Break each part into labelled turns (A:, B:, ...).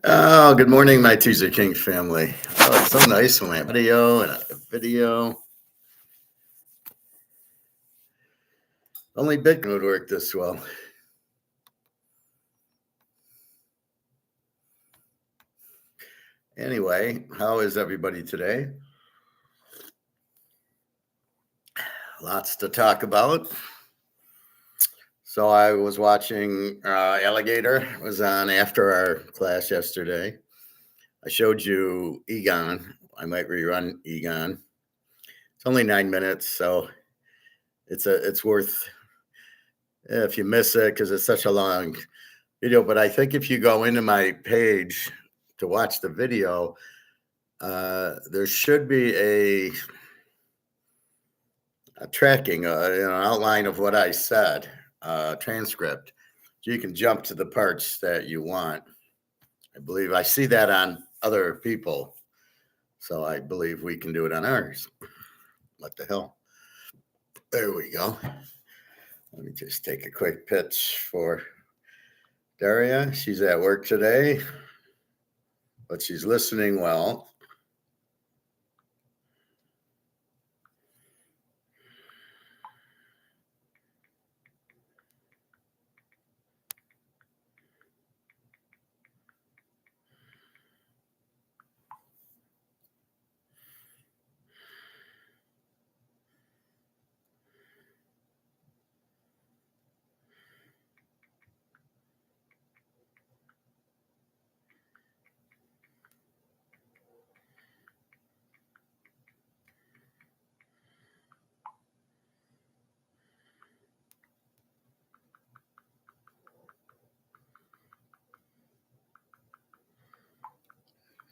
A: Oh, good morning, my Teaserking family. Oh, it's so nice when I have video and a video. Only Bitcoin would work this well. Anyway, how is everybody today? Lots to talk about. So I was watching Alligator. It was on after our class yesterday. I showed you Egon. I might rerun Egon. It's only 9 minutes, so it's worth if you miss it because it's such a long video. But I think if you go into my page to watch the video, there should be a tracking, an outline of what I said, transcript. So you can jump to the parts that you want. I believe I see that on other people. So I believe we can do it on ours. What the hell? There we go. Let me just take a quick pitch for Daria. She's at work today, but she's listening well.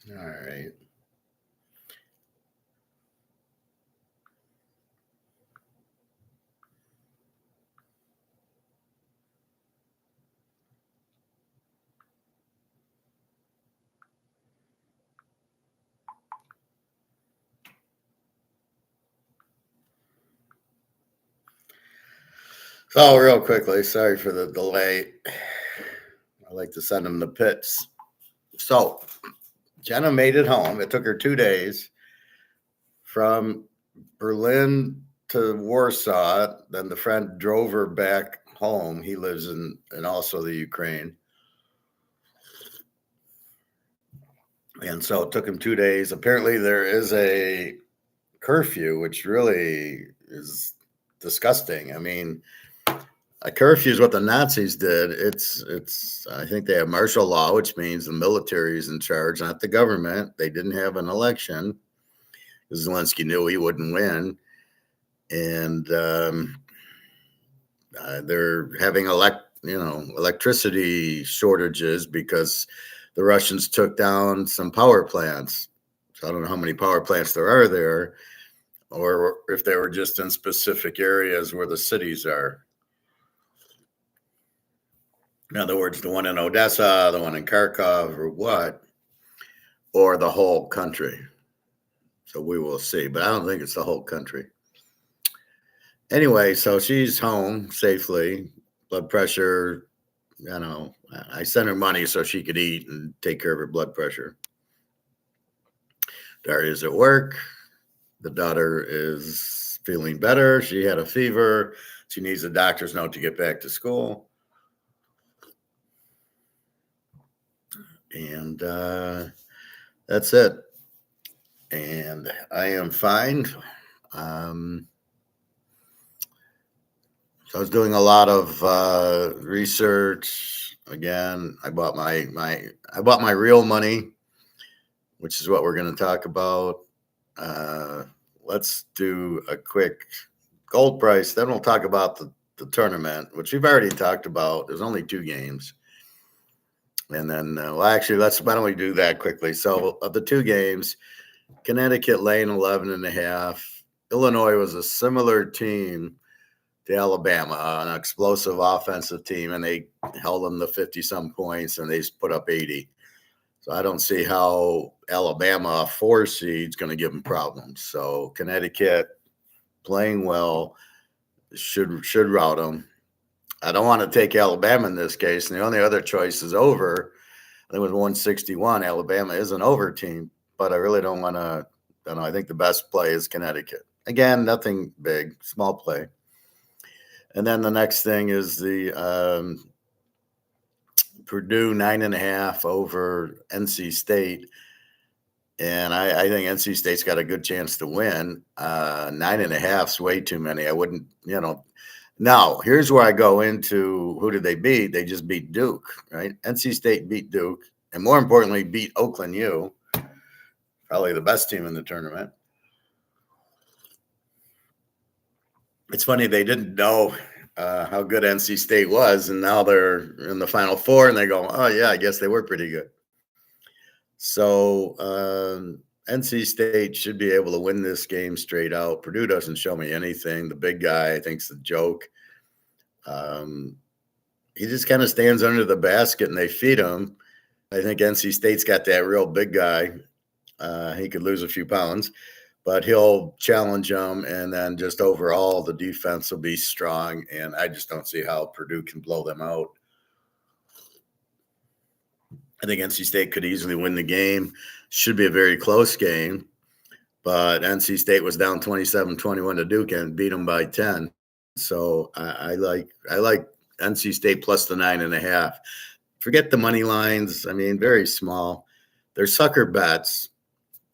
A: All right. So real quickly, sorry for the delay. I like to send them the pits. So Jenna made it home. It took her 2 days from Berlin to Warsaw. Then the friend drove her back home. He lives in also the Ukraine. And so it took him 2 days. Apparently there is a curfew, which really is disgusting. I mean, a curfew is what the Nazis did. It's I think they have martial law, which means the military is in charge, not the government. They didn't have an election. Zelensky knew he wouldn't win. And they're having electricity shortages because the Russians took down some power plants. So I don't know how many power plants there are there, or if they were just in specific areas where the cities are. In other words, the one in Odessa, the one in Kharkov, or what, or the whole country. So we will see, but I don't think it's the whole country. Anyway, so she's home safely. Blood pressure, I sent her money so she could eat and take care of her blood pressure. Daria's at work. The daughter is feeling better. She had a fever. She needs a doctor's note to get back to school. And that's it. And I am fine. So I was doing a lot of research. Again, I bought my real money, which is what we're going to talk about. Let's do a quick gold price. Then we'll talk about the tournament, which we've already talked about. There's only 2 games. And then, why don't we do that quickly? So of the 2 games, Connecticut laying 11.5. Illinois was a similar team to Alabama, an explosive offensive team, and they held them to 50-some points, and they put up 80. So I don't see how Alabama, a 4 seed, is going to give them problems. So Connecticut playing well should rout them. I don't want to take Alabama in this case, and the only other choice is over. I think it was 161. Alabama is an over team, but I really don't want to. I don't know. I think the best play is Connecticut. Again, nothing big, small play. And then the next thing is the Purdue 9.5 over NC State. And I think NC State's got a good chance to win. 9.5 is way too many. I wouldn't, Now, here's where I go into who did they beat? They just beat Duke, right? NC State beat Duke, and more importantly, beat Oakland U, probably the best team in the tournament. It's funny, they didn't know how good NC State was, and now they're in the Final Four, and they go, oh, yeah, I guess they were pretty good. So NC State should be able to win this game straight out. Purdue doesn't show me anything. The big guy, I think, is a joke. He just kind of stands under the basket, and they feed him. I think NC State's got that real big guy. He could lose a few pounds, but he'll challenge them, and then just overall the defense will be strong, and I just don't see how Purdue can blow them out. I think NC State could easily win the game. Should be a very close game, but NC State was down 27-21 to Duke and beat them by 10. So I like NC State plus the 9.5. Forget the money lines. I mean, very small. They're sucker bets.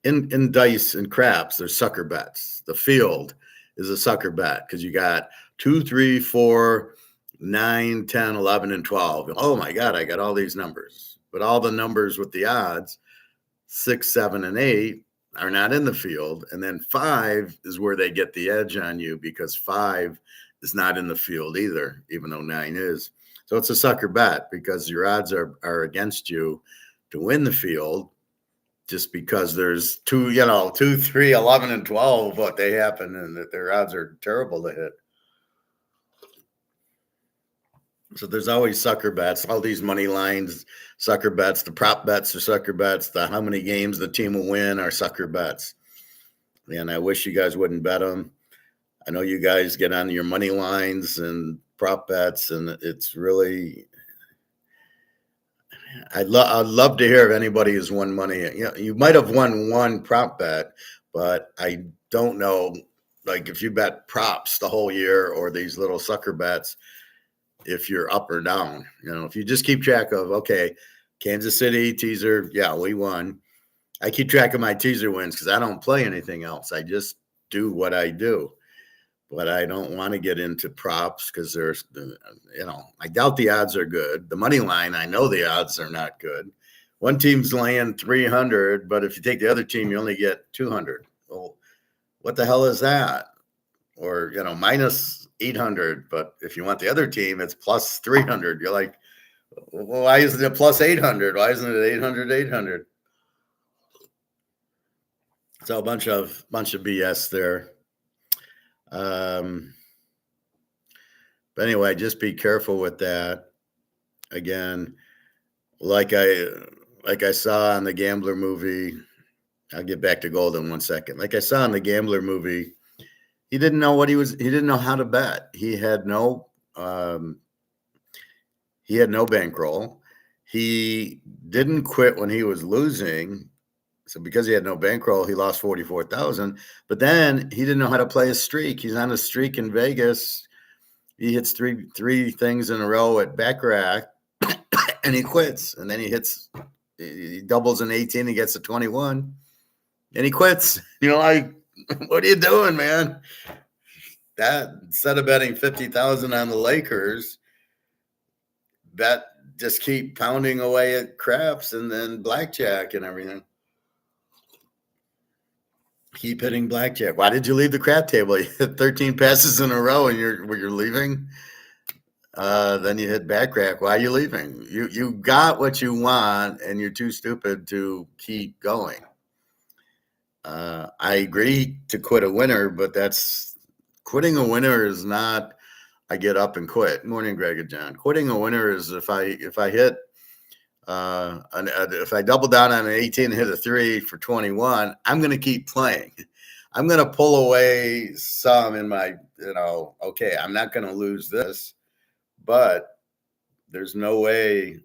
A: In dice and craps, there's sucker bets. The field is a sucker bet because you got 2, 3, 4, 9, 10, 11, and 12. Oh my God, I got all these numbers. But all the numbers with the odds, 6, 7, and 8, are not in the field. And then 5 is where they get the edge on you because 5 is not in the field either, even though 9 is. So it's a sucker bet because your odds are against you to win the field just because there's 2, 3, 11, and 12, what they happen, and that their odds are terrible to hit. So there's always sucker bets, all these money lines, sucker bets, the prop bets are sucker bets, the how many games the team will win are sucker bets. And I wish you guys wouldn't bet them. I know you guys get on your money lines and prop bets, and it's really, I'd love to hear if anybody has won money. You might have won one prop bet, but I don't know, like if you bet props the whole year or these little sucker bets, if you're up or down. If you just keep track of, okay, Kansas City teaser, yeah, we won. I keep track of my teaser wins because I don't play anything else. I just do what I do. But I don't want to get into props because there's, I doubt the odds are good. The money line, I know the odds are not good. One team's laying 300, but if you take the other team, you only get 200. Well, what the hell is that? Or, minus 800. But if you want the other team, it's plus 300. You're like, well, why isn't it plus 800? Why isn't it 800? So a bunch of BS there. But anyway, just be careful with that. Again, like I saw in the Gambler movie, I'll get back to gold in 1 second. Like I saw in the Gambler movie, he didn't know he didn't know how to bet. He had no bankroll. He didn't quit when he was losing. So because he had no bankroll, he lost 44,000. But then he didn't know how to play a streak. He's on a streak in Vegas. He hits three things in a row at Baccarat, and he quits. And then he doubles an 18, he gets a 21, and he quits. Like, what are you doing, man? That instead of betting 50,000 on the Lakers, just keep pounding away at craps and then blackjack and everything. Keep hitting blackjack. Why did you leave the crap table? You hit 13 passes in a row and you're leaving. Then you hit backrack. Why are you leaving? You got what you want and you're too stupid to keep going. I agree to quit a winner, but quitting a winner is not I get up and quit. Morning, Greg and John. Quitting a winner is if I hit if I double down on an 18 and hit a 3 for 21, I'm going to keep playing. I'm going to pull away some in my, okay, I'm not going to lose this, but there's no way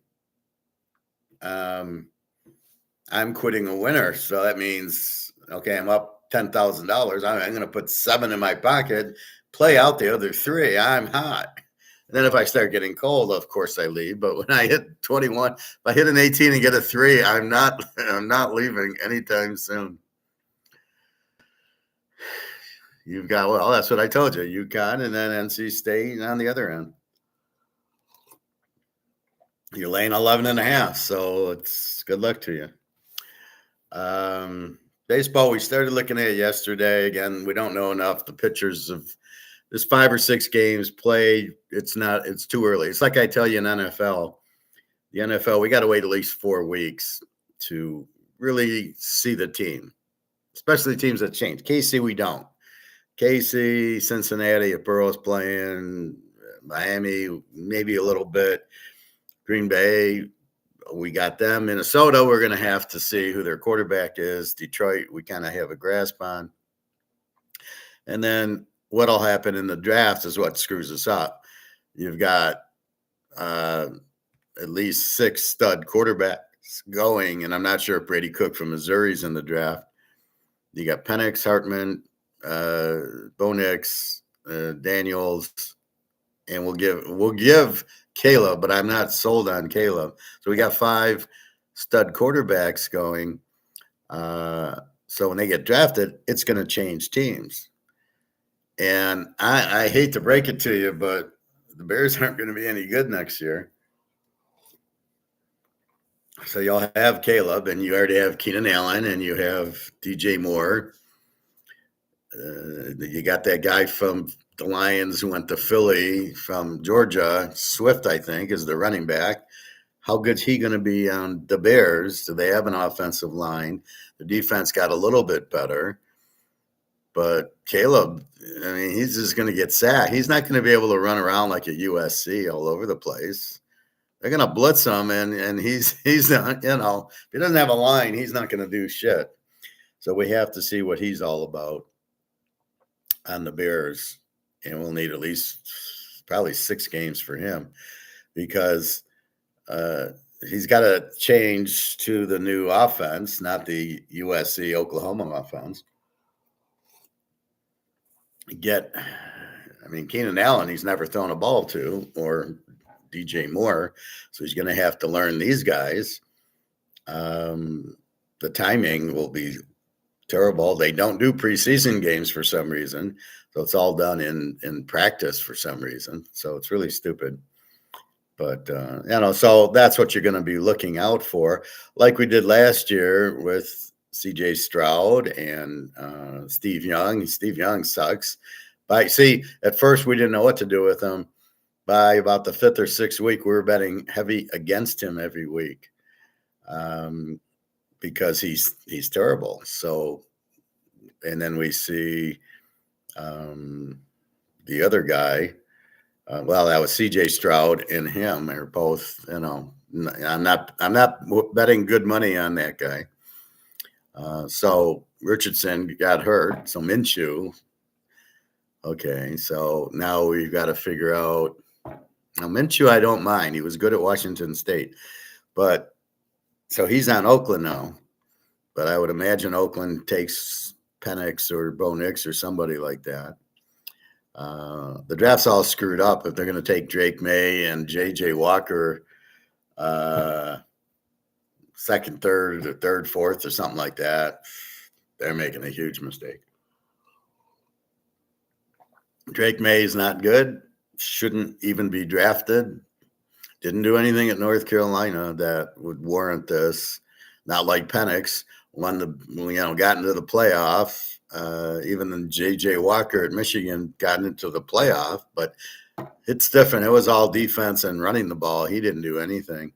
A: I'm quitting a winner. So that means, okay, I'm up $10,000. I'm going to put 7 in my pocket, play out the other 3. I'm hot. And then if I start getting cold, of course I leave. But when I hit 21, if I hit an 18 and get a 3, I'm not leaving anytime soon. You've got, well, that's what I told you, UConn and then NC State on the other end. You're laying 11.5, so it's good luck to you. Baseball, we started looking at it yesterday. Again, we don't know enough. The pitchers of there's 5 or 6 games played. It's too early. It's like I tell you in NFL. The NFL, we got to wait at least 4 weeks to really see the team, especially teams that change. KC, we don't. KC, Cincinnati, if Burrow's playing, Miami, maybe a little bit. Green Bay, we got them. Minnesota, we're going to have to see who their quarterback is. Detroit, we kind of have a grasp on. And then what'll happen in the draft is what screws us up. You've got at least 6 stud quarterbacks going, and I'm not sure if Brady Cook from Missouri's in the draft. You got Penix, Hartman, Bo Nix, Daniels, and we'll give Caleb, but I'm not sold on Caleb. So we got 5 stud quarterbacks going. So when they get drafted, it's going to change teams. And I hate to break it to you, but the Bears aren't going to be any good next year. So you'll have Caleb, and you already have Keenan Allen, and you have DJ Moore. You got that guy from the Lions who went to Philly from Georgia, Swift, I think, is the running back. How good's he going to be on the Bears? Do they have an offensive line? The defense got a little bit better. But Caleb, I mean, he's just going to get sacked. He's not going to be able to run around like a USC all over the place. They're going to blitz him, and he's not, if he doesn't have a line, he's not going to do shit. So we have to see what he's all about on the Bears, and we'll need at least probably 6 games for him because he's got to change to the new offense, not the USC Oklahoma offense. Keenan Allen, he's never thrown a ball to, or DJ Moore, so he's going to have to learn these guys. The timing will be terrible. They don't do preseason games for some reason, so it's all done in practice for some reason. So it's really stupid. But so that's what you're going to be looking out for, like we did last year with C.J. Stroud and Steve Young. Steve Young sucks. But see, at first we didn't know what to do with him. By about the 5th or 6th week, we were betting heavy against him every week. Because he's terrible. So, and then we see the other guy. That was CJ Stroud and him. They're both, I'm not betting good money on that guy. So Richardson got hurt. So Minshew. Okay, so now we've got to figure out. Now Minshew, I don't mind. He was good at Washington State, but. So he's on Oakland now, but I would imagine Oakland takes Penix or Bo Nix or somebody like that. The draft's all screwed up if they're going to take Drake May and J.J. Walker second, third, or third, fourth, or something like that. They're making a huge mistake. Drake May is not good. Shouldn't even be drafted. Didn't do anything at North Carolina that would warrant this. Not like Penix, got into the playoff. Even then J.J. Walker at Michigan got into the playoff, but it's different. It was all defense and running the ball. He didn't do anything.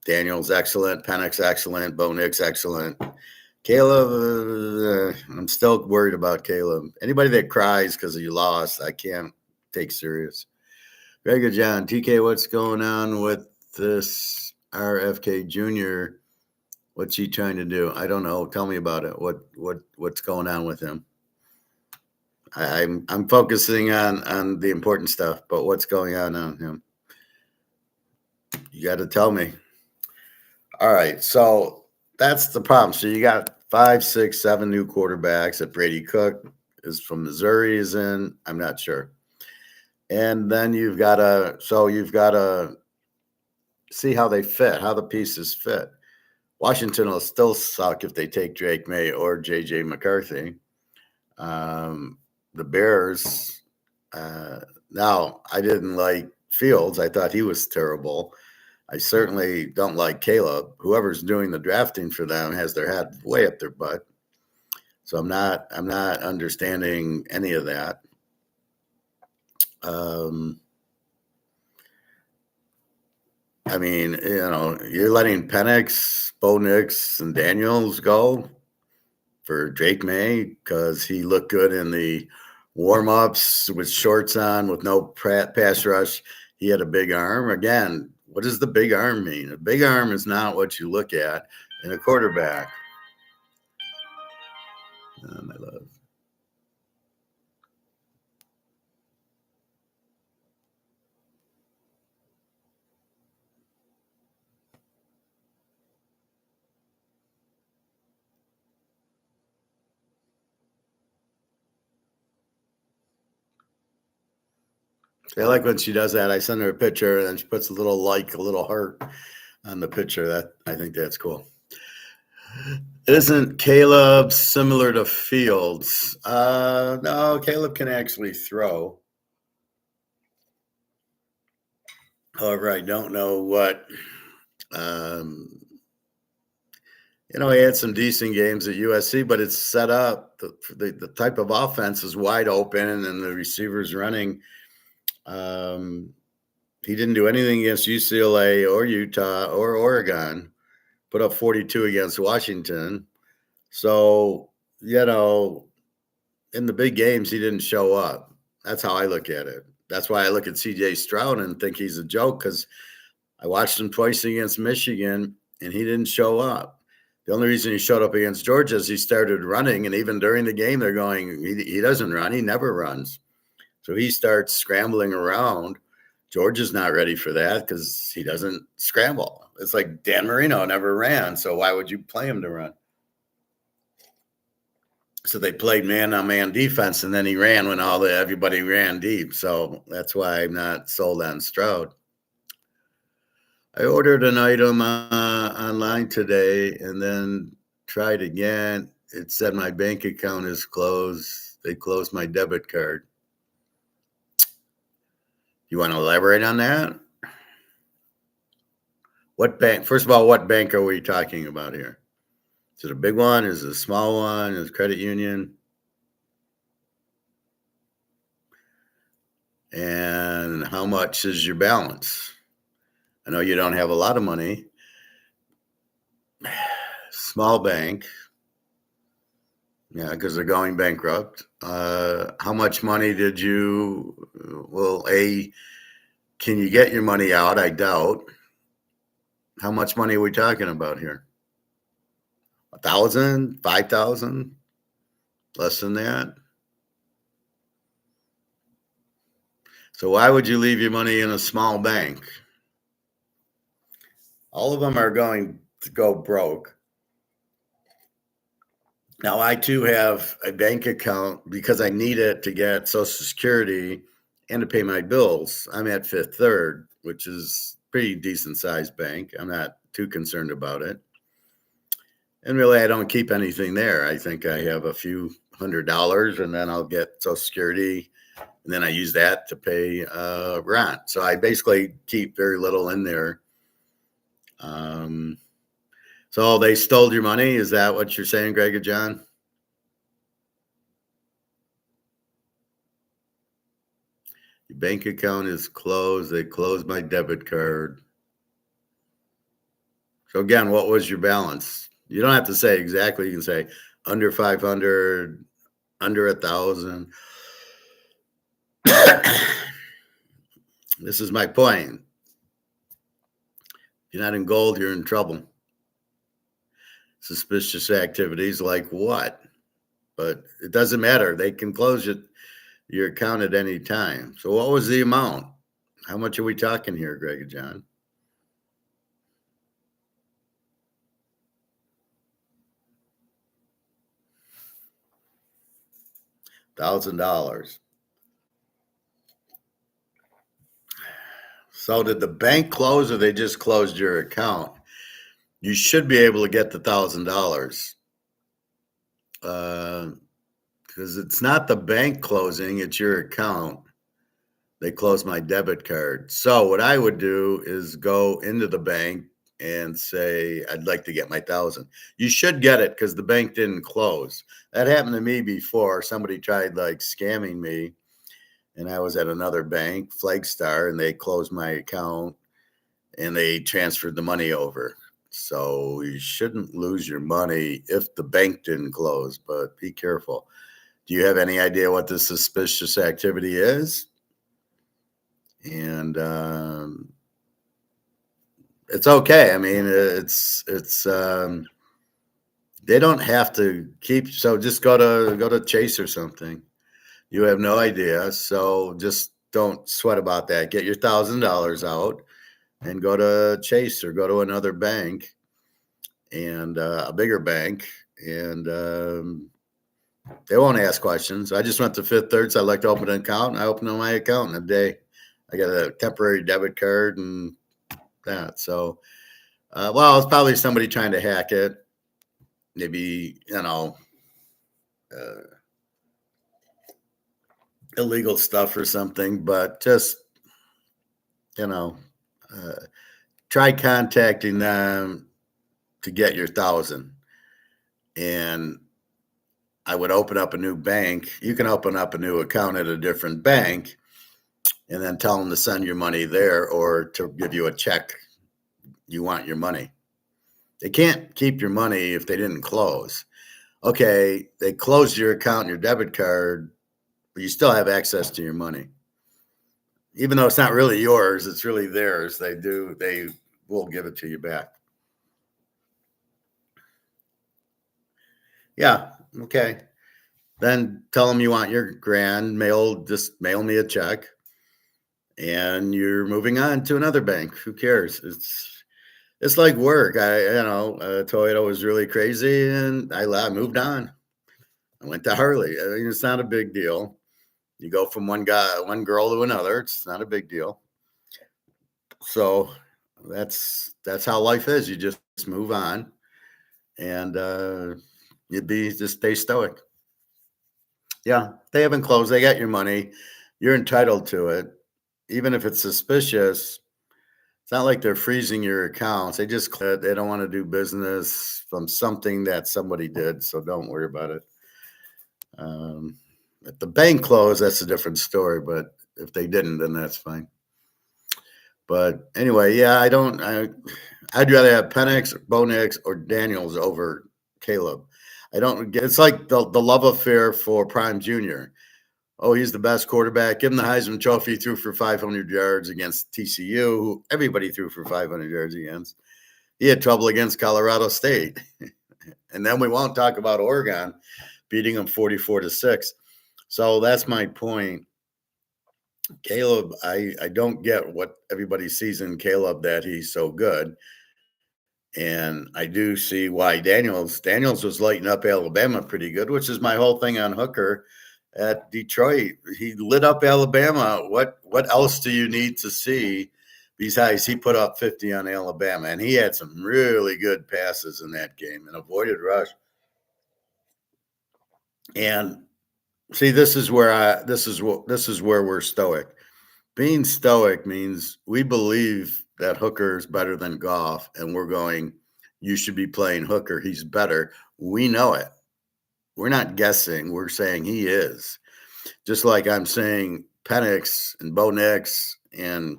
A: Daniels excellent, Penix excellent, Bo Nix excellent. Caleb, I'm still worried about Caleb. Anybody that cries because you lost, I can't take serious. Very good, John. TK, what's going on with this RFK Jr.? What's he trying to do? I don't know. Tell me about it. What's going on with him? I'm focusing on the important stuff, but what's going on him? You got to tell me. All right. So that's the problem. So you got 5, 6, 7 new quarterbacks that Brady Cook is from Missouri is in. I'm not sure. And then you've got to see how they fit, how the pieces fit. Washington will still suck if they take Drake May or J.J. McCarthy. The Bears, now I didn't like Fields. I thought he was terrible. I certainly don't like Caleb. Whoever's doing the drafting for them has their head way up their butt. So I'm not understanding any of that. I mean, you're letting Penix, Bo Nix, and Daniels go for Drake May because he looked good in the warm-ups with shorts on with no pass rush. He had a big arm. Again, what does the big arm mean? A big arm is not what you look at in a quarterback. Oh, my love. I like when she does that. I send her a picture and then she puts a little heart on the picture. That I think that's cool. Isn't Caleb similar to Fields? No, Caleb can actually throw. However, I don't know what. He had some decent games at USC, but it's set up. The type of offense is wide open, and the receivers running. He didn't do anything against UCLA or Utah or Oregon. Put up 42 against Washington. So, in the big games, he didn't show up. That's how I look at it. That's why I look at CJ Stroud and think he's a joke, because I watched him twice against Michigan, and he didn't show up. The only reason he showed up against Georgia is he started running, and even during the game, they're going, he doesn't run. He never runs. So he starts scrambling around. Georgia's not ready for that because he doesn't scramble. It's like Dan Marino never ran, so why would you play him to run? So they played man-on-man defense, and then he ran when everybody ran deep. So that's why I'm not sold on Stroud. I ordered an item online today and then tried again. It said my bank account is closed. They closed my debit card. You want to elaborate on that? What bank? First of all, what bank are we talking about here? Is it a big one? Is it a small one? Is it a credit union? And how much is your balance? I know you don't have a lot of money. Small bank. Yeah, because they're going bankrupt. How much money did you? Well, can you get your money out? I doubt. How much money are we talking about here? 1,000, 5,000, less than that. So why would you leave your money in a small bank? All of them are going to go broke. Now, I too have a bank account because I need it to get Social Security and to pay my bills. I'm at Fifth Third, which is a pretty decent sized bank. I'm not too concerned about it. And really, I don't keep anything there. I think I have a few $100, and then I'll get Social Security, and then I use that to pay rent. So I basically keep very little in there. So they stole your money? Is that what you're saying, Greg and John? Your bank account is closed. They closed my debit card. So again, what was your balance? You don't have to say exactly. You can say under 500, under 1,000. This is my point. If you're not in gold, you're in trouble. Suspicious activities like what? But it doesn't matter. They can close your account at any time. So what was the amount? How much are we talking here, Greg and John? $1,000. So did the bank close or they just closed your account? You should be able to get the $1,000. Because it's not the bank closing, it's your account. They closed my debit card. So what I would do is go into the bank and say, I'd like to get my 1,000. You should get it because the bank didn't close. That happened to me before. Somebody tried like scamming me, and I was at another bank, Flagstar, and they closed my account and they transferred the money over. So you shouldn't lose your money if the bank didn't close, but be careful. Do you have any idea what this suspicious activity is? And it's okay. I mean, it's they don't have to keep. So just go to Chase or something. You have no idea. So just don't sweat about that. Get your $1,000 out and go to Chase or go to another bank and a bigger bank, and they won't ask questions. I just went to Fifth Third, so I'd like to open an account, and I opened my account in a day. I got a temporary debit card and that. So, well, it's probably somebody trying to hack it. Maybe, illegal stuff or something, but just, try contacting them to get your 1,000. And I would open up a new bank. You can open up a new account at a different bank and then tell them to send your money there or to give you a check. You want your money. They can't keep your money if they didn't close. Okay, they closed your account and your debit card, but you still have access to your money. Even though it's not really yours, it's really theirs. They will give it to you back. Yeah, okay. Then tell them you want your grand, just mail me a check, and you're moving on to another bank. Who cares? It's like work. Toyota was really crazy, and I moved on. I went to Harley. I mean, it's not a big deal. You go from one girl to another. It's not a big deal. So that's how life is. You just move on, and just stay stoic. Yeah, they haven't closed. They got your money. You're entitled to it, even if it's suspicious. It's not like they're freezing your accounts. They don't want to do business from something that somebody did. So don't worry about it. If the bank closed, that's a different story. But if they didn't, then that's fine. But anyway, yeah, I'd rather have Penix, Bo Nix, or Daniels over Caleb. It's like the love affair for Prime Jr. Oh, he's the best quarterback. Give him the Heisman Trophy. He threw for 500 yards against TCU, who everybody threw for 500 yards against. He had trouble against Colorado State. And then we won't talk about Oregon beating them 44-6. So that's my point. Caleb, I don't get what everybody sees in Caleb, that he's so good. And I do see why Daniels was lighting up Alabama pretty good, which is my whole thing on Hooker at Detroit. He lit up Alabama. What else do you need to see besides he put up 50 on Alabama? And he had some really good passes in that game and avoided rush. And see, this is where we're stoic. Being stoic means we believe that Hooker is better than Goff, and we're going, you should be playing Hooker. He's better. We know it. We're not guessing. We're saying he is. Just like I'm saying Penix and Bo Nix and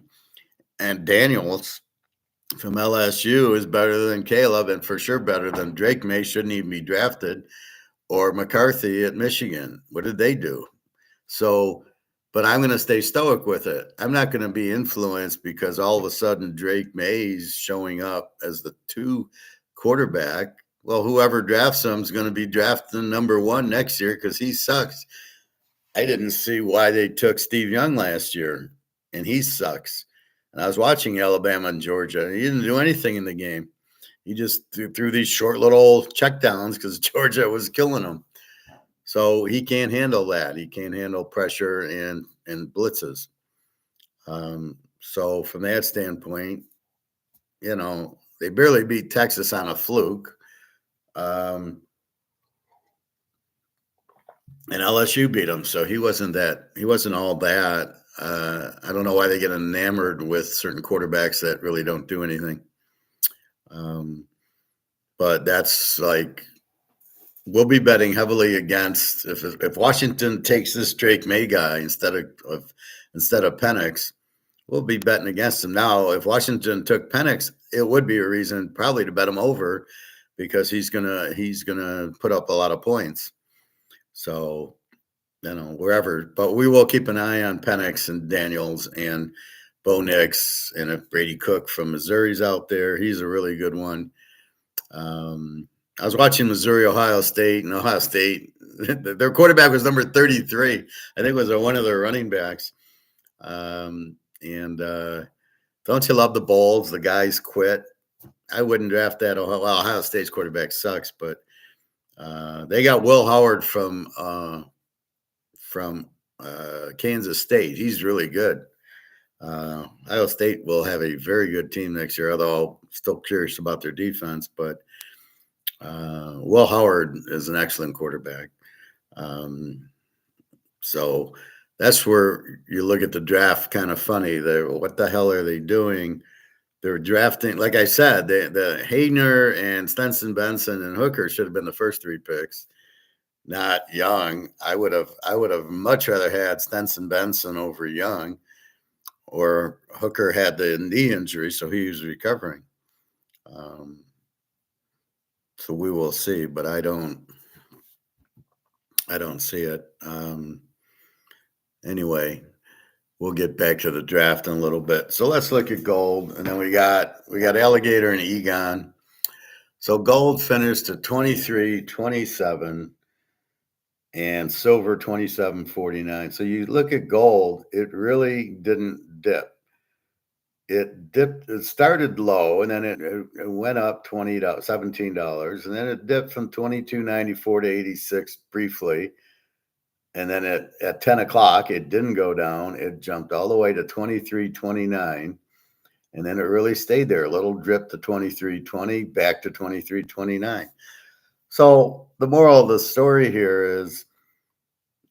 A: Daniels from LSU is better than Caleb, and for sure better than Drake May. Shouldn't even be drafted. Or McCarthy at Michigan. What did they do? So, but I'm going to stay stoic with it. I'm not going to be influenced because all of a sudden Drake May's showing up as the 2 quarterback. Well, whoever drafts him is going to be drafting number 1 next year because he sucks. I didn't see why they took Steve Young last year, and he sucks. And I was watching Alabama and Georgia, and he didn't do anything in the game. He just threw these short little checkdowns because Georgia was killing him. So he can't handle that. He can't handle pressure and blitzes. So from that standpoint, they barely beat Texas on a fluke. And LSU beat him, so he wasn't all that. I don't know why they get enamored with certain quarterbacks that really don't do anything. But that's like, we'll be betting heavily against if Washington takes this Drake May guy instead of Penix, we'll be betting against him. Now, if Washington took Penix, it would be a reason probably to bet him over, because he's gonna put up a lot of points. So, wherever, but we will keep an eye on Penix and Daniels and Bo Nix, and if Brady Cook from Missouri's out there, he's a really good one. I was watching Missouri, Ohio State, and Ohio State, their quarterback was number 33. I think it was one of their running backs. And don't you love the Bulls? The guys quit. I wouldn't draft that. Ohio State's quarterback sucks, but they got Will Howard from Kansas State. He's really good. Ohio State will have a very good team next year, although I'm still curious about their defense. But Will Howard is an excellent quarterback. So that's where you look at the draft kind of funny. What the hell are they doing? They're drafting, like I said, the Hayner and Stenson Benson and Hooker should have been the first 3 picks, not Young. I would have much rather had Stenson Benson over Young, or Hooker had the knee injury, so he was recovering. So we will see, but I don't see it. Anyway, we'll get back to the draft in a little bit. So let's look at gold, and then we got Aligator and Egon. So gold finished at 23.27, and silver 27.49. So you look at gold, it really didn't dip. It dipped. It started low, and then it went up $17, and then it dipped from $22.94 to 86 briefly. And then at 10 o'clock, it didn't go down. It jumped all the way to 23.29. And then it really stayed there. A little drip to 23.20, back to 23.29. So the moral of the story here is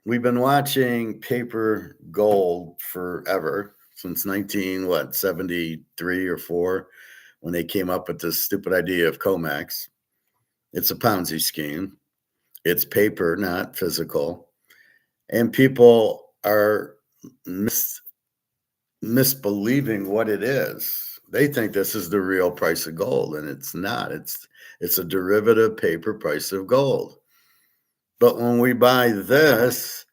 A: we've been watching paper gold forever, since 1973 or 4, when they came up with this stupid idea of COMEX. It's a Ponzi scheme. It's paper, not physical. And people are misbelieving what it is. They think this is the real price of gold, and it's not. It's a derivative paper price of gold. But when we buy this,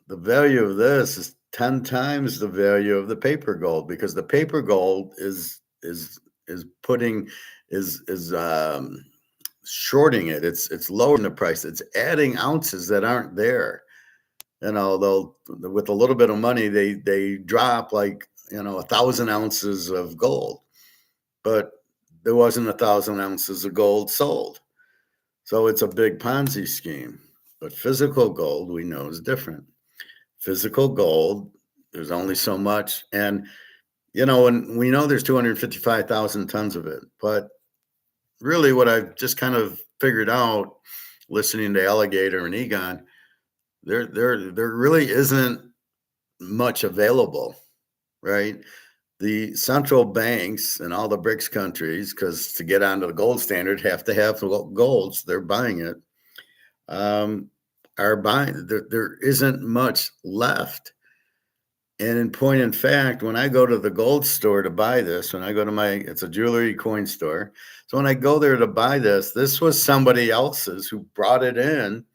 A: the value of this is 10 times the value of the paper gold, because the paper gold is shorting it. It's lowering the price. It's adding ounces that aren't there. They'll, with a little bit of money, they drop like 1,000 ounces of gold, but there wasn't 1,000 ounces of gold sold. So it's a big Ponzi scheme. But physical gold, we know, is different. Physical gold, there's only so much, and and we know there's 255,000 tons of it. But really, what I've just kind of figured out, listening to Aligator and Egon, there really isn't much available, right? The central banks and all the BRICS countries, because to get onto the gold standard, have to have gold, so they're buying it. Are buying. There isn't much left. And in point in fact, when I go to the gold store to buy this, when I go to it's a jewelry coin store. So when I go there to buy this was somebody else's who brought it in.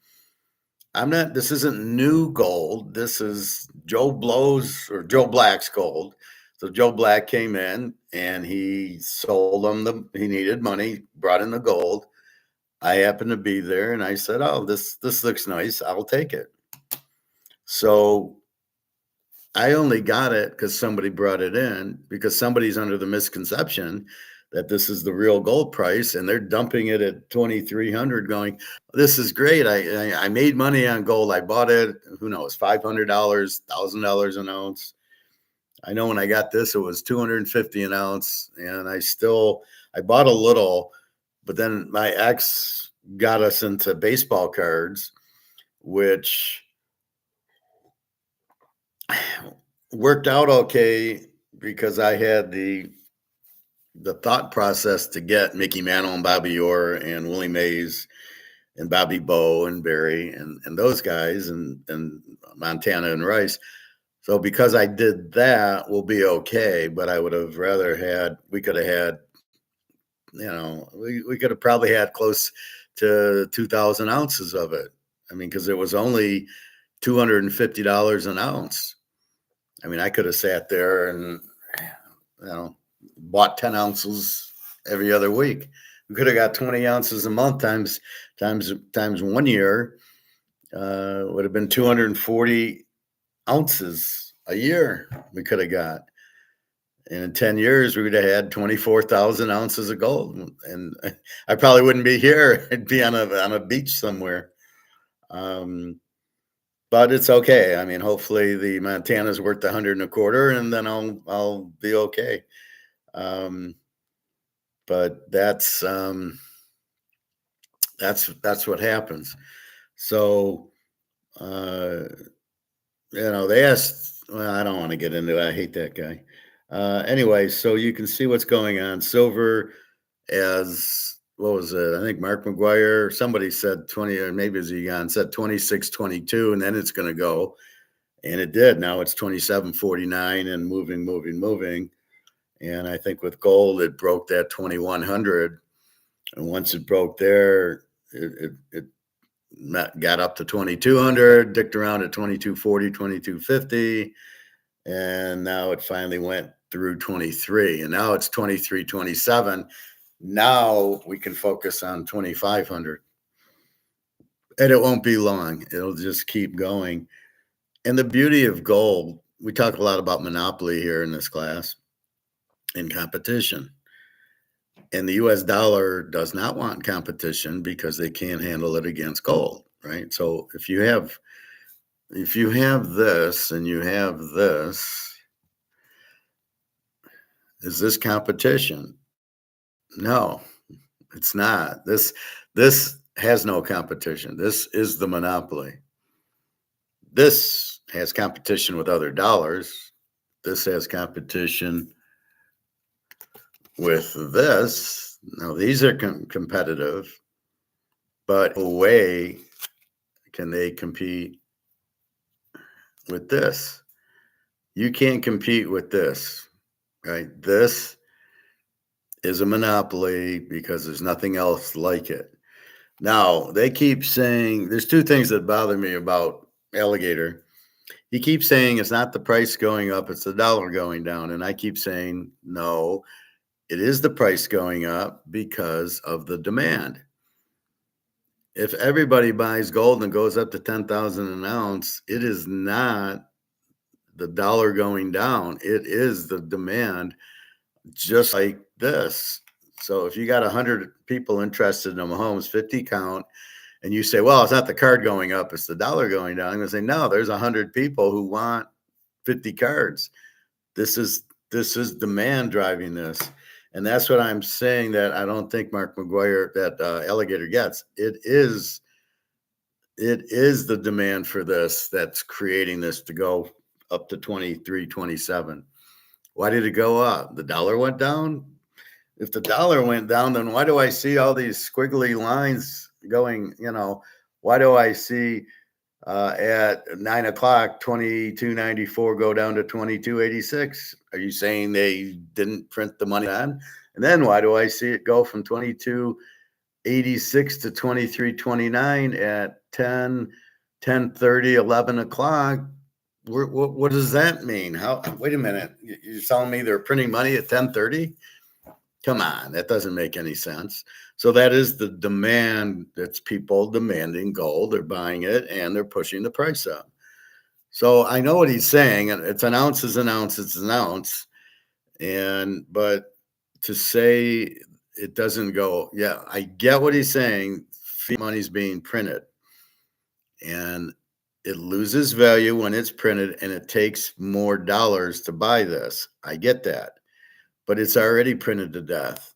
A: This isn't new gold. This is Joe Black's gold. So Joe Black came in and he sold them he needed money, brought in the gold. I happened to be there and I said, "Oh, this looks nice. I'll take it." So I only got it because somebody brought it in, because somebody's under the misconception that this is the real gold price, and they're dumping it at 2,300 going, this is great. I made money on gold. I bought it, who knows, $500, $1,000 an ounce. I know when I got this, it was 250 an ounce, and I bought a little, but then my ex got us into baseball cards, which worked out okay because I had the thought process to get Mickey Mantle and Bobby Orr and Willie Mays and Bobby Bowe and Barry and those guys and Montana and Rice. So because I did that, we'll be okay. But I would have rather we could have had, we could have probably had close to 2,000 ounces of it. I mean, because it was only $250 an ounce. I mean, I could have sat there and, bought 10 ounces every other week. We could have got 20 ounces a month times 1 year, would have been 240 ounces a year we could have got. And in 10 years, we would have had 24,000 ounces of gold. And I probably wouldn't be here. I'd be on a beach somewhere. But it's okay. I mean, hopefully the Montana's worth 100 and a quarter, and then I'll be okay. But that's what happens. So, they asked, well, I don't want to get into it. I hate that guy. Anyway, so you can see what's going on. Silver as, what was it? I think Mark McGuire, somebody said 20, or maybe it was Egon, said 26.22, and then it's going to go. And it did. Now it's 27.49 and moving. And I think with gold, it broke that 2,100. And once it broke there, it got up to 2,200, dicked around at 22.40, 22.50. And now it finally went through 23. And now it's 23.27. Now we can focus on 2,500. And it won't be long. It'll just keep going. And the beauty of gold, we talk a lot about monopoly here in this class, in competition. And the US dollar does not want competition because they can't handle it against gold, right? So if you have this and you have this, is this competition? No, it's not. This has no competition. This is the monopoly. This has competition with other dollars. This has competition with this. Now, these are competitive, but a way can they compete with this? You can't compete with this, right? This is a monopoly because there's nothing else like it. Now, they keep saying, there's two things that bother me about Aligator. He keeps saying it's not the price going up, it's the dollar going down. And I keep saying, no, it is the price going up because of the demand. If everybody buys gold and goes up to 10,000 an ounce, it is not the dollar going down. It is the demand, just like this. So if you got 100 people interested in a Mahomes 50 count, and you say, well, it's not the card going up, it's the dollar going down, I'm going to say, no, there's 100 people who want 50 cards. This is demand driving this. And that's what I'm saying, that I don't think Mark McGuire, that Aligator gets. It is the demand for this that's creating this to go up to 23, 27. Why did it go up? The dollar went down? If the dollar went down, then why do I see all these squiggly lines going, why do I see at 9 o'clock, 22.94 go down to 22.86? Are you saying they didn't print the money on? And then why do I see it go from 22.86 to 23.29 at 10:30, 11 o'clock? What does that mean? Wait a minute. You're telling me they're printing money at 10:30? Come on, that doesn't make any sense. So that is the demand. That's people demanding gold. They're buying it and they're pushing the price up. So I know what he's saying. It's an ounce is an ounce. It's an ounce. But to say it doesn't go, yeah, I get what he's saying. Fiat money's being printed and it loses value when it's printed and it takes more dollars to buy this. I get that, but it's already printed to death.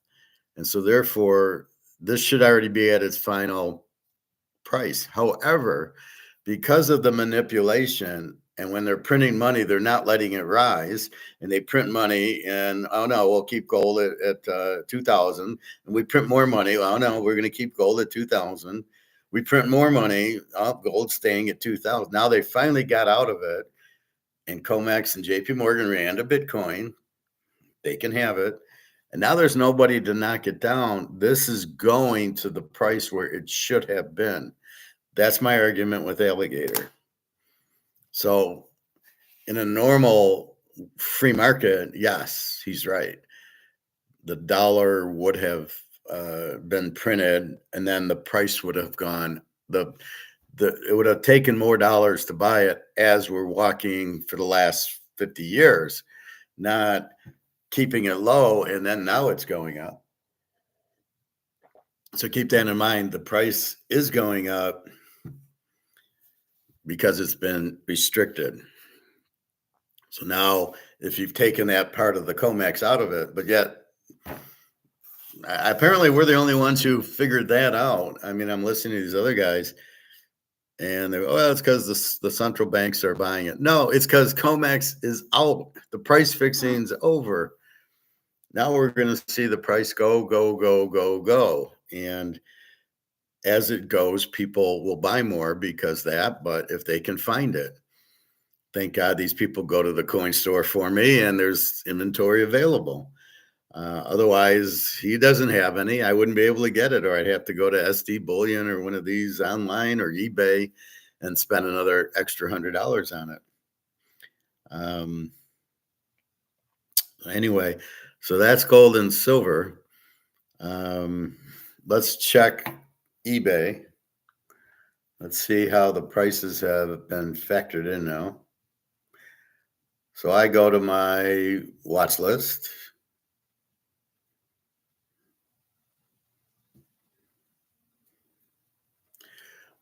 A: And so therefore, this should already be at its final price. However, because of the manipulation, and when they're printing money, they're not letting it rise, and they print money, and oh no, we'll keep gold at 2,000, and we print more money. Oh no, we're going to keep gold at 2,000. We print more money. Oh, gold's staying at 2,000. Now they finally got out of it, and COMEX and JP Morgan ran to Bitcoin. They can have it. And now there's nobody to knock it down. This is going to the price where it should have been. That's my argument with Aligator. So in a normal free market, yes, he's right. The dollar would have been printed, and then the price would have gone. It would have taken more dollars to buy it as we're walking for the last 50 years, not keeping it low, and then now it's going up. So keep that in mind. The price is going up because it's been restricted. So now if you've taken that part of the COMEX out of it, but yet apparently we're the only ones who figured that out. I mean, I'm listening to these other guys and they're, well, it's because the central banks are buying it. No, it's because COMEX is out. The price fixing's over. Now we're going to see the price go. And as it goes, people will buy more because that, but if they can find it, thank God these people go to the coin store for me and there's inventory available. Otherwise, he doesn't have any. I wouldn't be able to get it, or I'd have to go to SD Bullion or one of these online or eBay and spend another extra $100 on it. Anyway, so that's gold and silver. Let's check eBay. Let's see how the prices have been factored in now. So I go to my watch list.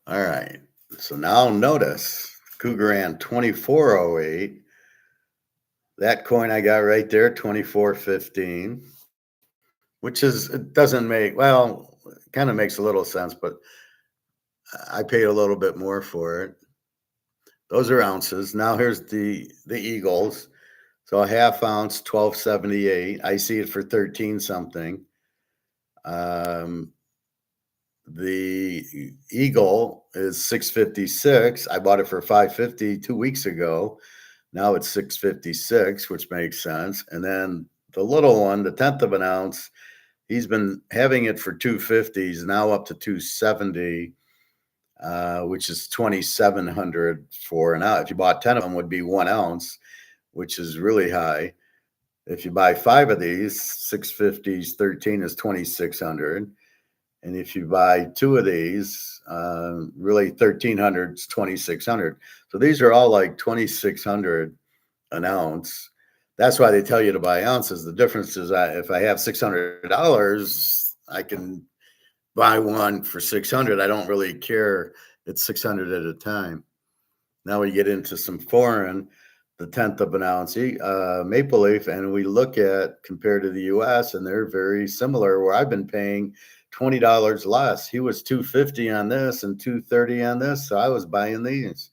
A: All right. So now notice Cougaran 2408. That coin I got right there, 2415, which is, it doesn't make, well, it kind of makes a little sense, but I paid a little bit more for it. Those are ounces. Now here's the Eagles. So a half ounce, 1278. I see it for 13 something. The Eagle is 656. I bought it for 550 2 weeks ago. Now it's 656, which makes sense. And then the little one, the 1/10 of an ounce, he's been having it for 250. He's now up to 270, which is 2,700 for an ounce. If you bought 10 of them, would be 1 ounce, which is really high. If you buy 5 of these, 650s, 13 is 2,600. And if you buy 2 of these, really 1,300 is 2,600. So these are all like 2,600 an ounce. That's why they tell you to buy ounces. The difference is that if I have $600, I can buy one for 600. I don't really care. It's 600 at a time. Now we get into some foreign, the 1/10 of an ounce maple leaf, and we look at compared to the US, and they're very similar, where I've been paying $20 less. He was 250 on this and 230 on this, so I was buying these.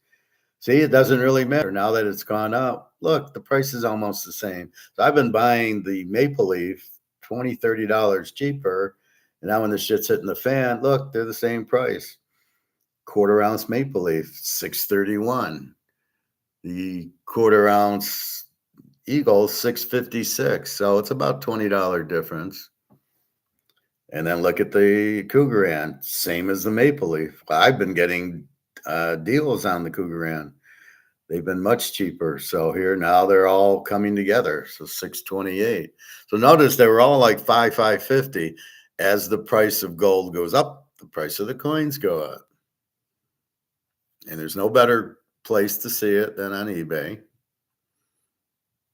A: See, it doesn't really matter now that it's gone up. Look, the price is almost the same. So I've been buying the maple leaf $20, $30 cheaper, and now when the shit's hitting the fan, look, they're the same price. Quarter ounce maple leaf, $631. The quarter ounce Eagle, $656. So it's about $20 difference. And then look at the Cougaran, same as the maple leaf. I've been getting deals on the Cougaran. They've been much cheaper. So here now they're all coming together. So 628. So notice they were all like 550. As the price of gold goes up, the price of the coins go up. And there's no better place to see it than on eBay.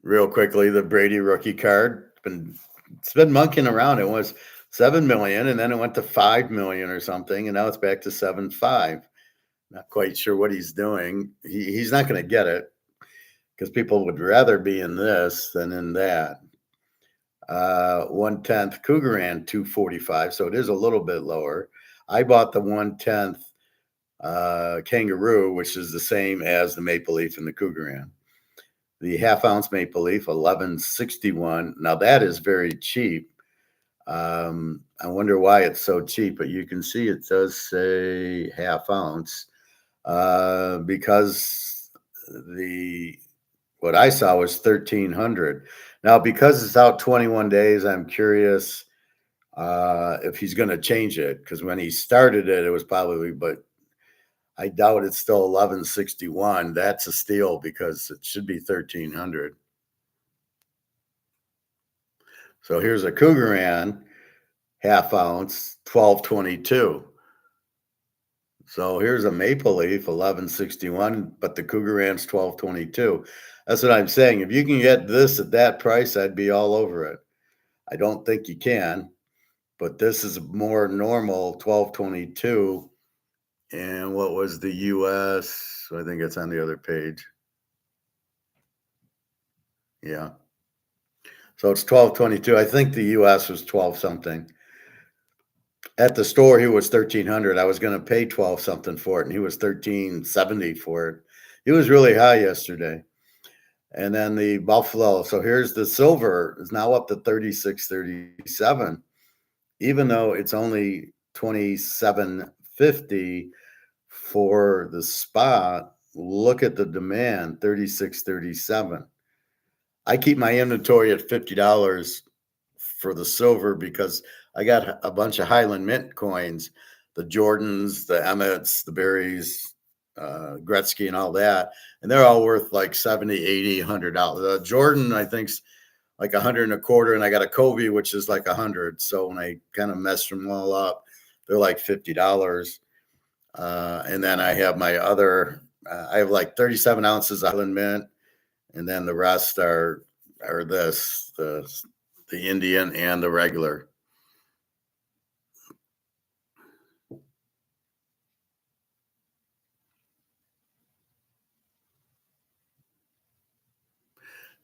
A: Real quickly, the Brady rookie card, been It's been monkeying around. It was 7 million and then it went to 5 million or something. And now it's back to 7.5. Not quite sure what he's doing. He's not going to get it because people would rather be in this than in that. 1/10 Cougaran 245. So it is a little bit lower. I bought the 1/10 Kangaroo, which is the same as the Maple Leaf and the Cougaran. The half-ounce Maple Leaf, 1161. Now that is very cheap. I wonder why it's so cheap, but you can see it does say half ounce because what I saw was 1,300. Now, because it's out 21 days, I'm curious if he's going to change it because when he started it, it was probably, but I doubt it's still 1161. That's a steal because it should be 1,300. So here's a Cougaran half ounce, 1222. So here's a Maple Leaf, 1161, but the Cougaran's 1222. That's what I'm saying. If you can get this at that price, I'd be all over it. I don't think you can, but this is more normal, 1222. And what was the US? I think it's on the other page. Yeah. So it's 1222. I think the US was 12 something. At the store, he was 1,300. I was going to pay 12 something for it, and he was 1,370 for it. He was really high yesterday. And then the Buffalo. So here's the silver is now up to 36.37, even though it's only 27.50 for the spot. Look at the demand, 36.37. I keep my inventory at $50 for the silver because I got a bunch of Highland Mint coins, the Jordans, the Emmets, the Berries, Gretzky, and all that. And they're all worth like 70, 80, $100. The Jordan, I think's like 100 and a quarter. And I got a Kobe, which is like 100. So when I kind of mess them all up, they're like $50. And then I have my other, I have like 37 ounces of Highland Mint. And then the rest are the Indian and the regular.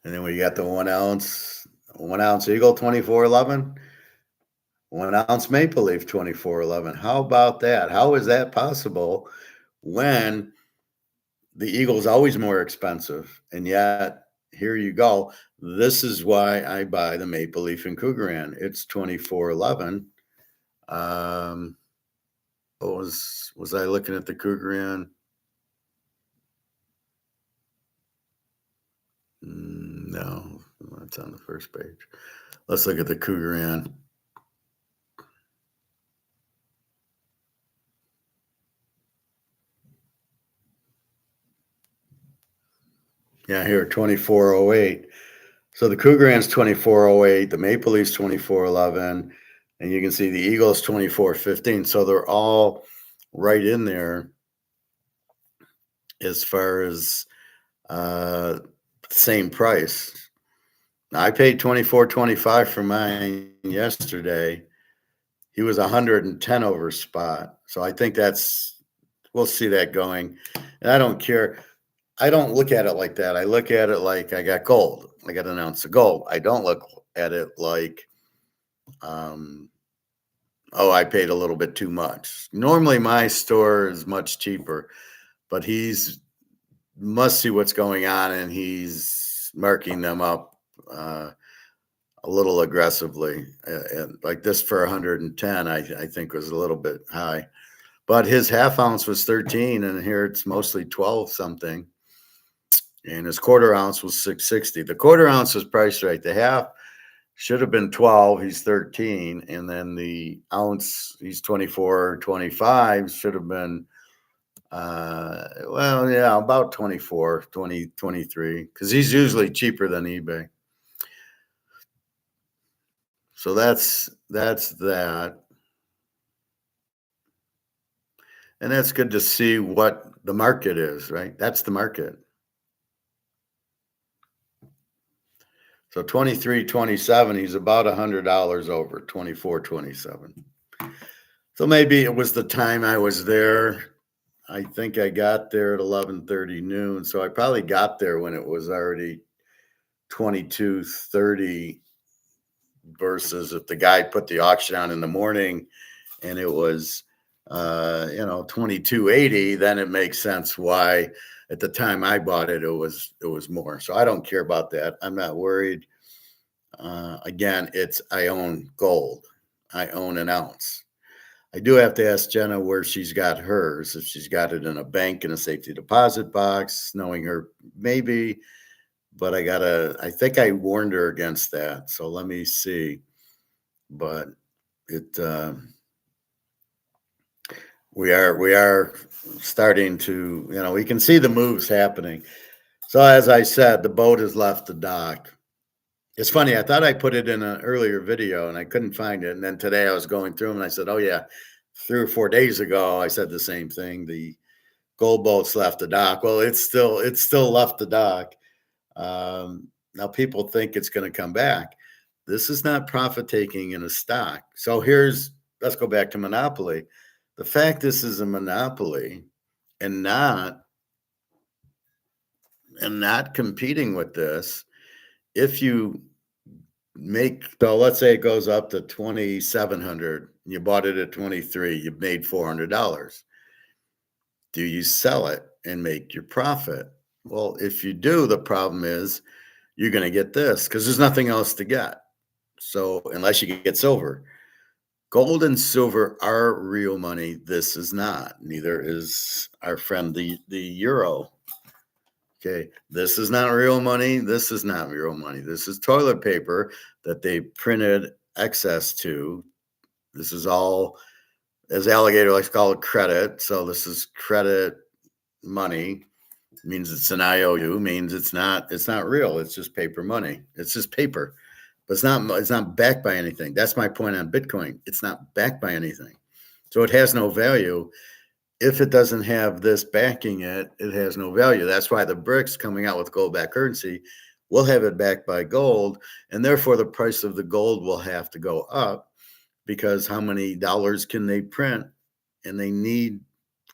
A: And then we got the 1 ounce Eagle 2411, 1 ounce Maple Leaf 2411. How about that? How is that possible when the Eagle's always more expensive? And yet, here you go. This is why I buy the Maple Leaf and Cougaran. It's 2411. Was I looking at the Cougaran? No, that's on the first page. Let's look at the Cougaran. Yeah, here, 2408. So the Cougaran's 2408, the Maple Leaf's 2411, and you can see the Eagle's 2415. So they're all right in there as far as same price. Now, I paid 24.25 for mine yesterday. He was 110 over spot. So I think we'll see that going. And I don't care. I don't look at it like that. I look at it like I got gold. I got an ounce of gold. I don't look at it like, I paid a little bit too much. Normally my store is much cheaper, but he's must see what's going on and he's marking them up a little aggressively. Like this for 110, I think was a little bit high. But his half ounce was 13, and here it's mostly 12 something. And his quarter ounce was 660. The quarter ounce was priced right. The half should have been 12. He's 13. And then the ounce, he's 24.25, should have been, about 24, 20, 23, because he's usually cheaper than eBay. So that's that. And that's good to see what the market is, right? That's the market. So 23.27, he's about $100 over 24.27. So maybe it was the time I was there. I think I got there at 11:30 noon. So I probably got there when it was already 22.30 versus if the guy put the auction on in the morning and it was 22.80, then it makes sense why at the time I bought it, it was more. So I don't care about that. I'm not worried. Again, I own gold. I own an ounce. I do have to ask Jenna where she's got hers. If she's got it in a bank in a safety deposit box, knowing her, maybe. But I think I warned her against that. So let me see. But it, we are starting to, we can see the moves happening. So as I said, the boat has left the dock. It's funny. I thought I put it in an earlier video and I couldn't find it. And then today I was going through them and I said, oh yeah, 3 or 4 days ago, I said the same thing. The gold boat's left the dock. Well, it's still left the dock. Now people think it's going to come back. This is not profit taking in a stock. So let's go back to monopoly. The fact this is a monopoly and not competing with this, if you so let's say it goes up to 2,700, you bought it at 23, you made $400. Do you sell it and make your profit? Well, if you do, the problem is you're going to get this because there's nothing else to get. So unless you get silver, gold and silver are real money. This is not. Neither is our friend the euro. Okay, this is not real money. This is not real money. This is toilet paper that they printed excess to. This is all, as Alligator likes to call it, credit. So this is credit money. It means it's an IOU. Means it's not real. It's just paper money. It's just paper, but it's not backed by anything. That's my point on Bitcoin. It's not backed by anything, so it has no value. If it doesn't have this backing it, it has no value. That's why the BRICS coming out with gold-backed currency will have it backed by gold, and therefore the price of the gold will have to go up because how many dollars can they print? And they need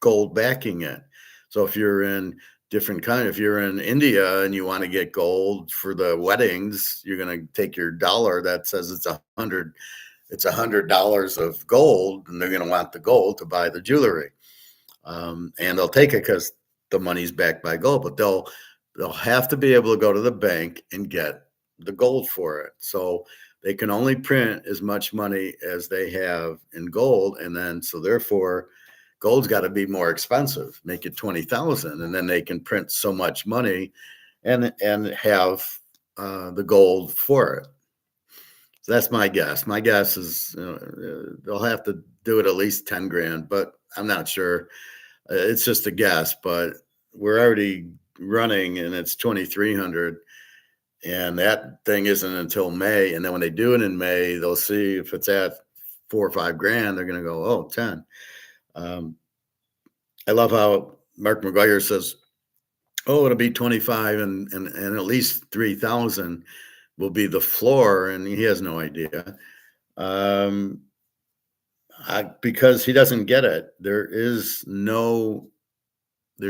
A: gold backing it. So if you're in if you're in India and you want to get gold for the weddings, you're going to take your dollar that says it's $100 of gold, and they're going to want the gold to buy the jewelry. And they'll take it because the money's backed by gold, but they'll have to be able to go to the bank and get the gold for it. So they can only print as much money as they have in gold, and then so therefore, gold's got to be more expensive. Make it 20,000, and then they can print so much money, and have the gold for it. So that's my guess. My guess is they'll have to do it at least 10 grand, but I'm not sure. It's just a guess, but we're already running and it's 2,300 and that thing isn't until May. And then when they do it in May, they'll see if it's at 4 or 5 grand, they're going to go, oh, 10. I love how Mark McGuire says, oh, it'll be 25 and at least 3,000 will be the floor. And he has no idea. Because he doesn't get it. There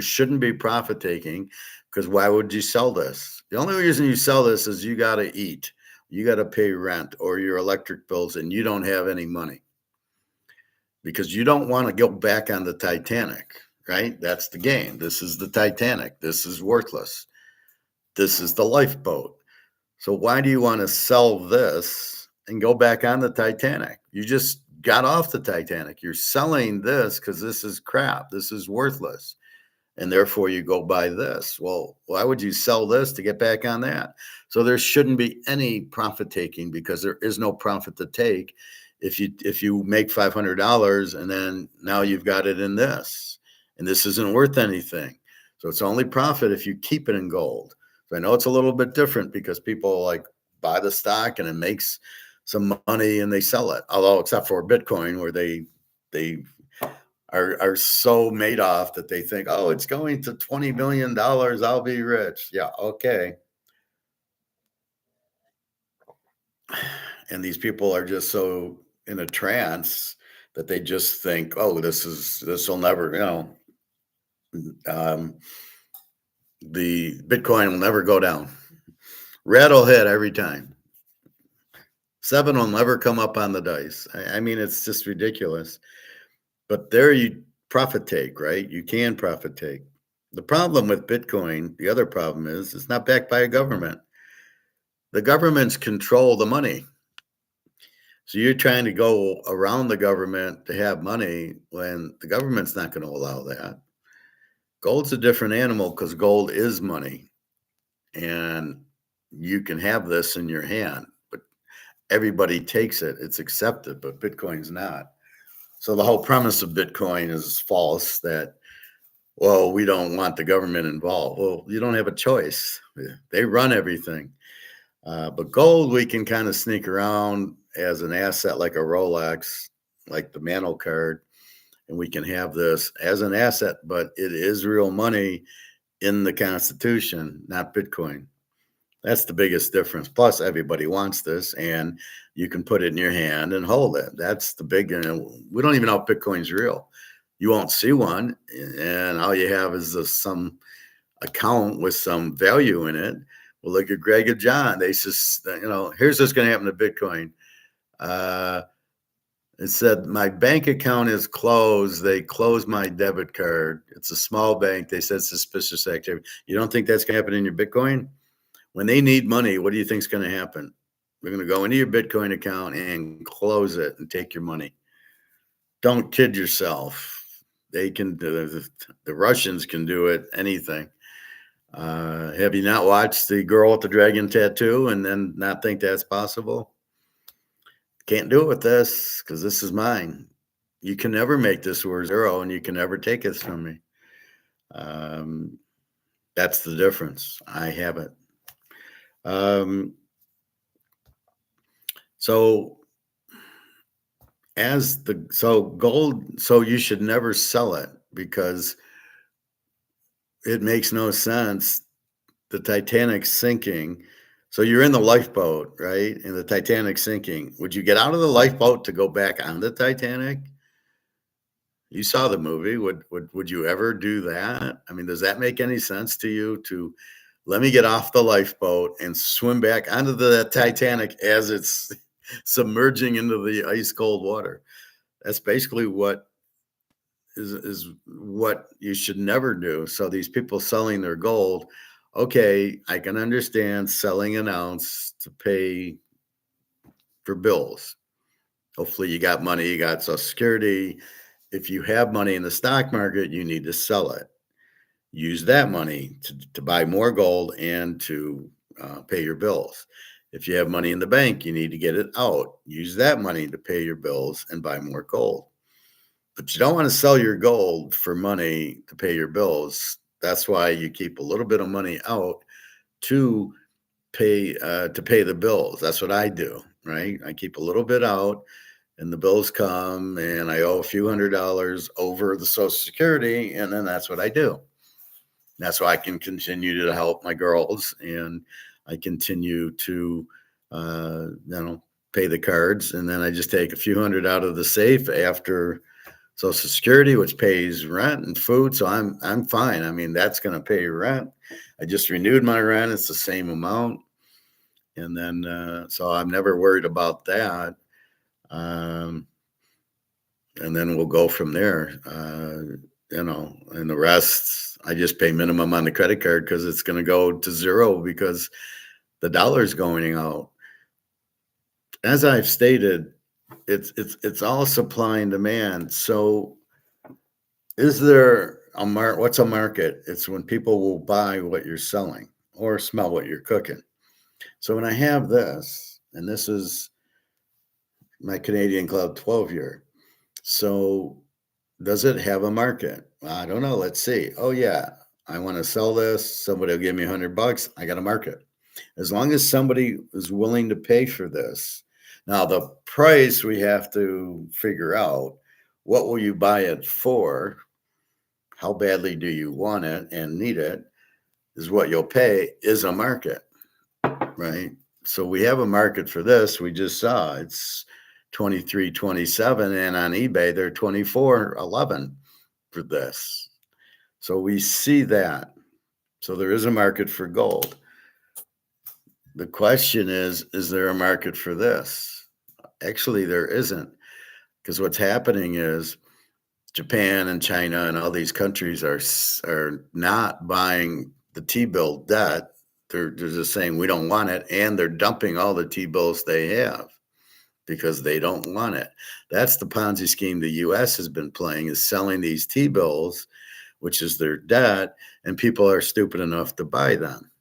A: shouldn't be profit taking, because why would you sell this? The only reason you sell this is you got to eat, you got to pay rent or your electric bills, and you don't have any money because you don't want to go back on the Titanic, right? That's the game. This is the Titanic. This is worthless. This is the lifeboat. So why do you want to sell this and go back on the Titanic? You just got off the Titanic. You're selling this because this is crap. This is worthless. And therefore you go buy this. Well, why would you sell this to get back on that? So there shouldn't be any profit taking because there is no profit to take. If you make $500 and then now you've got it in this, and this isn't worth anything. So it's only profit if you keep it in gold. So I know it's a little bit different because people like buy the stock and it makes some money and they sell it. Although except for Bitcoin, where they are so made off that they think, oh, it's going to $20 million. I'll be rich. Yeah. Okay. And these people are just so in a trance that they just think, oh, this will never, um, the Bitcoin will never go down. Red will hit every time. 7 will never come up on the dice. I mean, it's just ridiculous. But there you profit take, right? You can profit take. The problem with Bitcoin, the other problem is it's not backed by a government. The governments control the money. So you're trying to go around the government to have money when the government's not going to allow that. Gold's a different animal because gold is money. And you can have this in your hand, but everybody takes it. It's accepted, but Bitcoin's not. So the whole premise of Bitcoin is false that, well, we don't want the government involved. Well, you don't have a choice. They run everything. But gold, we can kind of sneak around as an asset like a Rolex, like the Mantle card, and we can have this as an asset, but it is real money in the Constitution, not Bitcoin. That's the biggest difference. Plus, everybody wants this, and you can put it in your hand and hold it. That's the big. We don't even know if Bitcoin's real. You won't see one, and all you have is some account with some value in it. Well, look at Greg and John. They just, here's what's going to happen to Bitcoin. It said, my bank account is closed. They closed my debit card. It's a small bank. They said suspicious activity. You don't think that's going to happen in your Bitcoin? When they need money, what do you think is going to happen? We're going to go into your Bitcoin account and close it and take your money. Don't kid yourself. They can, the Russians can do it, anything. Have you not watched The Girl with the Dragon Tattoo and then not think that's possible? Can't do it with this because this is mine. You can never make this word zero and you can never take it from me. That's the difference. I have it. So gold, so you should never sell it because it makes no sense. The Titanic's sinking. So you're in the lifeboat, right? And the Titanic's sinking. Would you get out of the lifeboat to go back on the Titanic? You saw the movie. Would you ever do that? I mean, does that make any sense to you to let me get off the lifeboat and swim back onto the Titanic as it's submerging into the ice cold water? That's basically what is what you should never do. So these people selling their gold, okay, I can understand selling an ounce to pay for bills. Hopefully you got money, you got Social Security. If you have money in the stock market, you need to sell it. Use that money to buy more gold and to pay your bills. If you have money in the bank, you need to get it out. Use that money to pay your bills and buy more gold. But you don't want to sell your gold for money to pay your bills. That's why you keep a little bit of money out to pay the bills. That's what I do, right? I keep a little bit out and the bills come and I owe a few $100s over the Social Security. And then that's what I do. That's why I can continue to help my girls and I continue to, pay the cards. And then I just take a few hundred out of the safe after Social Security, which pays rent and food. So I'm fine. I mean, that's going to pay rent. I just renewed my rent. It's the same amount. And then, so I'm never worried about that. And then we'll go from there, and the rest, I just pay minimum on the credit card because it's going to go to zero because the dollar's going out. As I've stated, it's all supply and demand. So is there what's a market? It's when people will buy what you're selling or smell what you're cooking. So when I have this, and this is my Canadian Club 12 year. So does it have a market? I don't know. Let's see. Oh yeah. I want to sell this. Somebody will give me $100. I got a market. As long as somebody is willing to pay for this. Now the price we have to figure out. What will you buy it for? How badly do you want it and need it? Is what you'll pay is a market, right? So we have a market for this. We just saw it's 23.27, and on eBay they're 24.11 for this. So we see that. So there is a market for gold. The question is there a market for this? Actually, there isn't, because what's happening is Japan and China and all these countries are not buying the T-bill debt. They're just saying we don't want it, and they're dumping all the T-bills they have because they don't want it. That's the Ponzi scheme the U.S. has been playing, is selling these T-bills, which is their debt, and people are stupid enough to buy them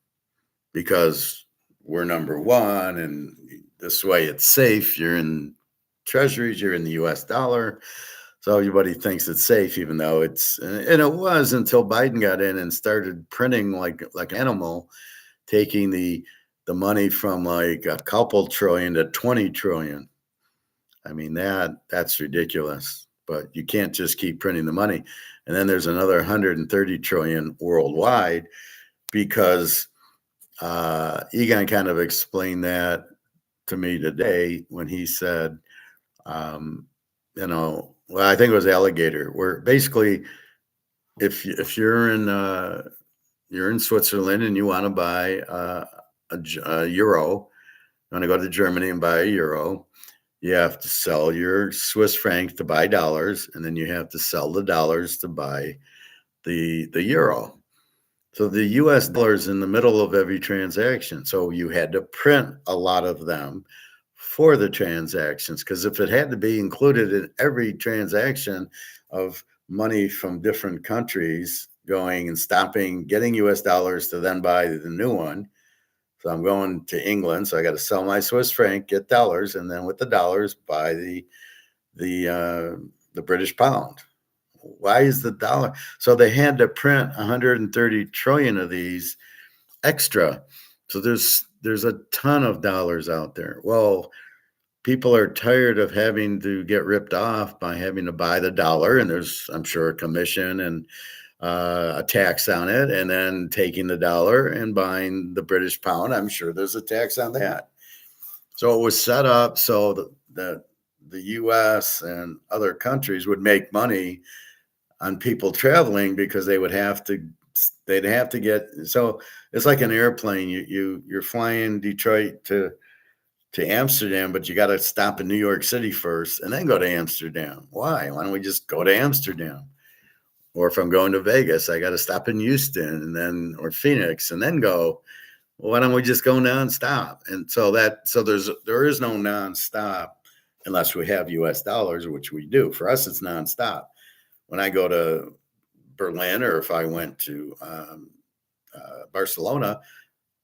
A: because we're number one, and this way it's safe. You're in treasuries, you're in the U.S. dollar. So everybody thinks it's safe, even though and it was until Biden got in and started printing like animal, taking the money from like a couple trillion to 20 trillion. I mean, that's ridiculous, but you can't just keep printing the money. And then there's another 130 trillion worldwide, because Egon kind of explained that to me today when he said, well, I think it was Aligator, where basically if you're in Switzerland and you want to buy a euro, you want to go to Germany and buy a euro, you have to sell your Swiss franc to buy dollars, and then you have to sell the dollars to buy the euro. So the US dollar is in the middle of every transaction. So you had to print a lot of them for the transactions, because if it had to be included in every transaction of money from different countries going and stopping, getting US dollars to then buy the new one. So I'm going to England, so I got to sell my Swiss franc, get dollars, and then with the dollars buy the British pound. Why is the dollar? So they had to print 130 trillion of these extra. So there's a ton of dollars out there. Well, people are tired of having to get ripped off by having to buy the dollar, and there's, I'm sure, a commission and a tax on it, and then taking the dollar and buying the British pound. I'm sure there's a tax on that. So it was set up so that the U.S. and other countries would make money on people traveling, because they'd have to get, so it's like an airplane. You're flying Detroit to Amsterdam, but you got to stop in New York City first and then go to Amsterdam. Why don't we just go to Amsterdam? Or if I'm going to Vegas, I got to stop in Houston and then, or Phoenix, and then go. Well, why don't we just go nonstop? And so there is no nonstop unless we have US dollars, which we do. For us, it's nonstop. When I go to Berlin, or if I went to Barcelona,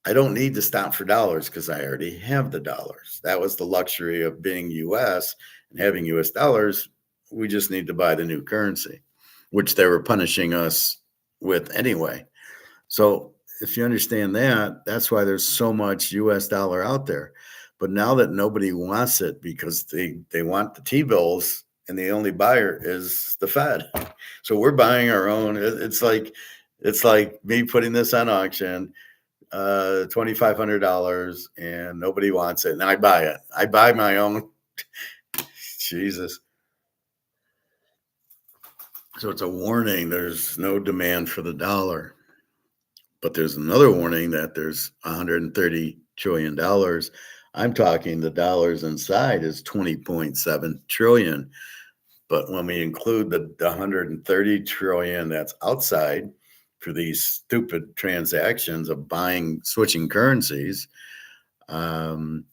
A: I don't need to stop for dollars because I already have the dollars. That was the luxury of being US and having US dollars. We just need to buy the new currency, which they were punishing us with anyway. So if you understand that, that's why there's so much US dollar out there. But now that nobody wants it because they want the T-bills, and the only buyer is the Fed. So we're buying our own. It's like me putting this on auction, $2,500, and nobody wants it, and I buy it. I buy my own. Jesus. So it's a warning. There's no demand for the dollar. But there's another warning that there's $130 trillion. I'm talking the dollars inside is 20.7 trillion. But when we include the 130 trillion that's outside for these stupid transactions of switching currencies, now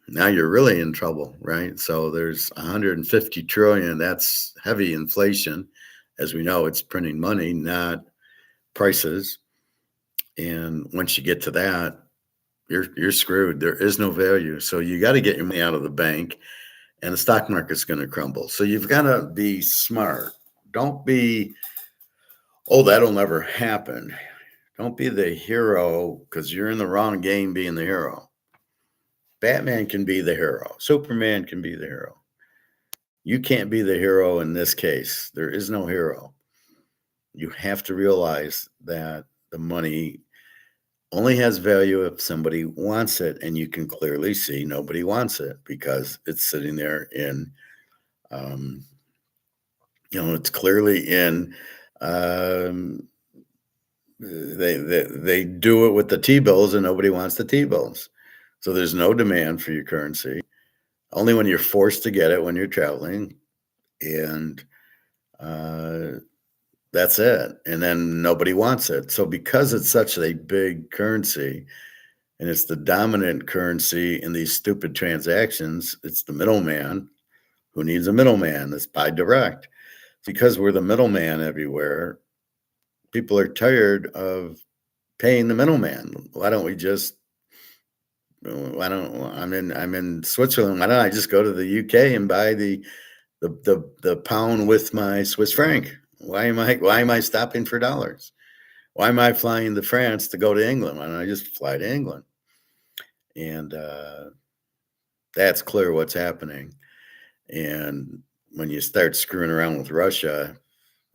A: you're really in trouble, right? So there's 150 trillion. That's heavy inflation. As we know, it's printing money, not prices. And once you get to that, you're screwed. There is no value. So you got to get your money out of the bank, and the stock market's going to crumble. So you've got to be smart. Don't be, oh, that'll never happen. Don't be the hero, because you're in the wrong game being the hero. Batman can be the hero. Superman can be the hero. You can't be the hero in this case. There is no hero. You have to realize that the money only has value if somebody wants it, and you can clearly see nobody wants it because it's sitting there in, um, it's clearly in. Um, they do it with the T-bills, and nobody wants the T-bills. So there's no demand for your currency. Only when you're forced to get it when you're traveling, and uh, that's it. And then nobody wants it. So because it's such a big currency, and it's the dominant currency in these stupid transactions, it's the middleman. Who needs a middleman? That's buy direct. Because we're the middleman everywhere, people are tired of paying the middleman. Why don't we just I'm in Switzerland. Why don't I just go to the UK and buy the pound with my Swiss franc? Why am I stopping for dollars? Why am I flying to France to go to England? Why don't I just fly to England? And that's clear what's happening. And when you start screwing around with Russia,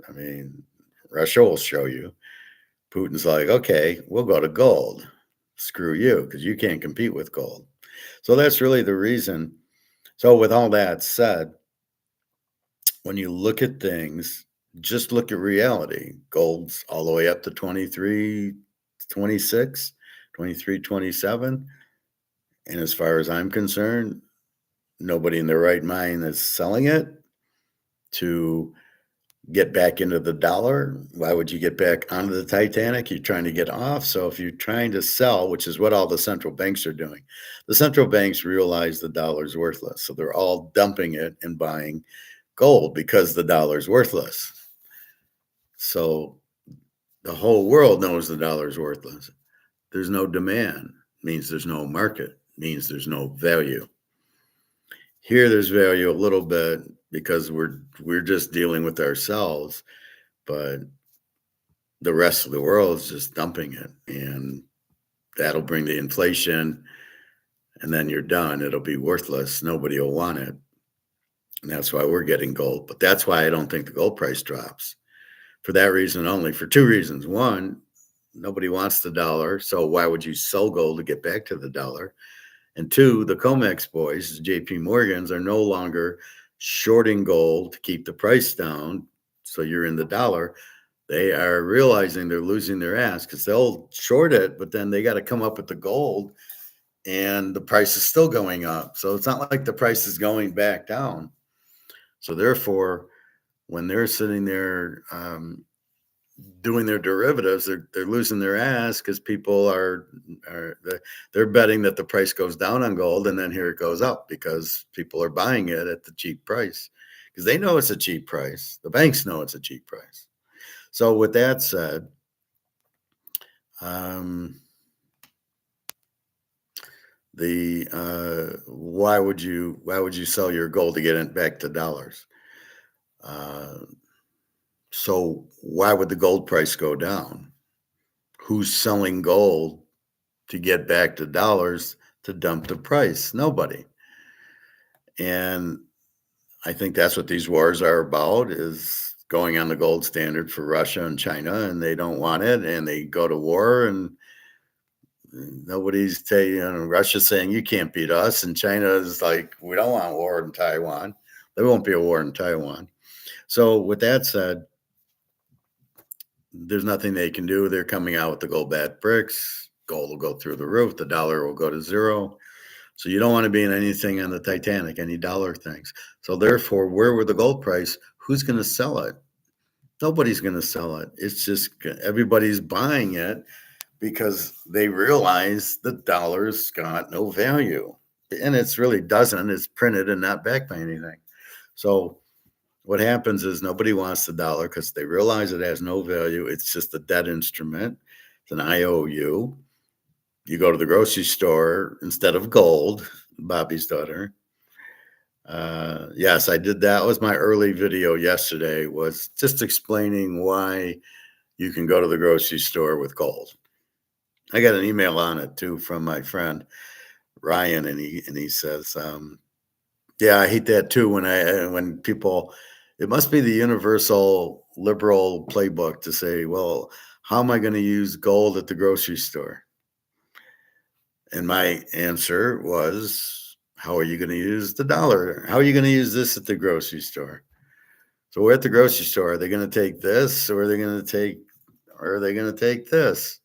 A: I mean, Russia will show you. Putin's like, okay, we'll go to gold. Screw you, because you can't compete with gold. So that's really the reason. So with all that said, when you look at things, just look at reality. Gold's all the way up to 23, 26, 23, 27. And as far as I'm concerned, nobody in their right mind is selling it to get back into the dollar. Why would you get back onto the Titanic? You're trying to get off. So if you're trying to sell, which is what all the central banks are doing, the central banks realize the dollar's worthless. So they're all dumping it and buying gold because the dollar's worthless. So the whole world knows the dollar's worthless. There's no demand, means there's no market, means there's no value. Here there's value a little bit because we're just dealing with ourselves, but the rest of the world is just dumping it, and that'll bring the inflation, and then you're done. It'll be worthless. Nobody will want it. And that's why we're getting gold. But that's why I don't think the gold price drops. For that reason only, for two reasons. One, nobody wants the dollar, so why would you sell gold to get back to the dollar? And two, the COMEX boys, JP Morgans, are no longer shorting gold to keep the price down, so you're in the dollar. They are realizing they're losing their ass because they'll short it, but then they got to come up with the gold, and the price is still going up. So it's not like the price is going back down. So therefore, when they're sitting there doing their derivatives, they're losing their ass because people they're betting that the price goes down on gold, and then here it goes up because people are buying it at the cheap price because they know it's a cheap price. The banks know it's a cheap price. So with that said, why would you sell your gold to get it back to dollars? So why would the gold price go down? Who's selling gold to get back to dollars to dump the price? Nobody. And I think that's what these wars are about, is going on the gold standard for Russia and China, and they don't want it, and they go to war, and nobody's Russia's saying you can't beat us, and China is like, we don't want war in Taiwan. There won't be a war in Taiwan. So with that said, there's nothing they can do. They're coming out with the gold bat bricks. Gold will go through the roof. The dollar will go to zero. So you don't want to be in anything on the Titanic, any dollar things. So therefore, where were the gold price? Who's going to sell it? Nobody's going to sell it. It's just everybody's buying it because they realize the dollar's got no value. And it really doesn't. It's printed and not backed by anything. So what happens is nobody wants the dollar because they realize it has no value. It's just a debt instrument. It's an IOU. You go to the grocery store instead of gold, Bobby's daughter. Yes, I did that. It was my early video yesterday, was just explaining why you can go to the grocery store with gold. I got an email on it too from my friend Ryan, and he says, yeah, I hate that too when people, it must be the universal liberal playbook to say, well, how am I going to use gold at the grocery store? And my answer was, how are you going to use the dollar? How are you going to use this at the grocery store? So we're at the grocery store. Are they going to take this, or are they going to take this?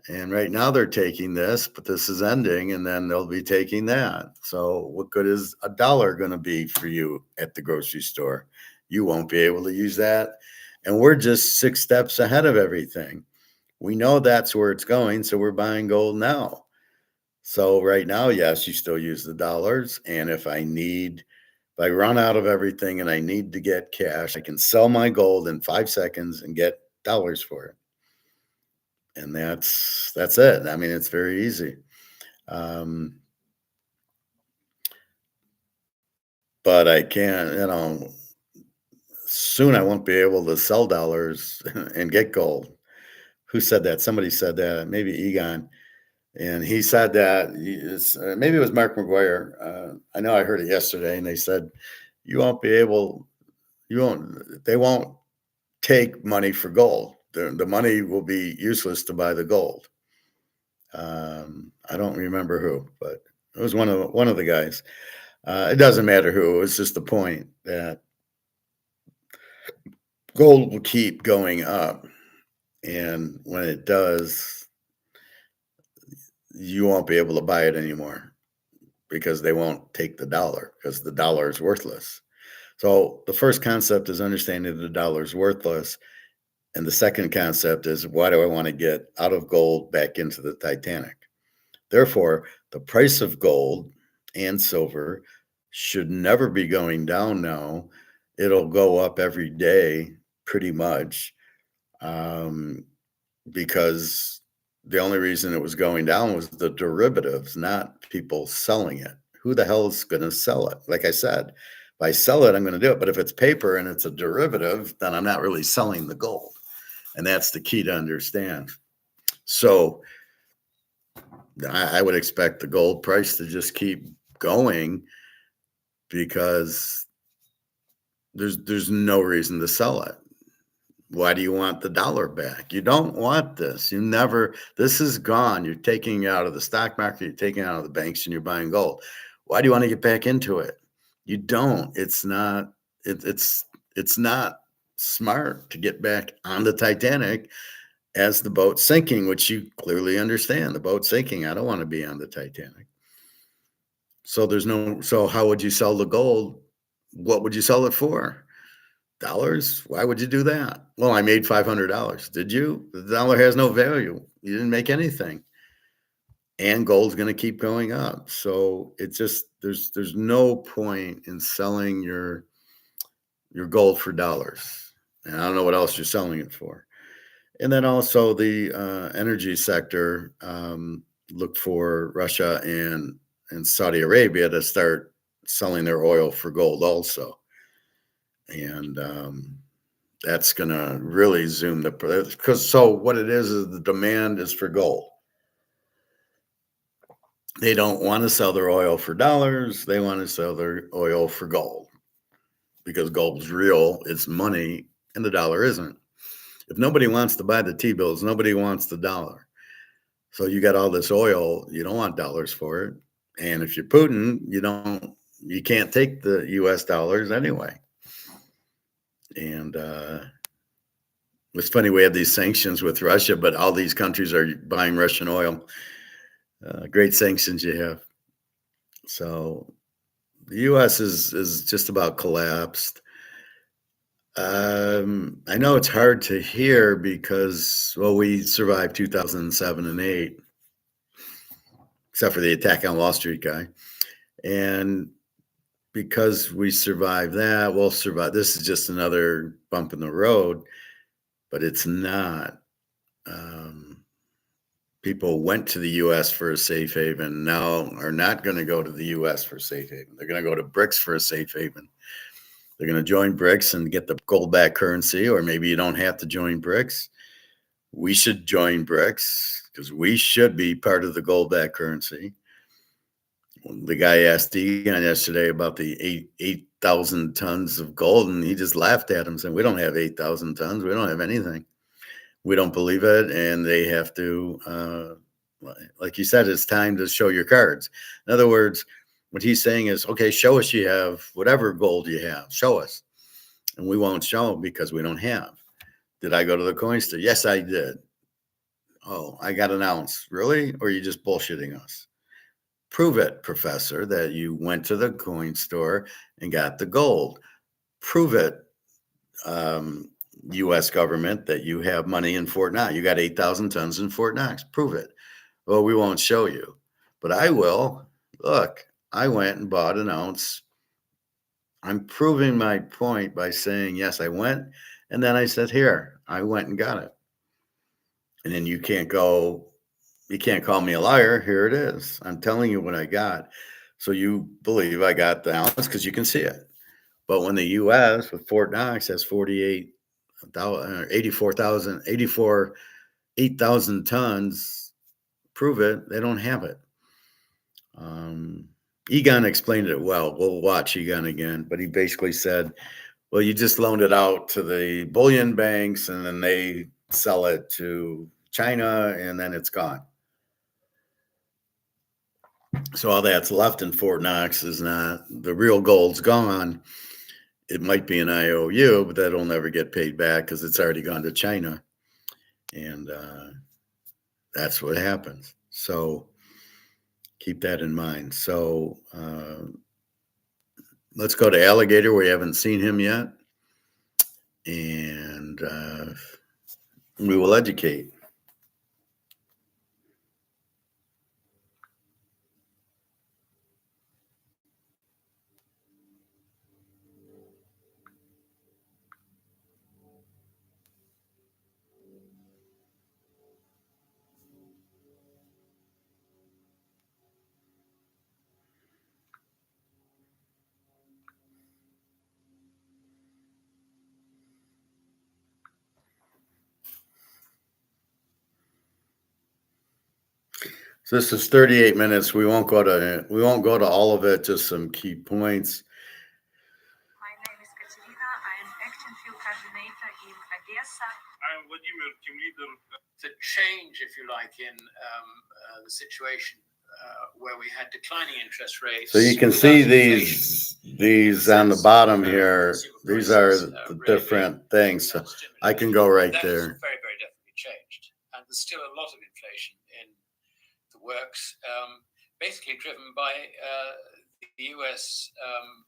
A: And right now they're taking this, but this is ending, and then they'll be taking that. So what good is a dollar going to be for you at the grocery store? You won't be able to use that. And we're just 6 steps ahead of everything. We know that's where it's going, so we're buying gold now. So right now, yes, you still use the dollars. And if I run out of everything and I need to get cash, I can sell my gold in 5 seconds and get dollars for it. And that's it. I mean, it's very easy. Um, but I can't, soon I won't be able to sell dollars and get gold. Who said that? Somebody said that, maybe Egon. And he said that maybe it was Mark McGuire. I know I heard it yesterday, and they said, you won't be able, they won't take money for gold. The money will be useless to buy the gold. I don't remember who, but it was one of the guys. It doesn't matter who. It's just the point that gold will keep going up, and when it does, you won't be able to buy it anymore because they won't take the dollar, because the dollar is worthless. So the first concept is understanding the dollar is worthless. And the second concept is, why do I want to get out of gold back into the Titanic? Therefore, the price of gold and silver should never be going down now. It'll go up every day pretty much, because the only reason it was going down was the derivatives, not people selling it. Who the hell is going to sell it? Like I said, if I sell it, I'm going to do it. But if it's paper and it's a derivative, then I'm not really selling the gold. And that's the key to understand. So I would expect the gold price to just keep going, because there's no reason to sell it. Why do you want the dollar back? You don't want this. This is gone. You're taking it out of the stock market, you're taking it out of the banks, and you're buying gold. Why do you want to get back into it? You don't. It's not smart to get back on the Titanic as the boat's sinking, which you clearly understand. The boat's sinking. I don't want to be on the Titanic. So how would you sell the gold? What would you sell it for? Dollars? Why would you do that? Well, I made $500. Did you? The dollar has no value. You didn't make anything. And gold's going to keep going up. So it's just, there's no point in selling your gold for dollars. And I don't know what else you're selling it for. And then also the energy sector, look for Russia and Saudi Arabia to start selling their oil for gold also. And that's going to really zoom so what it is the demand is for gold. They don't want to sell their oil for dollars. They want to sell their oil for gold, because gold's real, it's money, and the dollar isn't. If nobody wants to buy the T-bills, nobody wants the dollar. So you got all this oil, you don't want dollars for it. And if you're Putin, you can't take the US dollars anyway. And it's funny, we have these sanctions with Russia, but all these countries are buying Russian oil. Great sanctions you have. So the US is just about collapsed. I know it's hard to hear because, well, we survived 2007 and 8, except for the attack on Wall Street guy. And because we survived that, we'll survive. This is just another bump in the road, but it's not. People went to the U.S. for a safe haven, now are not going to go to the U.S. for safe haven. They're going to go to BRICS for a safe haven. They're going to join BRICS and get the gold-backed currency, or maybe you don't have to join BRICS. We should join BRICS because we should be part of the gold-backed currency. The guy asked Egon yesterday about the 8,000 tons of gold, and he just laughed at him, saying, we don't have 8,000 tons. We don't have anything. We don't believe it, and they have to like you said, it's time to show your cards. In other words, what he's saying is, okay, show us you have whatever gold you have. Show us. And we won't show because we don't have. Did I go to the coin store? Yes, I did. Oh, I got an ounce. Really? Or are you just bullshitting us? Prove it, professor, that you went to the coin store and got the gold. Prove it, U.S. government, that you have money in Fort Knox. You got 8,000 tons in Fort Knox. Prove it. Well, we won't show you, but I will. Look, I went and bought an ounce. I'm proving my point by saying, yes, I went. And then I said, here, I went and got it. And then you can't call me a liar. Here it is. I'm telling you what I got. So you believe I got the ounce because you can see it. But when the U.S. with Fort Knox has 8,000 tons, prove it, they don't have it. Egon explained it well. We'll watch Egon again, but he basically said, well, you just loaned it out to the bullion banks and then they sell it to China and then it's gone. So all that's left in Fort Knox is not, the real gold's gone. It might be an IOU, but that'll never get paid back because it's already gone to China. And that's what happens. So keep that in mind. So let's go to Aligator. We haven't seen him yet. And we will educate. So this is 38 minutes. We won't go to all of it, just some key points.
B: My name is Katerina. I am acting field coordinator in Odessa.
C: I'm Vladimir, team leader. The change, if you like, in the situation where we had declining interest rates.
A: So you can see these on the bottom here. These are the different things. So I can go right there.
C: That has very, very definitely changed. And there's still a lot of inflation in the works, basically driven by the US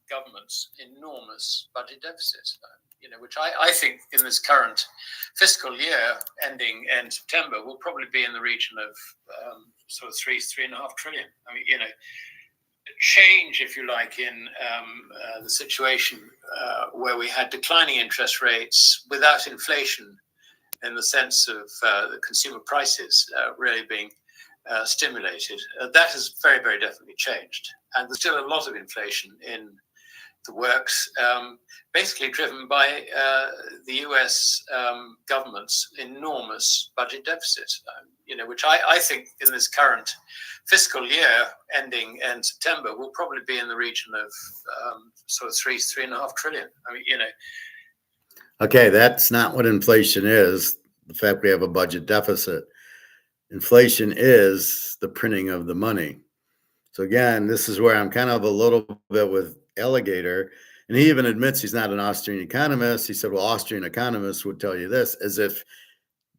C: government's enormous budget deficit, which I think in this current fiscal year ending in September will probably be in the region of sort of $3.5 trillion. I mean, change, if you like, in the situation where we had declining interest rates without inflation, in the sense of the consumer prices really being stimulated. That has very, very definitely changed. And there's still a lot of inflation in the works, basically driven by the US government's enormous budget deficit, which I think in this current fiscal year ending in September will probably be in the region of sort of $3.5 trillion. I mean,
A: Okay, that's not what inflation is. The fact we have a budget deficit. Inflation is the printing of the money. So again, this is where I'm kind of a little bit with Aligator. And he even admits he's not an Austrian economist. He said, well, Austrian economists would tell you this, as if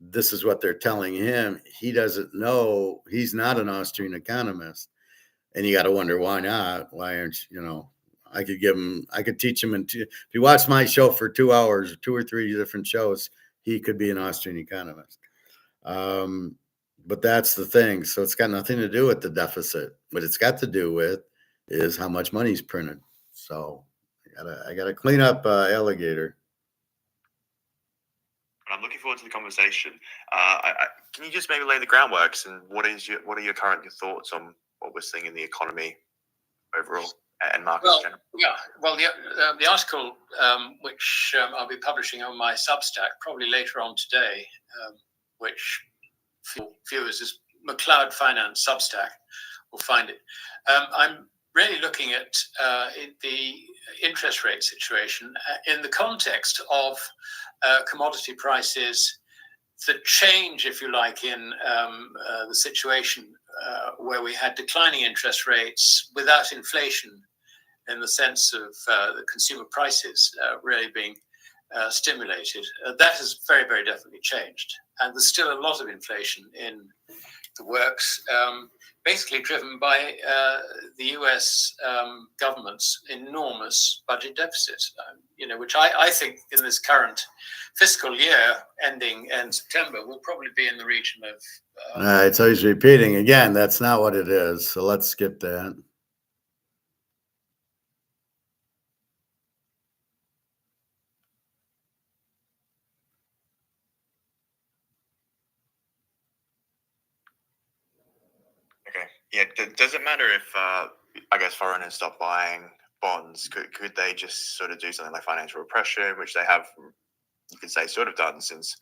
A: this is what they're telling him. He doesn't know. He's not an Austrian economist. And you got to wonder, why not? Why aren't I could teach him if you watch my show for 2 hours, 2 or 3 different shows, he could be an Austrian economist. But that's the thing. So it's got nothing to do with the deficit. What it's got to do with is how much money's printed. So I gotta clean up Aligator.
D: I'm looking forward to the conversation. Can you just maybe lay the groundworks, and what are your current thoughts on what we're seeing in the economy overall and markets in general?
C: Yeah, well, the article which I'll be publishing on my Substack probably later on today, which viewers is McLeod Finance Substack will find it. I'm really looking at the interest rate situation in the context of commodity prices the change, if you like, in the situation where we had declining interest rates without inflation, in the sense of the consumer prices really being stimulated, that has very, very definitely changed. And there's still a lot of inflation in the works, basically driven by the US government's enormous budget deficit, which I think in this current fiscal year ending in September will probably be in the region of...
A: so he's repeating again. That's not what it is. So let's skip that.
D: Okay. Yeah. Does it matter if I guess foreigners stop buying bonds? Could they just sort of do something like financial repression, which they have, you could say, sort of done since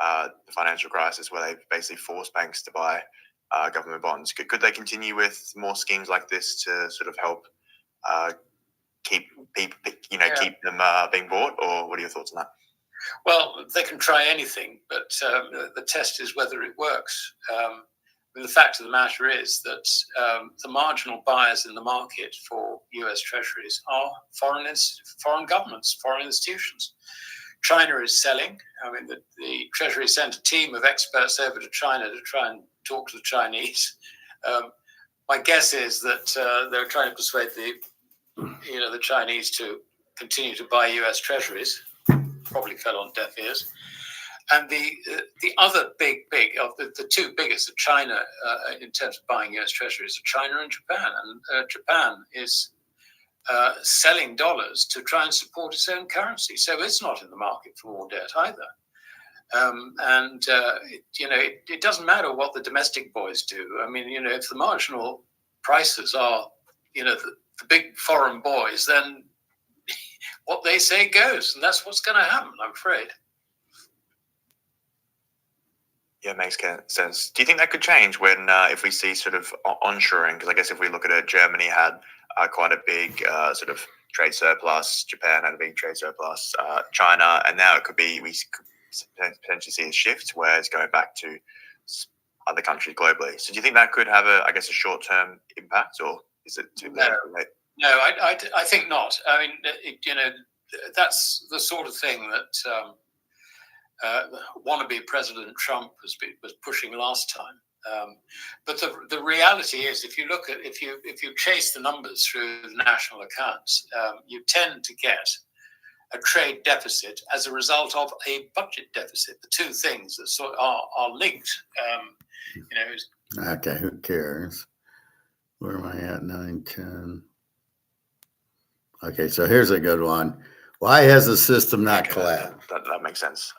D: the financial crisis, where they've basically forced banks to buy government bonds? Could they continue with more schemes like this to sort of help keep people, keep them being bought? Or what are your thoughts on that?
C: Well, they can try anything, but the test is whether it works. The fact of the matter is that the marginal buyers in the market for US treasuries are foreign governments, foreign institutions. China is selling. I mean, the Treasury sent a team of experts over to China to try and talk to the Chinese. My guess is that they're trying to persuade the Chinese to continue to buy US treasuries. Probably fell on deaf ears. And the other big of the two biggest of China in terms of buying US treasuries are China and Japan. And Japan is selling dollars to try and support its own currency. So it's not in the market for more debt either. It doesn't matter what the domestic boys do. I mean, if the marginal prices are, the big foreign boys, then what they say goes. And that's what's going to happen, I'm afraid.
D: Yeah, makes sense. Do you think that could change when, if we see sort of onshoring? Because I guess if we look at it, Germany had quite a big sort of trade surplus. Japan had a big trade surplus. China, and now it could be, we could potentially see a shift where it's going back to other countries globally. So do you think that could have a short-term impact, or is it too late?
C: No, I think not. I mean, that's the sort of thing that wannabe President Trump was pushing last time. But the reality is, if you chase the numbers through the national accounts, you tend to get a trade deficit as a result of a budget deficit. The two things that are linked.
A: Okay, who cares? Where am I at? 9:10. Okay, so here's a good one. Why has the system not collapsed?
D: That makes sense.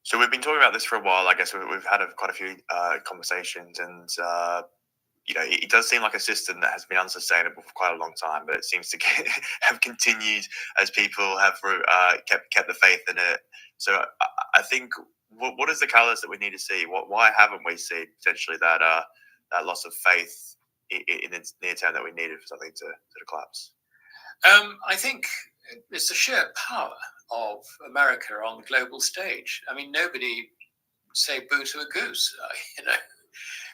D: So we've been talking about this for a while. I guess we've had quite a few conversations, and it does seem like a system that has been unsustainable for quite a long time, but it seems to have continued as people have kept the faith in it. So I think, what is the catalyst that we need to see? Why haven't we seen potentially that loss of faith in the near term that we needed for something to collapse?
C: I think it's the sheer power of America on the global stage. I mean, nobody would say boo to a goose,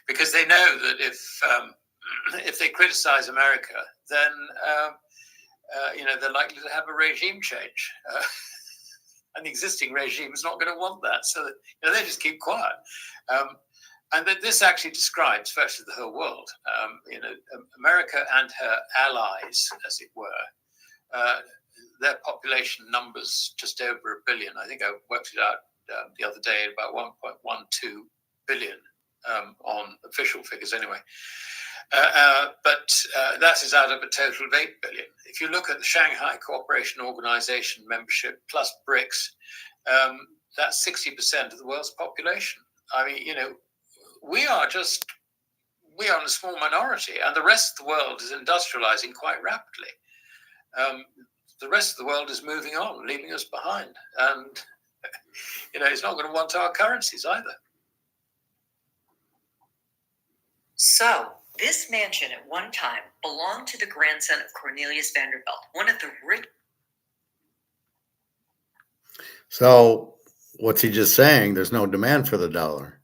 C: because they know that if they criticize America, then they're likely to have a regime change, and the existing regime is not going to want that. So they just keep quiet. And this actually describes virtually the whole world. America and her allies, as it were, their population numbers just over 1 billion. I think I worked it out the other day at about 1.12 billion on official figures anyway. But that is out of a total of 8 billion. If you look at the Shanghai Cooperation Organization membership plus BRICS, that's 60% of the world's population. I mean, we are in a small minority, and the rest of the world is industrializing quite rapidly. The rest of the world is moving on, leaving us behind. And, it's not going to want our currencies either.
E: So, this mansion at one time belonged to the grandson of Cornelius Vanderbilt, one of the rich.
A: So what's he just saying? There's no demand for the dollar.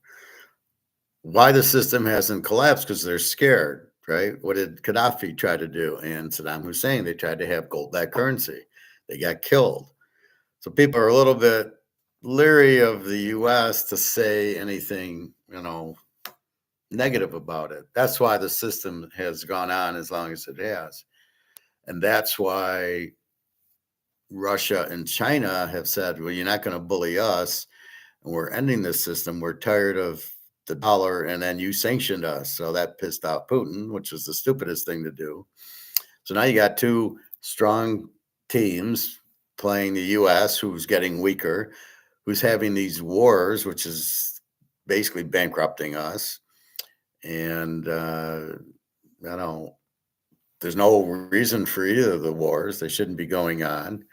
A: Why the system hasn't collapsed? Because they're scared, right? What did Gaddafi try to do? And Saddam Hussein, they tried to have gold-backed currency. They got killed. So people are a little bit leery of the U.S. to say anything, negative about it. That's why the system has gone on as long as it has. And that's why Russia and China have said, well, you're not going to bully us. And we're ending this system. We're tired of the dollar. And then you sanctioned us. So that pissed off Putin, which was the stupidest thing to do. So now you got two strong teams playing the U.S., who's getting weaker, who's having these wars, which is basically bankrupting us. And, there's no reason for either of the wars. They shouldn't be going on.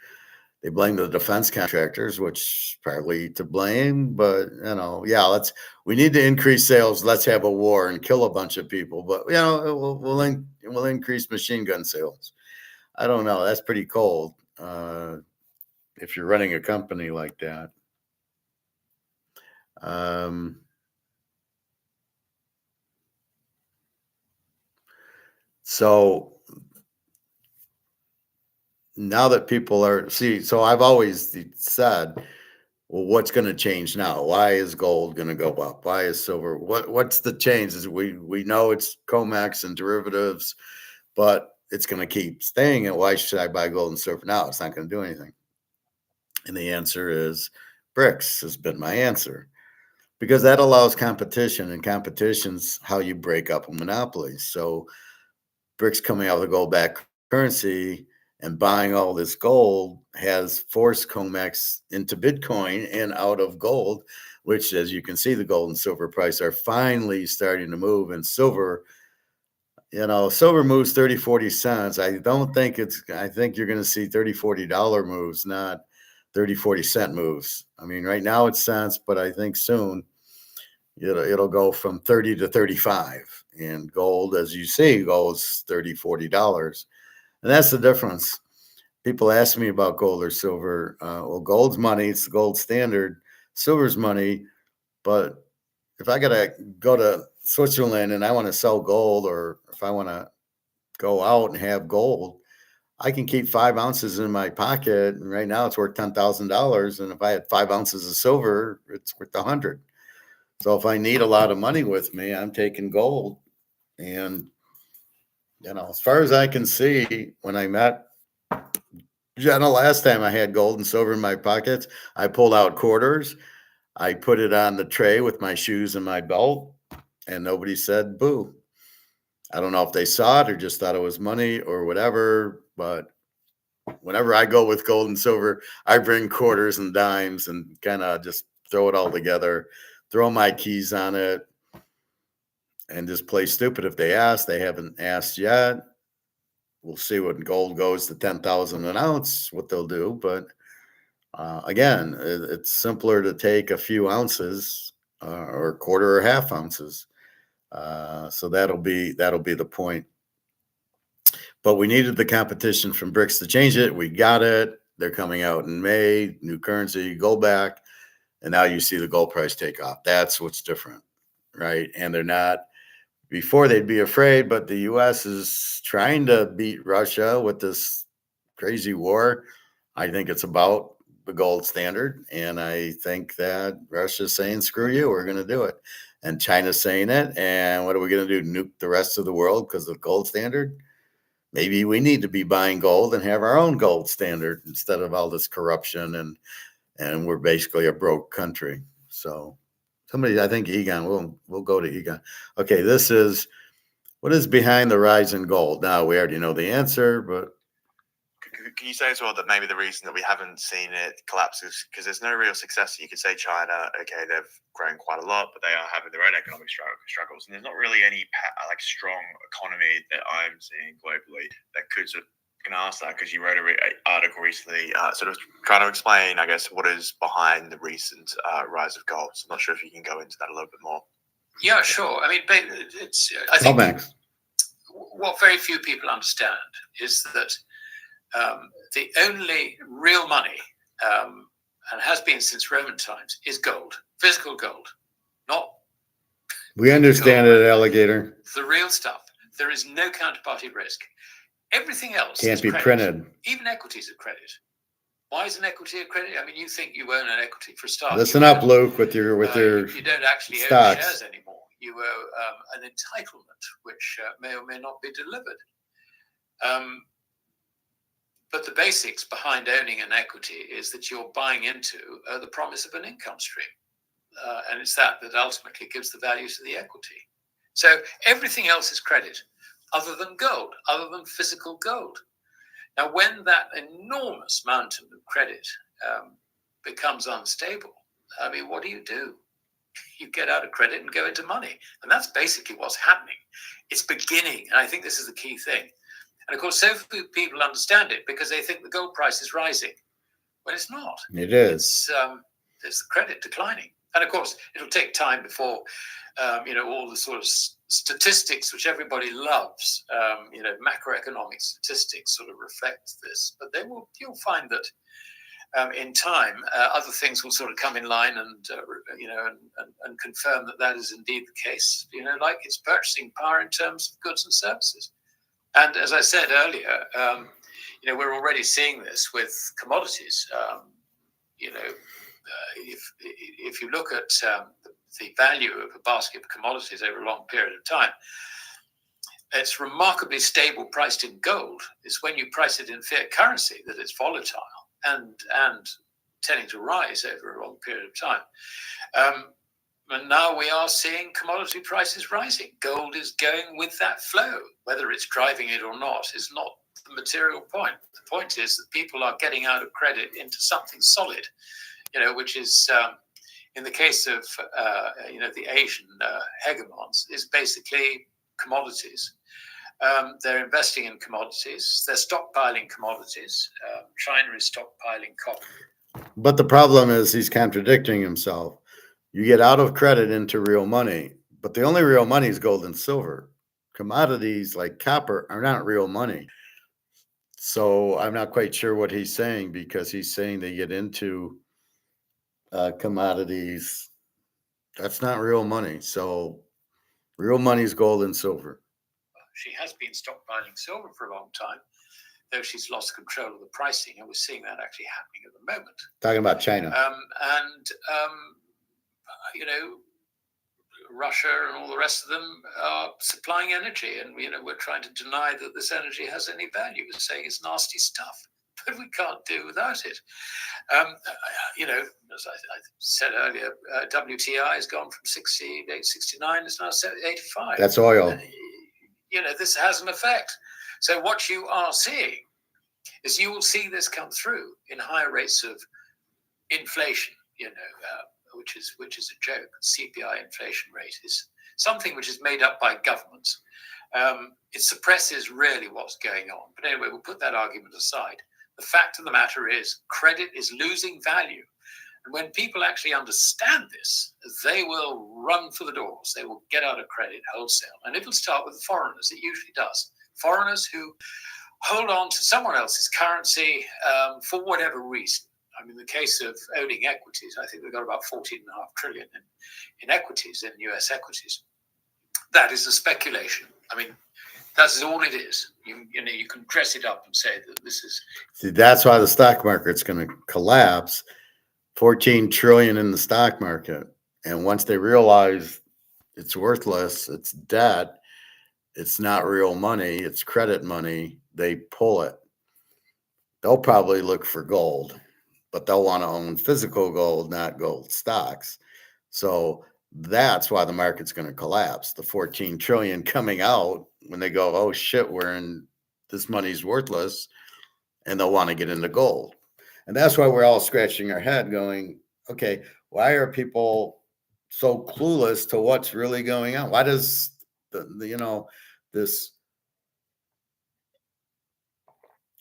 A: They blame the defense contractors, which partly to blame, but we need to increase sales. Let's have a war and kill a bunch of people. But we'll increase machine gun sales. I don't know. That's pretty cold. If you're running a company like that. So now that people so I've always said, well, what's going to change now? Why is gold going to go up? Why is silver? What's the change? Is we know it's COMEX and derivatives, but it's going to keep staying. And why should I buy gold and silver now? It's not going to do anything. And the answer is BRICS has been my answer, because that allows competition, and competition's how you break up a monopoly. So BRICS coming out of the gold-backed currency and buying all this gold has forced COMEX into Bitcoin and out of gold, which, as you can see, the gold and silver price are finally starting to move. And silver, silver moves 30, 40 cents. I think you're going to see $30, $40 moves, not 30, 40 cent moves. I mean, right now it's cents, but I think soon it'll go from 30 to 35. And gold, as you see, goes $30, $40. And that's the difference. People ask me about gold or silver. Well, gold's money. It's the gold standard. Silver's money. But if I got to go to Switzerland and I want to sell gold, or if I want to go out and have gold, I can keep 5 ounces in my pocket. And right now it's worth $10,000. And if I had 5 ounces of silver, it's worth 100. So if I need a lot of money with me, I'm taking gold. And, as far as I can see, when I met Jenna last time, I had gold and silver in my pockets. I pulled out quarters. I put it on the tray with my shoes and my belt, and nobody said boo. I don't know if they saw it or just thought it was money or whatever, but whenever I go with gold and silver, I bring quarters and dimes and kind of just throw it all together, throw my keys on it, and just play stupid. If they ask, they haven't asked yet. We'll see when gold goes to 10,000 an ounce, what they'll do. But again, it's simpler to take a few ounces or a quarter or half ounces. So that'll be the point. But we needed the competition from BRICS to change it. We got it. They're coming out in May, new currency, gold back. And now you see the gold price take off. That's what's different, right? And they're not. Before they'd be afraid, but the U.S. is trying to beat Russia with this crazy war. I think it's about the gold standard. And I think that Russia's saying, screw you, we're going to do it. And China's saying it. And what are we going to do? Nuke the rest of the world because of the gold standard? Maybe we need to be buying gold and have our own gold standard instead of all this corruption. And we're basically a broke country. So somebody, I think Egon, we'll go to Egon. Okay, this is, what is behind the rise in gold? Now, we already know the answer, but.
D: Can you say as well that maybe the reason that we haven't seen it collapse is because there's no real success? You could say China, okay, they've grown quite a lot, but they are having their own economic struggles. And there's not really any strong economy that I'm seeing globally that could sort of ask that, because you wrote an article recently sort of trying to explain, I guess, what is behind the recent rise of gold. So I'm not sure if you can go into that a little bit more.
C: Yeah, sure. I mean, I think what very few people understand is that the only real money and has been since Roman times, is gold, physical gold, not
A: We understand it, Alligator.
C: the real stuff. There is no counterparty risk. Everything else
A: Can't
C: is
A: be
C: credit.
A: printed.
C: Even equities are credit. Why is an equity a credit? I mean, you think you own an equity for a start.
A: Listen up, Luke, with your
C: you don't actually own
A: stocks.
C: shares anymore. You owe an entitlement, which may or may not be delivered. But the basics behind owning an equity is that you're buying into the promise of an income stream. And it's that ultimately gives the value to the equity. So everything else is credit, other than gold, other than physical gold. Now, when that enormous mountain of credit becomes unstable, I mean, what do? You get out of credit and go into money. And that's basically what's happening. It's beginning. And I think this is the key thing. And of course, so few people understand it because they think the gold price is rising. When it's not.
A: It is.
C: It's the credit declining. And of course, it'll take time before, all the sort of statistics which everybody loves, macroeconomic statistics sort of reflect this. But you'll find that in time, other things will sort of come in line and confirm that is indeed the case, like its purchasing power in terms of goods and services. And as I said earlier, we're already seeing this with commodities. If you look at the value of a basket of commodities over a long period of time, it's remarkably stable priced in gold. It's when you price it in fiat currency that it's volatile and tending to rise over a long period of time. And now we are seeing commodity prices rising. Gold is going with that flow. Whether it's driving it or not is not the material point. The point is that people are getting out of credit into something solid, which is, in the case of, the Asian hegemons, is basically commodities. They're investing in commodities. They're stockpiling commodities. China is stockpiling copper.
A: But the problem is he's contradicting himself. You get out of credit into real money, but the only real money is gold and silver. Commodities like copper are not real money. So I'm not quite sure what he's saying, because he's saying they get into commodities. That's not real money. So real money is gold and silver.
C: She has been stockpiling silver for a long time, though she's lost control of the pricing, and we're seeing that actually happening at the moment.
A: Talking about China.
C: Russia and all the rest of them are supplying energy, and we're trying to deny that this energy has any value. We're saying it's nasty stuff, but we can't do without it. As I said earlier, WTI has gone from 68, 69, it's now 85.
A: That's oil.
C: This has an effect. So what you are seeing is you will see this come through in higher rates of inflation, which is a joke. CPI inflation rate is something which is made up by governments. It suppresses really what's going on. But anyway, we'll put that argument aside. The fact of the matter is credit is losing value. And when people actually understand this, they will run for the doors. They will get out of credit wholesale. And it'll start with the foreigners. It usually does. Foreigners who hold on to someone else's currency for whatever reason. I mean, in the case of owning equities, I think we've got about 14.5 trillion in equities, in US equities. That is a speculation. I mean, that's all it is. You can dress it up and say that this is.
A: See, that's why the stock market's going to collapse. 14 trillion in the stock market. And once they realize it's worthless, it's debt, it's not real money, it's credit money, they pull it. They'll probably look for gold, but they'll want to own physical gold, not gold stocks. So that's why the market's going to collapse. The 14 trillion coming out when they go, oh shit, this money's worthless, and they'll want to get into gold. And that's why we're all scratching our head going, okay, why are people so clueless to what's really going on? Why does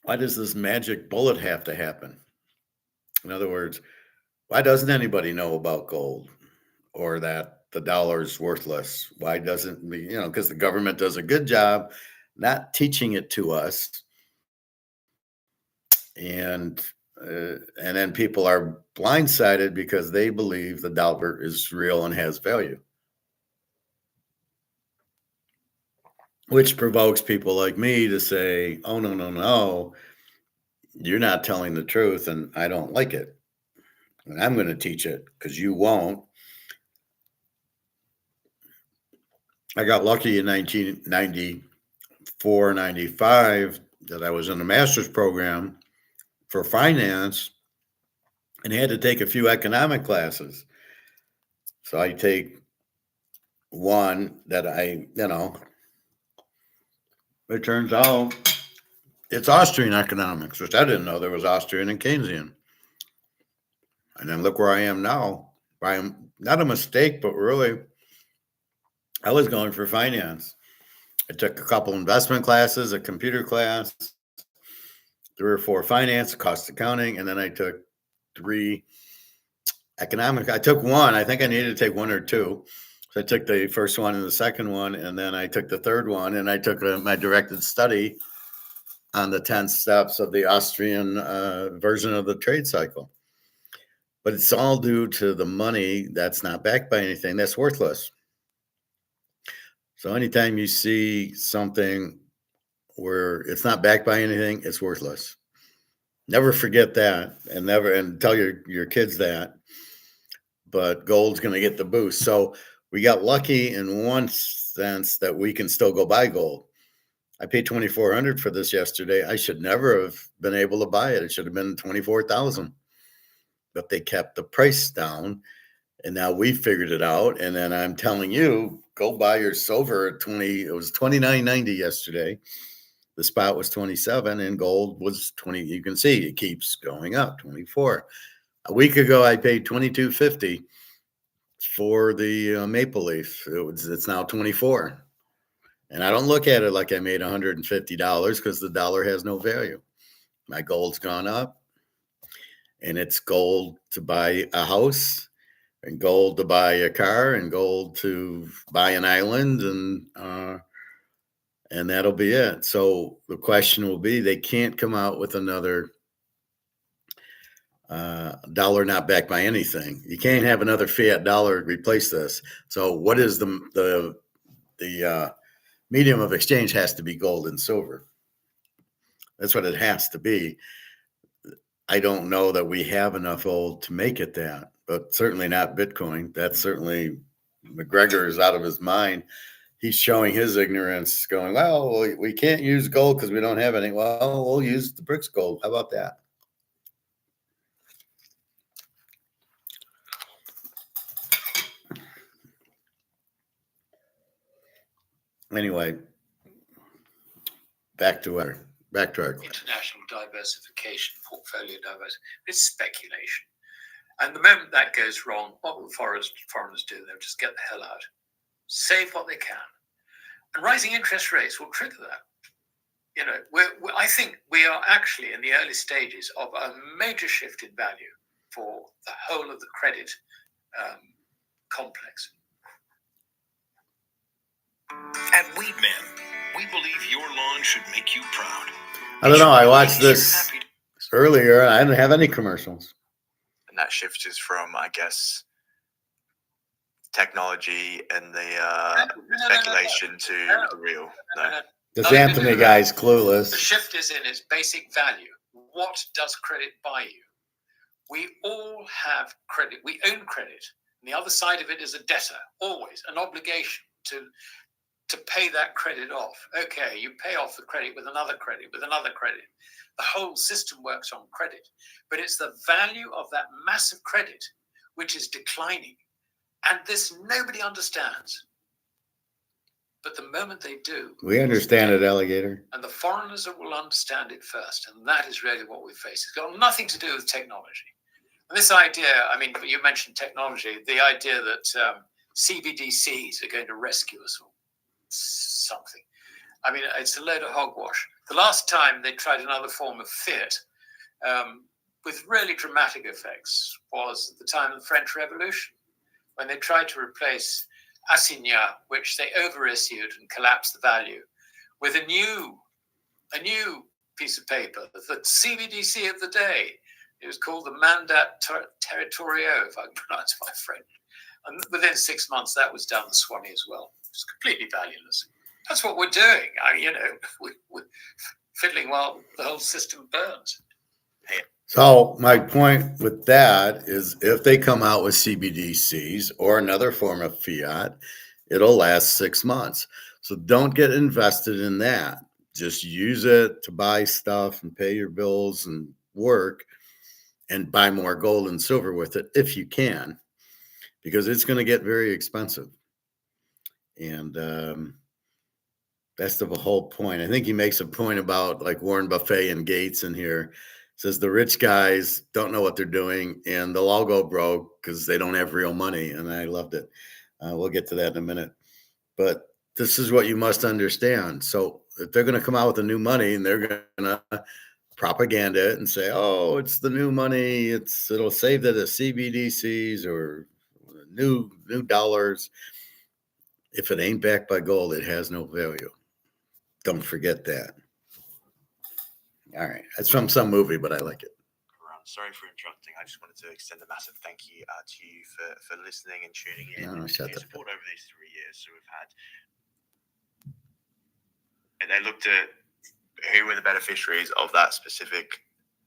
A: why does this magic bullet have to happen? In other words, why doesn't anybody know about gold or that the dollar is worthless? Why doesn't, because the government does a good job not teaching it to us. And And then people are blindsided because they believe the dollar is real and has value, which provokes people like me to say, oh, no, no, no, you're not telling the truth and I don't like it. And I'm going to teach it because you won't. I got lucky in 1994, 95 that I was in a master's program for finance and had to take a few economic classes. So I take one that it turns out it's Austrian economics, which I didn't know there was Austrian and Keynesian. And then look where I am now. I'm not a mistake, but really, I was going for finance. I took a couple investment classes, a computer class, 3 or 4 finance, cost accounting, and then I took 3 economic. I took one. I think I needed to take 1 or 2. So I took the first one and the second one, and then I took the third one, and I took my directed study on the 10 steps of the Austrian version of the trade cycle. But it's all due to the money that's not backed by anything, that's worthless. So anytime you see something where it's not backed by anything, it's worthless. Never forget that, and tell your kids that. But gold's going to get the boost. So we got lucky in one sense that we can still go buy gold. I paid $2,400 for this yesterday. I should never have been able to buy it. It should have been $24,000. But they kept the price down, and now we figured it out. And then I'm telling you, go buy your silver at 20. It was $29.90 yesterday. The spot was 27, and gold was 20. You can see it keeps going up. 24. A week ago, I paid $22.50 for the maple leaf. It's now 24. And I don't look at it like I made $150 because the dollar has no value. My gold's gone up, and it's gold to buy a house, and gold to buy a car, and gold to buy an island, and that'll be it. So the question will be, they can't come out with another dollar not backed by anything. You can't have another fiat dollar replace this. So what is the medium of exchange? Has to be gold and silver. That's what it has to be. I don't know that we have enough gold to make it that, but certainly not Bitcoin. That's certainly, McGregor is out of his mind. He's showing his ignorance, going, well, we can't use gold because we don't have any. Well, we'll use the BRICS gold. How about that? Anyway, back to our
C: international diversification, portfolio diversity. It's speculation. And the moment that goes wrong, what will foreigners do? They'll just get the hell out, save what they can. And rising interest rates will trigger that. You know, I think we are actually in the early stages of a major shift in value for the whole of the credit complex.
F: At Weedman, we believe your lawn should make you proud.
A: I don't know. I watched this earlier. I didn't have any commercials.
D: And that shift is from, I guess, technology and the speculation to the real. No.
A: This Anthony guy's clueless.
C: The shift is in its basic value. What does credit buy you? We all have credit. We own credit. And the other side of it is a debtor, always an obligation to pay that credit off. Okay, you pay off the credit with another credit, with another credit. The whole system works on credit. But it's the value of that massive credit which is declining. And this nobody understands. But the moment they do...
A: We understand it, Aligator.
C: And the foreigners will understand it first. And that is really what we face. It's got nothing to do with technology. And this idea, I mean, you mentioned technology, the idea that CBDCs are going to rescue us all. Something. I mean, it's a load of hogwash. The last time they tried another form of fiat with really dramatic effects was at the time of the French Revolution, when they tried to replace assignats, which they overissued and collapsed the value, with a new piece of paper, the CBDC of the day, It was called the Mandat Territorio, if I can pronounce my French. And within 6 months, that was down the Swanee as well. It's completely valueless. That's what we're doing. We're fiddling while the whole system burns.
A: So my point with that is if they come out with CBDCs or another form of fiat, it'll last 6 months. So don't get invested in that. Just use it to buy stuff and pay your bills and work and buy more gold and silver with it if you can, because it's going to get very expensive. And that's the whole point. I think he makes a point about like Warren Buffett and Gates in here. Says the rich guys don't know what they're doing and they'll all go broke because they don't have real money. And I loved it. We'll get to that in a minute. But this is what you must understand. So if they're going to come out with the new money and they're going to propaganda it and say, oh, it's the new money, it'll save the CBDCs or new dollars. If it ain't backed by gold, it has no value. Don't forget that. All right. That's from some movie, but I like it.
D: Sorry for interrupting. I just wanted to extend a massive thank you to you for listening and tuning in
A: No,
D: and
A: shut
D: your
A: the
D: support over these 3 years. So we've had, and they looked at who were the beneficiaries of that specific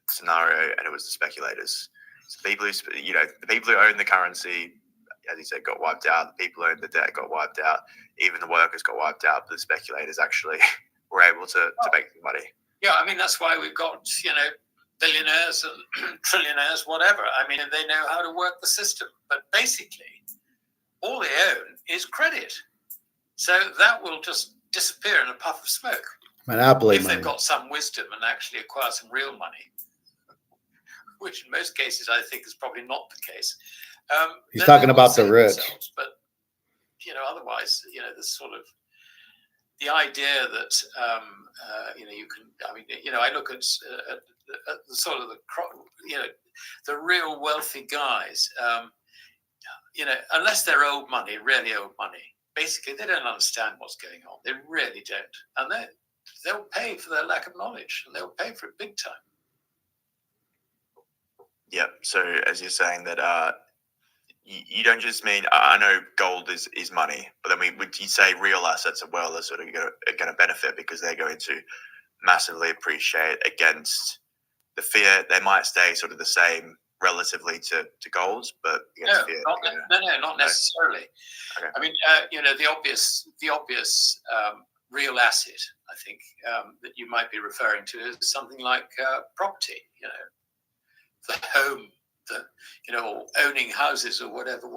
D: scenario, and it was the speculators. So people who, the people who own the currency, as you said, got wiped out. The people who owned the debt got wiped out. Even the workers got wiped out. But the speculators actually were able to make money.
C: Yeah, I mean, that's why we've got, billionaires and trillionaires, whatever. I mean, they know how to work the system. But basically, all they own is credit. So that will just disappear in a puff of smoke.
A: Monopoly
C: if
A: money.
C: they've got some wisdom and actually acquire some real money, which in most cases I think is probably not the case.
A: He's talking about the rich.
C: But, otherwise, there's sort of the idea that, you can, I look at the sort of the real wealthy guys, unless they're old money, really old money, basically they don't understand what's going on. They really don't. And they'll pay for their lack of knowledge, and they'll pay for it big time.
D: Yeah. So as you're saying that, you don't just mean, I know gold is money, but then would you say real assets as well are sort of going to benefit because they're going to massively appreciate against the fiat? They might stay sort of the same relatively to gold, but against fiat.
C: Not necessarily.
D: Okay.
C: I mean, the obvious real asset, I think, that you might be referring to is something like property. The home, or owning houses or whatever.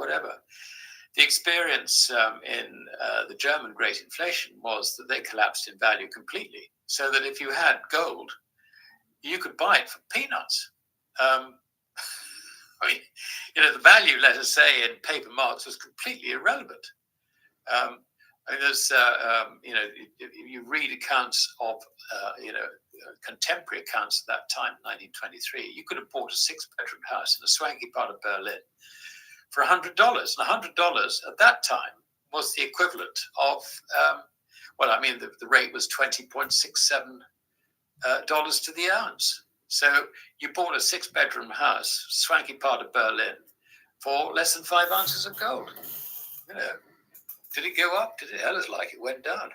C: The experience in the German Great Inflation was that they collapsed in value completely. So that if you had gold, you could buy it for peanuts. The value, let us say, in paper marks was completely irrelevant. There's, you read accounts of, contemporary accounts at that time, 1923, you could have bought a 6-bedroom house in a swanky part of Berlin for $100. And $100 at that time was the equivalent of, the rate was $20.67 to the ounce. So you bought a 6-bedroom house, swanky part of Berlin, for less than 5 ounces of gold. Did it go up? Did it? Hell is like it went down.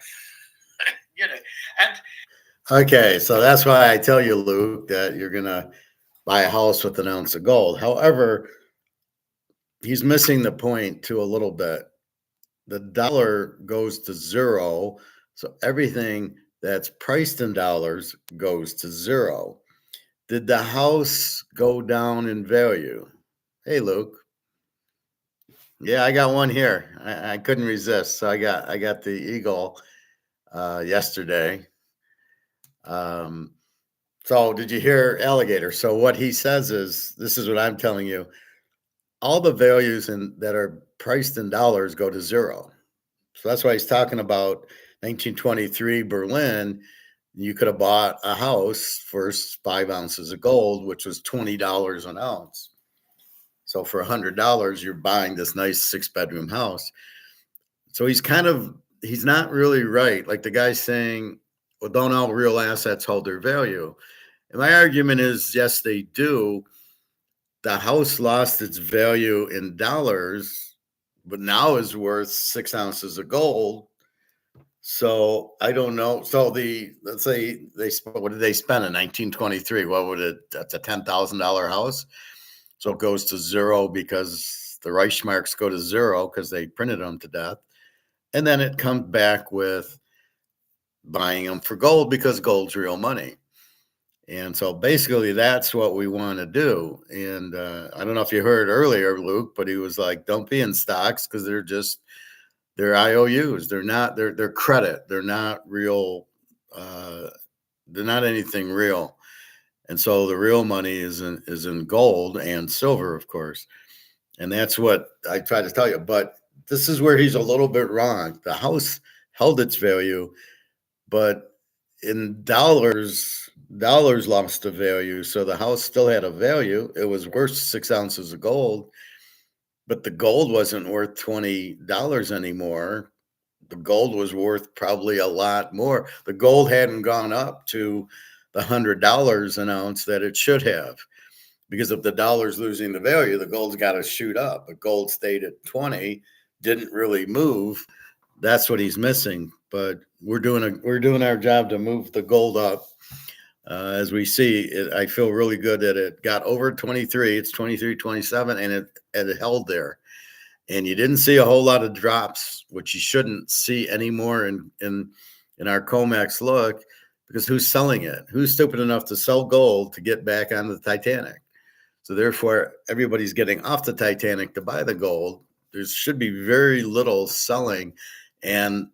C: And
A: Okay, so that's why I tell you, Luke, that you're going to buy a house with an ounce of gold. However, he's missing the point too a little bit. The dollar goes to zero, so everything that's priced in dollars goes to zero. Did the house go down in value? Hey, Luke. Yeah, I got one here. I couldn't resist, so I got the Eagle yesterday. So did you hear Aligator? So what he says is, this is what I'm telling you, all the values that are priced in dollars go to zero. So that's why he's talking about 1923 Berlin. You could have bought a house for 5 ounces of gold, which was $20 an ounce. So for $100, you're buying this nice 6-bedroom house. So he's not really right. Like the guy's saying, well, don't all real assets hold their value? And my argument is, yes, they do. the house lost its value in dollars, but now is worth 6 ounces of gold. So I don't know. So let's say what did they spend in 1923? What would it? That's a $10,000 house. So it goes to zero because the Reichsmarks go to zero because they printed them to death, and then it comes back with buying them for gold because gold's real money. And so basically that's what we want to do. And I don't know if you heard earlier, Luke, but he was like, don't be in stocks because they're IOUs. They're credit. They're not real. They're not anything real. And so the real money is in gold and silver, of course. And that's what I try to tell you. But this is where he's a little bit wrong. The house held its value, but in dollars lost the value. So the house still had a value. It was worth 6 ounces of gold, but the gold wasn't worth $20 anymore. The gold was worth probably a lot more. The gold hadn't gone up to the $100 an ounce that it should have. Because if the dollar's losing the value, the gold's got to shoot up. But gold stayed at 20, didn't really move. That's what he's missing. But we're doing our job to move the gold up. As we see, I feel really good that it got over 23. It's 23.27, and it held there. And you didn't see a whole lot of drops, which you shouldn't see anymore in our COMEX look, because who's selling it? Who's stupid enough to sell gold to get back on the Titanic? So therefore, everybody's getting off the Titanic to buy the gold. There should be very little selling. And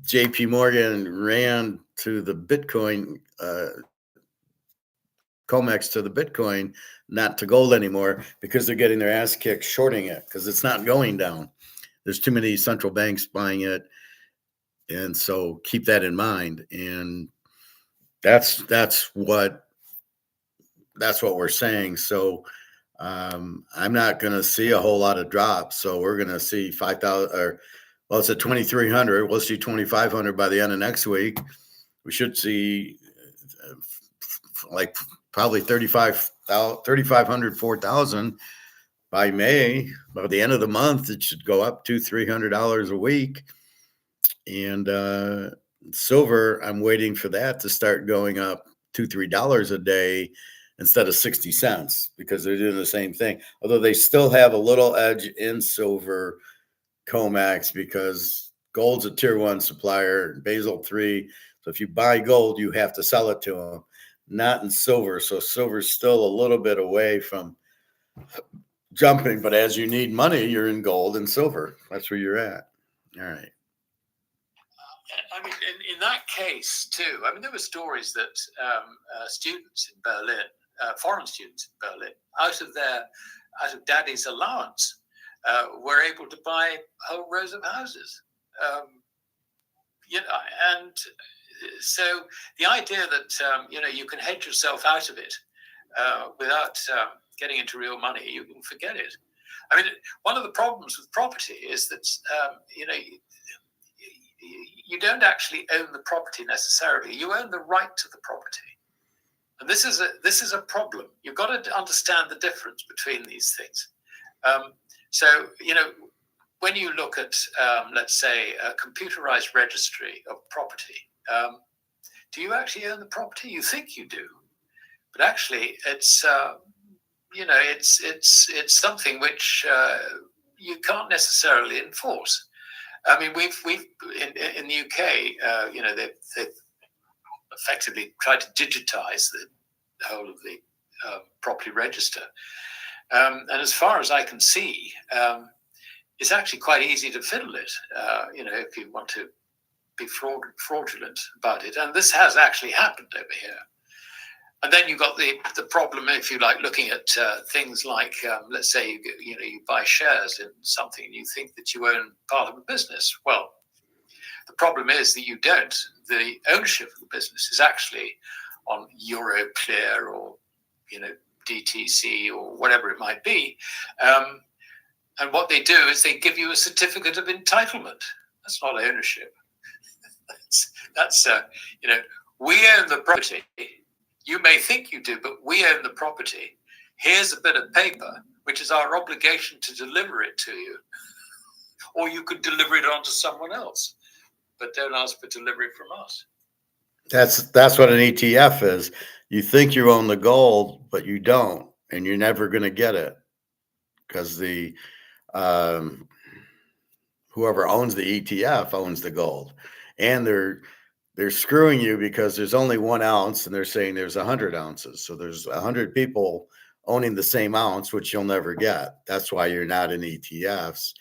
A: JP Morgan ran to the Bitcoin, COMEX to the Bitcoin, not to gold anymore, because they're getting their ass kicked shorting it because it's not going down. There's too many central banks buying it. And so keep that in mind. And that's what we're saying. So I'm not going to see a whole lot of drops. So we're going to see 5,000 or, well, it's at 2,300. We'll see 2,500 by the end of next week. We should see like probably 3,500, 4,000 by May. By the end of the month, it should go up $200-$300 a week. And silver, I'm waiting for that to start going up $2-3 a day instead of 60 cents, because they're doing the same thing. Although they still have a little edge in silver COMEX because gold's a tier 1 supplier, Basel 3. So if you buy gold, you have to sell it to them, not in silver. So silver's still a little bit away from jumping, but as you need money, you're in gold and silver. That's where you're at. All right.
C: I mean, in that case too, I mean, there were stories that students in Berlin, foreign students in Berlin, out of daddy's allowance, were able to buy whole rows of houses. And so the idea that you can hedge yourself out of it without getting into real money, you can forget it. I mean, one of the problems with property is that you don't actually own the property necessarily. You own the right to the property, and this is a problem. You've got to understand the difference between these things. So when you look at let's say a computerized registry of property, do you actually own the property? You think you do, but actually it's it's something which you can't necessarily enforce. I mean, we've in the UK, they've effectively tried to digitize the whole of the property register, and as far as I can see, it's actually quite easy to fiddle it. If you want to be fraudulent about it, and this has actually happened over here. And then you've got the problem, if you like, looking at things like, let's say, you buy shares in something and you think that you own part of a business. Well, the problem is that you don't. The ownership of the business is actually on Euroclear or, DTC or whatever it might be. And what they do is they give you a certificate of entitlement. That's not ownership. that's we own the property. You may think you do, but we own the property. here's a bit of paper, which is our obligation to deliver it to you, or you could deliver it on to someone else, but don't ask for delivery from us.
A: That's what an ETF is. You think you own the gold, but you don't, and you're never going to get it because the whoever owns the ETF owns the gold, and they're screwing you because there's only 1 ounce, and they're saying there's 100 ounces. So there's 100 people owning the same ounce, which you'll never get. That's why you're not in ETFs.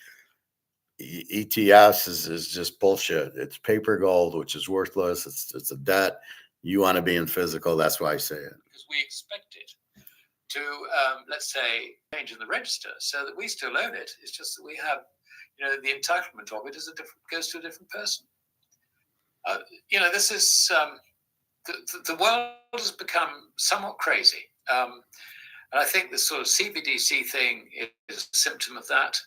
A: ETFs is just bullshit. It's paper gold, which is worthless. It's a debt. You want to be in physical. That's why I say it.
C: Because we expect it to, let's say, change in the register so that we still own it. It's just that we have, the entitlement of it goes to a different person. This is, the world has become somewhat crazy. And I think this sort of CBDC thing is a symptom of that.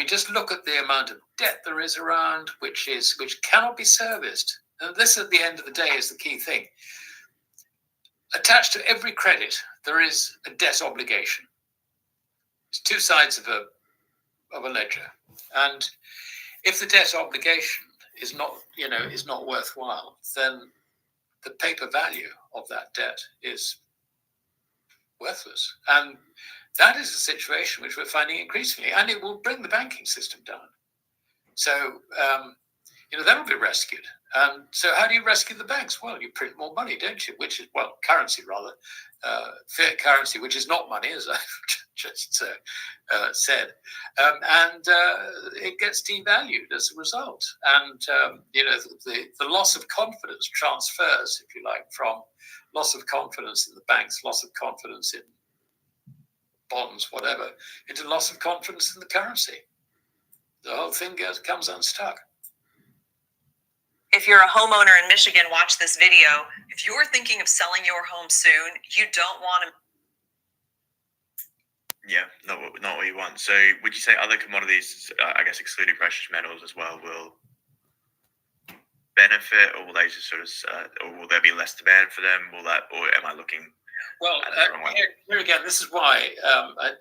C: Just look at the amount of debt there is around, which cannot be serviced. And this, at the end of the day, is the key thing. Attached to every credit, there is a debt obligation. It's two sides of a ledger, and if the debt obligation is not worthwhile, then the paper value of that debt is worthless. And that is a situation which we're finding increasingly, and it will bring the banking system down. So, that'll be rescued. So how do you rescue the banks? Well, you print more money, don't you? Which is, currency rather, fiat currency, which is not money, as I've just said. And it gets devalued as a result. And, the loss of confidence transfers, if you like, from loss of confidence in the banks, loss of confidence in bonds, whatever, into loss of confidence in the currency. The whole thing comes unstuck.
E: If you're a homeowner in Michigan, watch this video. If you're thinking of selling your home soon, you don't want to.
D: Yeah, not what you want. So would you say other commodities, I guess excluding precious metals as well, will benefit, or will they just sort of, or will there be less demand for them? Or am I looking?
C: Well, here again, this is why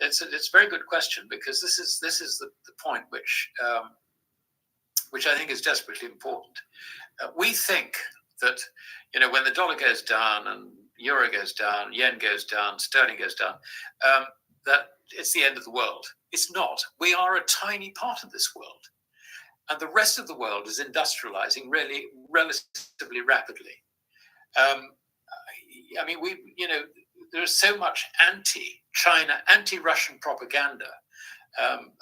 C: it's a very good question, because this is the point which I think is desperately important. We think that when the dollar goes down and euro goes down, yen goes down, sterling goes down, that it's the end of the world. It's not. We are a tiny part of this world, and the rest of the world is industrializing really relatively rapidly. There's so much anti-China, anti-Russian propaganda.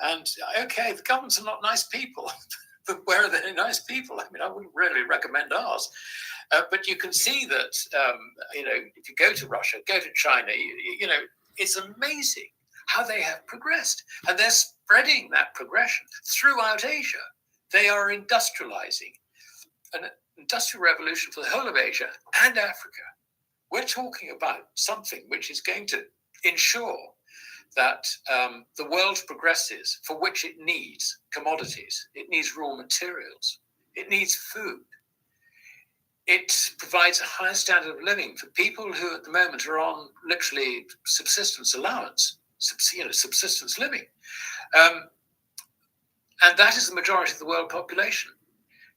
C: And okay, the governments are not nice people, but where are they nice people? I wouldn't really recommend ours. But you can see that, if you go to Russia, go to China, it's amazing how they have progressed. And they're spreading that progression throughout Asia. They are industrializing. An industrial revolution for the whole of Asia and Africa. We're talking about something which is going to ensure that the world progresses, for which it needs commodities, it needs raw materials, it needs food. It provides a higher standard of living for people who at the moment are on literally subsistence allowance, subsistence living. And that is the majority of the world population.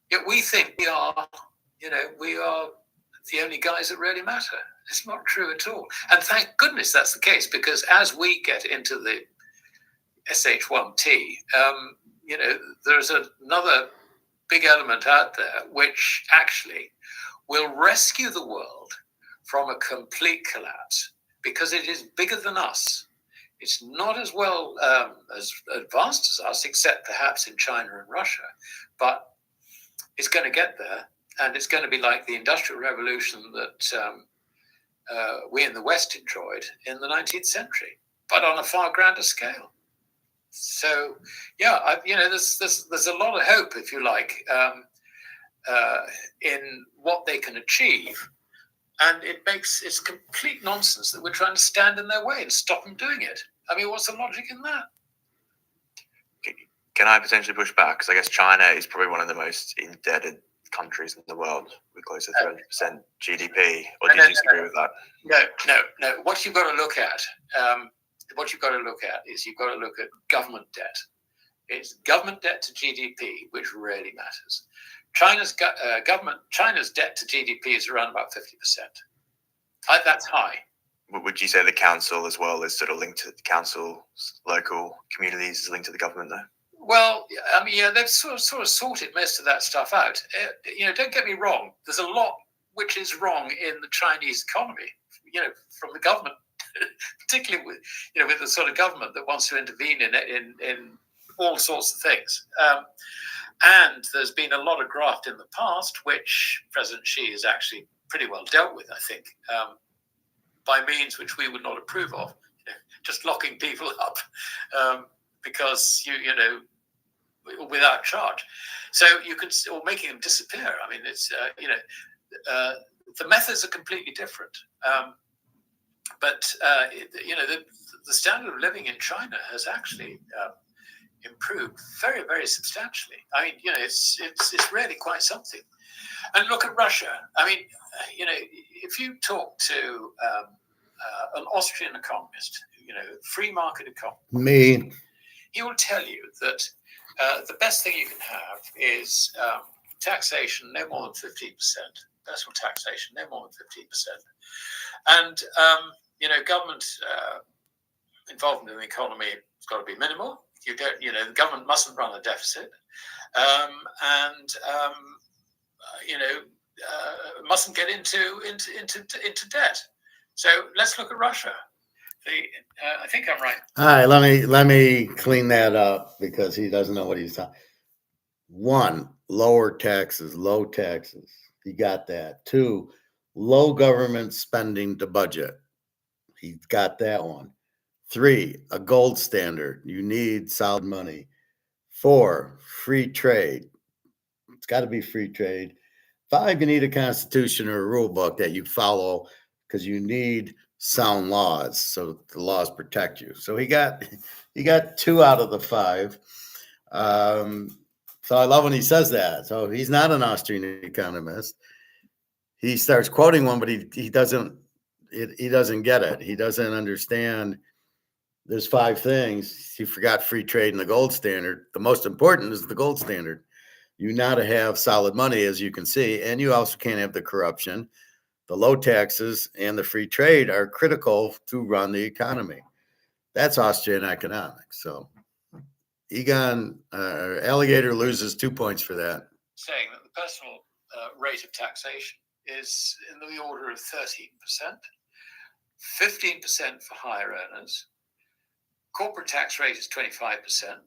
C: Yet we think we are the only guys that really matter. It's not true at all. And thank goodness that's the case, because as we get into the SH1T, there's another big element out there which actually will rescue the world from a complete collapse, because it is bigger than us. It's not as well as advanced as us, except perhaps in China and Russia, but it's going to get there. And it's going to be like the Industrial Revolution that we in the West enjoyed in the 19th century, but on a far grander scale. So, there's a lot of hope, if you like, in what they can achieve. And it's complete nonsense that we're trying to stand in their way and stop them doing it. What's the logic in that?
D: Can I potentially push back? Because I guess China is probably one of the most indebted countries in the world with close to 300% GDP, or do you disagree with that?
C: No. What you've got to look at, is you've got to look at government debt. It's government debt to GDP, which really matters. China's debt to GDP is around about 50%. That's high.
D: Would you say the council as well is sort of linked to the council, local communities is linked to the government there?
C: Well, I mean, yeah, they've sort of sorted most of that stuff out. Don't get me wrong. There's a lot which is wrong in the Chinese economy. From the government, particularly with the sort of government that wants to intervene in all sorts of things. And there's been a lot of graft in the past, which President Xi has actually pretty well dealt with, I think, by means which we would not approve of, just locking people up because without charge. So or making them disappear. I mean, it's the methods are completely different. But the standard of living in China has actually improved very, very substantially. I mean, it's really quite something. And look at Russia. I mean, if you talk to an Austrian economist, free market economist, he will tell you that the best thing you can have is taxation no more than 15%, personal taxation no more than 15%, and government involvement in the economy has got to be minimal. The government mustn't run a deficit, and mustn't get into debt. So let's look at Russia. I think I'm right.
A: All right, let me clean that up because he doesn't know what he's talking. 1, lower taxes, low taxes. He got that. 2, low government spending to budget. He got that one. 3, a gold standard. You need solid money. 4, free trade. It's got to be free trade. 5, you need a constitution or a rule book that you follow because you need sound laws so the laws protect you. So he got 2 out of the 5. So I love when he says that. So he's not an Austrian economist. He starts quoting one, but he doesn't get it. He doesn't understand. There's 5 things. He forgot free trade and the gold standard. The most important is the gold standard. You now to have solid money, as you can see, and you also can't have the corruption. The low taxes and the free trade are critical to run the economy. That's Austrian economics. So Egon, Alligator loses 2 points for that.
C: Saying that the personal rate of taxation is in the order of 13%, 15% for higher earners. Corporate tax rate is 25%.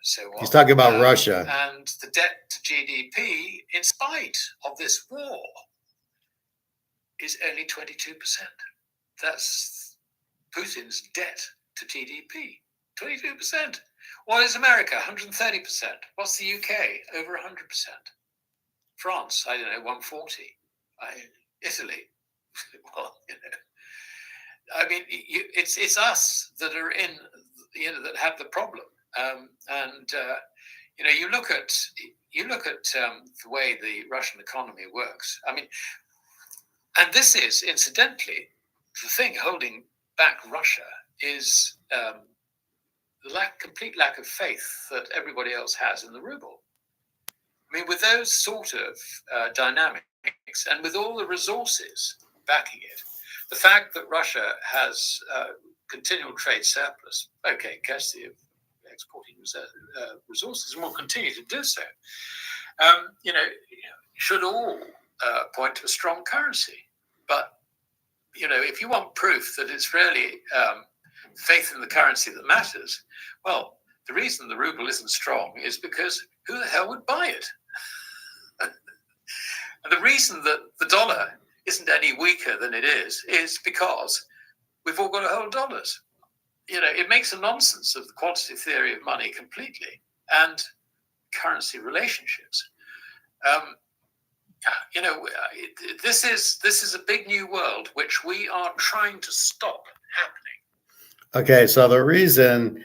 C: So on.
A: He's talking about Russia.
C: And the debt to GDP, in spite of this war, is only 22%. That's Putin's debt to GDP, 22%. What is America? 130%. What's the UK? Over 100%. France, I don't know, 140. Italy, well, I mean, it's us that are in, that have the problem. You look at the way the Russian economy works. I mean, and this is incidentally the thing holding back Russia is the complete lack of faith that everybody else has in the ruble. I mean, with those sort of dynamics and with all the resources backing it, the fact that Russia has continual trade surplus, courtesy of exporting resources, and will continue to do so, should all point to a strong currency. But, if you want proof that it's really faith in the currency that matters, well, the reason the ruble isn't strong is because who the hell would buy it? And the reason that the dollar isn't any weaker than it is because we've all got to hold dollars. It makes a nonsense of the quantitative theory of money completely and currency relationships. This is a big new world which we are trying to stop happening.
A: Okay, so the reason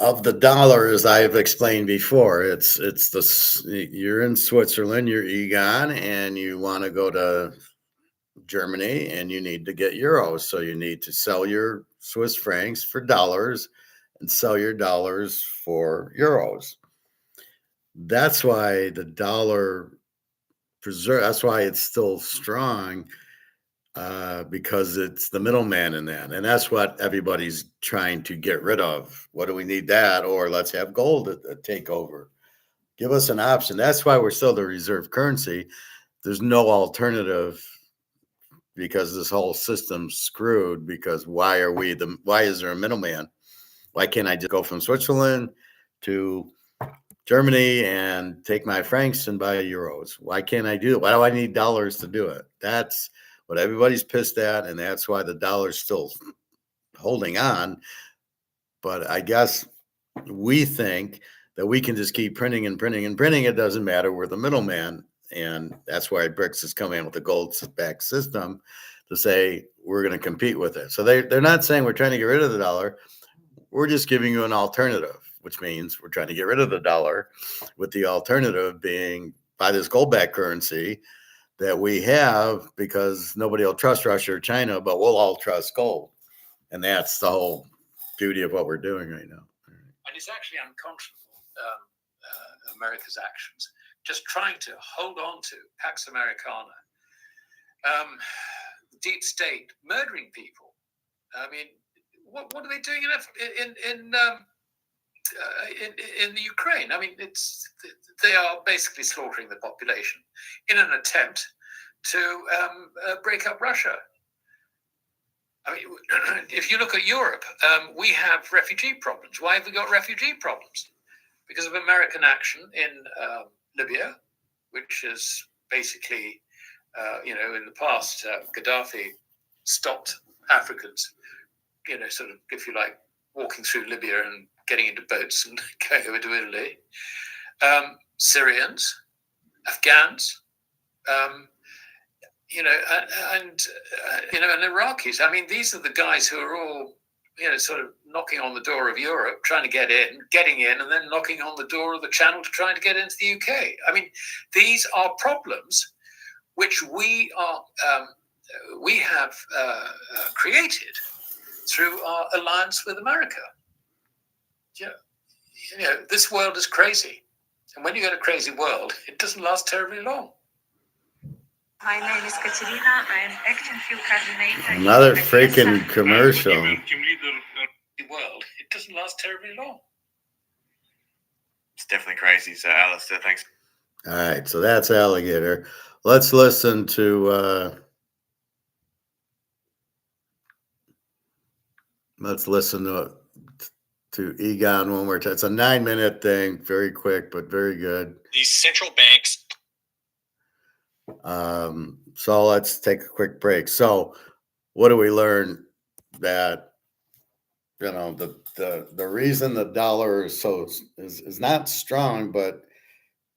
A: of the dollar, as I've explained before. You're in Switzerland, you're Egon, and you want to go to Germany, and you need to get euros. So you need to sell your Swiss francs for dollars and sell your dollars for euros. That's why the dollar that's why it's still strong, because it's the middleman in that. And that's what everybody's trying to get rid of. What do we need that? Or let's have gold take over. Give us an option. That's why we're still the reserve currency. There's no alternative, because this whole system's screwed. Because why is there a middleman? Why can't I just go from Switzerland to Germany and take my francs and buy euros? Why can't I do it? Why do I need dollars to do it? That's what everybody's pissed at, and that's why the dollar's still holding on. But I guess we think that we can just keep printing and printing and printing. It doesn't matter. We're the middleman. And that's why BRICS is coming in with a gold-backed system to say we're going to compete with it. So they're not saying we're trying to get rid of the dollar. We're just giving you an alternative, which means we're trying to get rid of the dollar, with the alternative being buy this gold-backed currency that we have, because nobody will trust Russia or China, but we'll all trust gold. And that's the whole beauty of what we're doing right now.
C: And it's actually unconscionable, America's actions. Just trying to hold on to Pax Americana, deep state, murdering people. I mean, what are they doing in the Ukraine? I mean, they are basically slaughtering the population in an attempt to break up Russia. I mean, if you look at Europe, we have refugee problems. Why have we got refugee problems? Because of American action in Libya, which is basically, in the past, Gaddafi stopped Africans, sort of, if you like, walking through Libya and getting into boats and going over to Italy. Syrians, Afghans, and Iraqis. I mean, these are the guys who are all, sort of knocking on the door of Europe, trying to getting in, and then knocking on the door of the Channel to trying to get into the UK. I mean, these are problems which we have created through our alliance with America. This world is crazy, and when you get a crazy world, it doesn't last terribly long.
B: My name is Katerina. I am Action Field Coordinator.
A: Another freaking commercial.
C: World, it doesn't last terribly long.
D: It's definitely crazy. So, Alistair, thanks.
A: All right, so that's Alligator. Let's listen to Egon one more time. It's a 9-minute thing, very quick but very good.
F: These central banks.
A: So let's take a quick break. So, what do we learn? That the reason the dollar is not strong but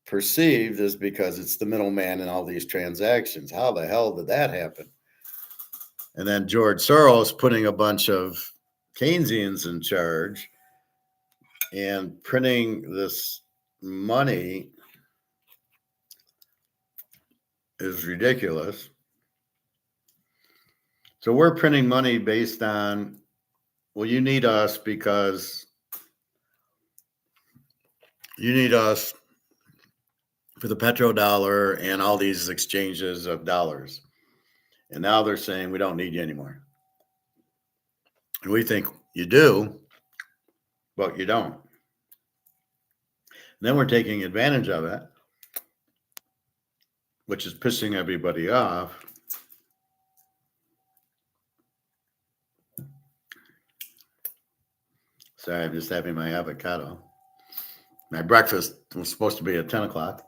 A: perceived is because it's the middleman in all these transactions. How the hell did that happen? And then George Soros putting a bunch of Keynesians in charge and printing this money is ridiculous. So we're printing money based on, well, you need us because you need us for the petrodollar and all these exchanges of dollars. And now they're saying we don't need you anymore. And we think you do, but you don't. And then we're taking advantage of it, which is pissing everybody off. Sorry, I'm just having my avocado. My breakfast was supposed to be at 10 o'clock.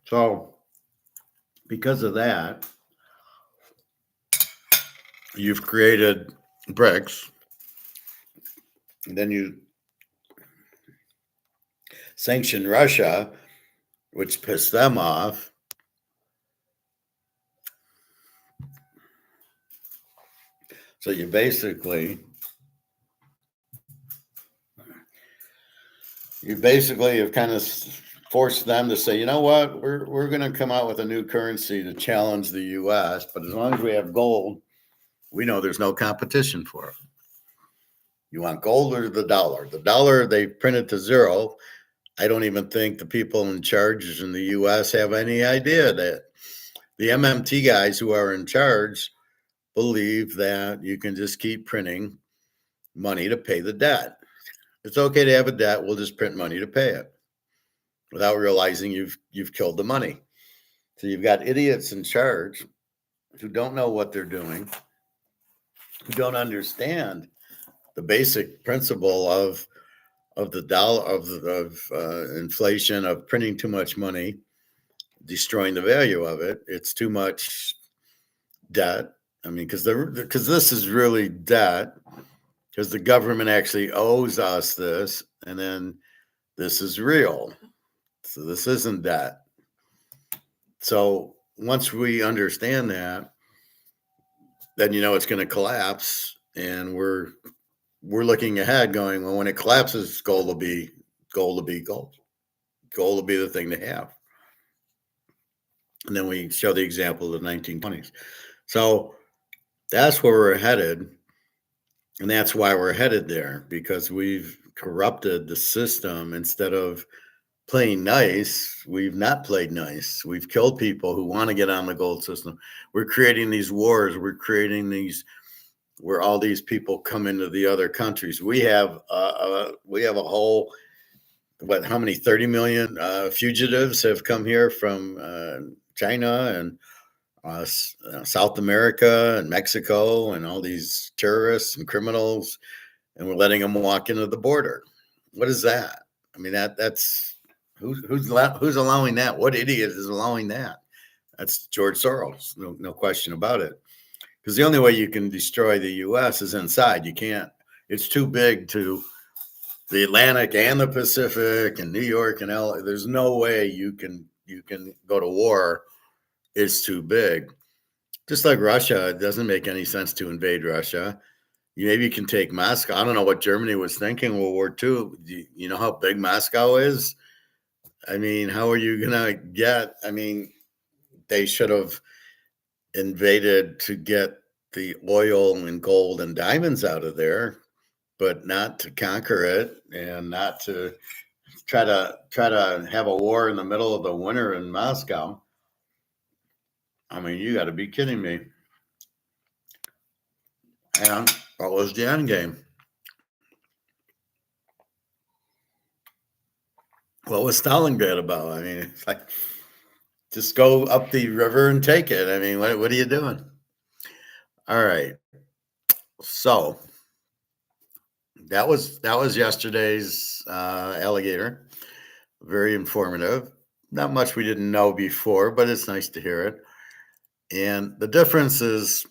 A: So, because of that, you've created BRICS. And then you sanction Russia, which pissed them off. So you basically have kind of forced them to say, you know what, we're going to come out with a new currency to challenge the U.S., but as long as we have gold, we know there's no competition for it. You want gold or the dollar? The dollar they printed to zero. I don't even think the people in charge in the U.S. have any idea that the MMT guys who are in charge believe that you can just keep printing money to pay the debt. It's okay to have a debt. We'll just print money to pay it without realizing you've killed the money. So you've got idiots in charge who don't know what they're doing, who don't understand the basic principle of the dollar, of inflation, of printing too much money, destroying the value of it. It's too much debt. I mean, because this is really debt, because the government actually owes us this, and then this is real. So this isn't debt. So once we understand that, then it's going to collapse, and we're looking ahead, going, well, when it collapses, gold will be gold. Gold will be the thing to have. And then we show the example of the 1920s. So that's where we're headed. And that's why we're headed there, because we've corrupted the system. Instead of playing nice, we've not played nice. We've killed people who want to get on the gold system. We're creating these wars. We're creating these where all these people come into the other countries. We have a whole, how many 30 million fugitives have come here from China and South America and Mexico, and all these terrorists and criminals, and we're letting them walk into the border. What is that? I mean, that's who's allowing that? What idiot is allowing that? That's George Soros, no question about it. Because the only way you can destroy the U.S. is inside. You can't. It's too big to the Atlantic and the Pacific and New York and LA. There's no way you can go to war. It's too big. Just like Russia, it doesn't make any sense to invade Russia. Maybe you can take Moscow. I don't know what Germany was thinking World War II. You know how big Moscow is? I mean, how are you going to get? I mean, they should have invaded to get the oil and gold and diamonds out of there, but not to conquer it, and not to try to have a war in the middle of the winter in Moscow. I mean, you got to be kidding me. And what was the end game? What was Stalingrad about? I mean, it's like, just go up the river and take it. I mean, what are you doing? All right. So that was yesterday's Alligator. Very informative. Not much we didn't know before, but it's nice to hear it. And the difference is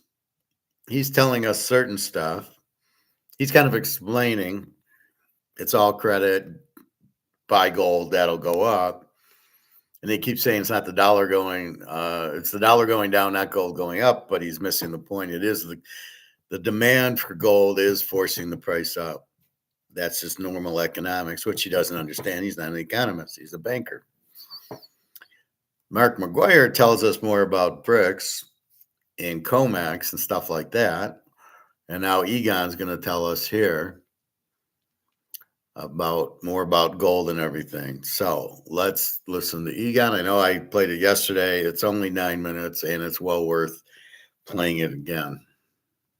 A: he's telling us certain stuff. He's kind of explaining it's all credit, buy gold, that'll go up. And they keep saying it's not the dollar going, it's the dollar going down, not gold going up, but he's missing the point. It is the demand for gold is forcing the price up. That's just normal economics, which he doesn't understand. He's not an economist. He's a banker. Mark McGuire tells us more about BRICS and COMEX and stuff like that. And now Egon's going to tell us here more about gold and everything. So let's listen to Egon. I know I played it yesterday. It's only 9 minutes, and it's well worth playing it again.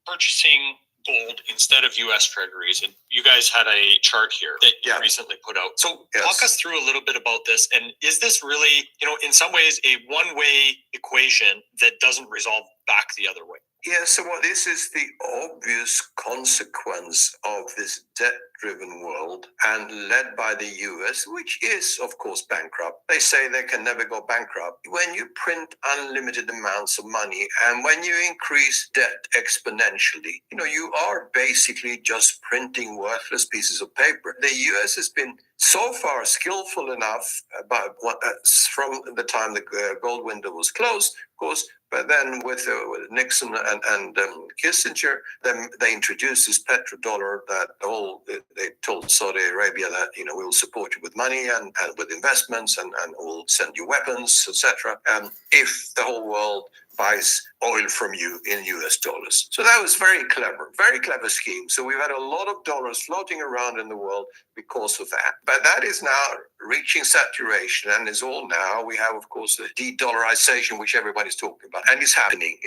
G: Purchasing gold instead of U.S. Treasuries, and you guys had a chart here that you recently put out. So talk us through a little bit about this, and is this really, in some ways, a one-way equation that doesn't resolve back the other way?
H: Yeah, so this is the obvious consequence of this debt-driven world and led by the US, which is, of course, bankrupt. They say they can never go bankrupt. When you print unlimited amounts of money and when you increase debt exponentially, you are basically just printing worthless pieces of paper. The US has been so far skillful enough from the time the gold window was closed, of course, but then with Nixon and Kissinger, they introduced this petrodollar that they told Saudi Arabia that, we will support you with money and with investments and we'll send you weapons, etc. If the whole world buys oil from you in US dollars. So that was very clever scheme. So we've had a lot of dollars floating around in the world because of that. But that is now reaching saturation and is all now. We have, of course, the de-dollarization, which everybody's talking about. And it's happening.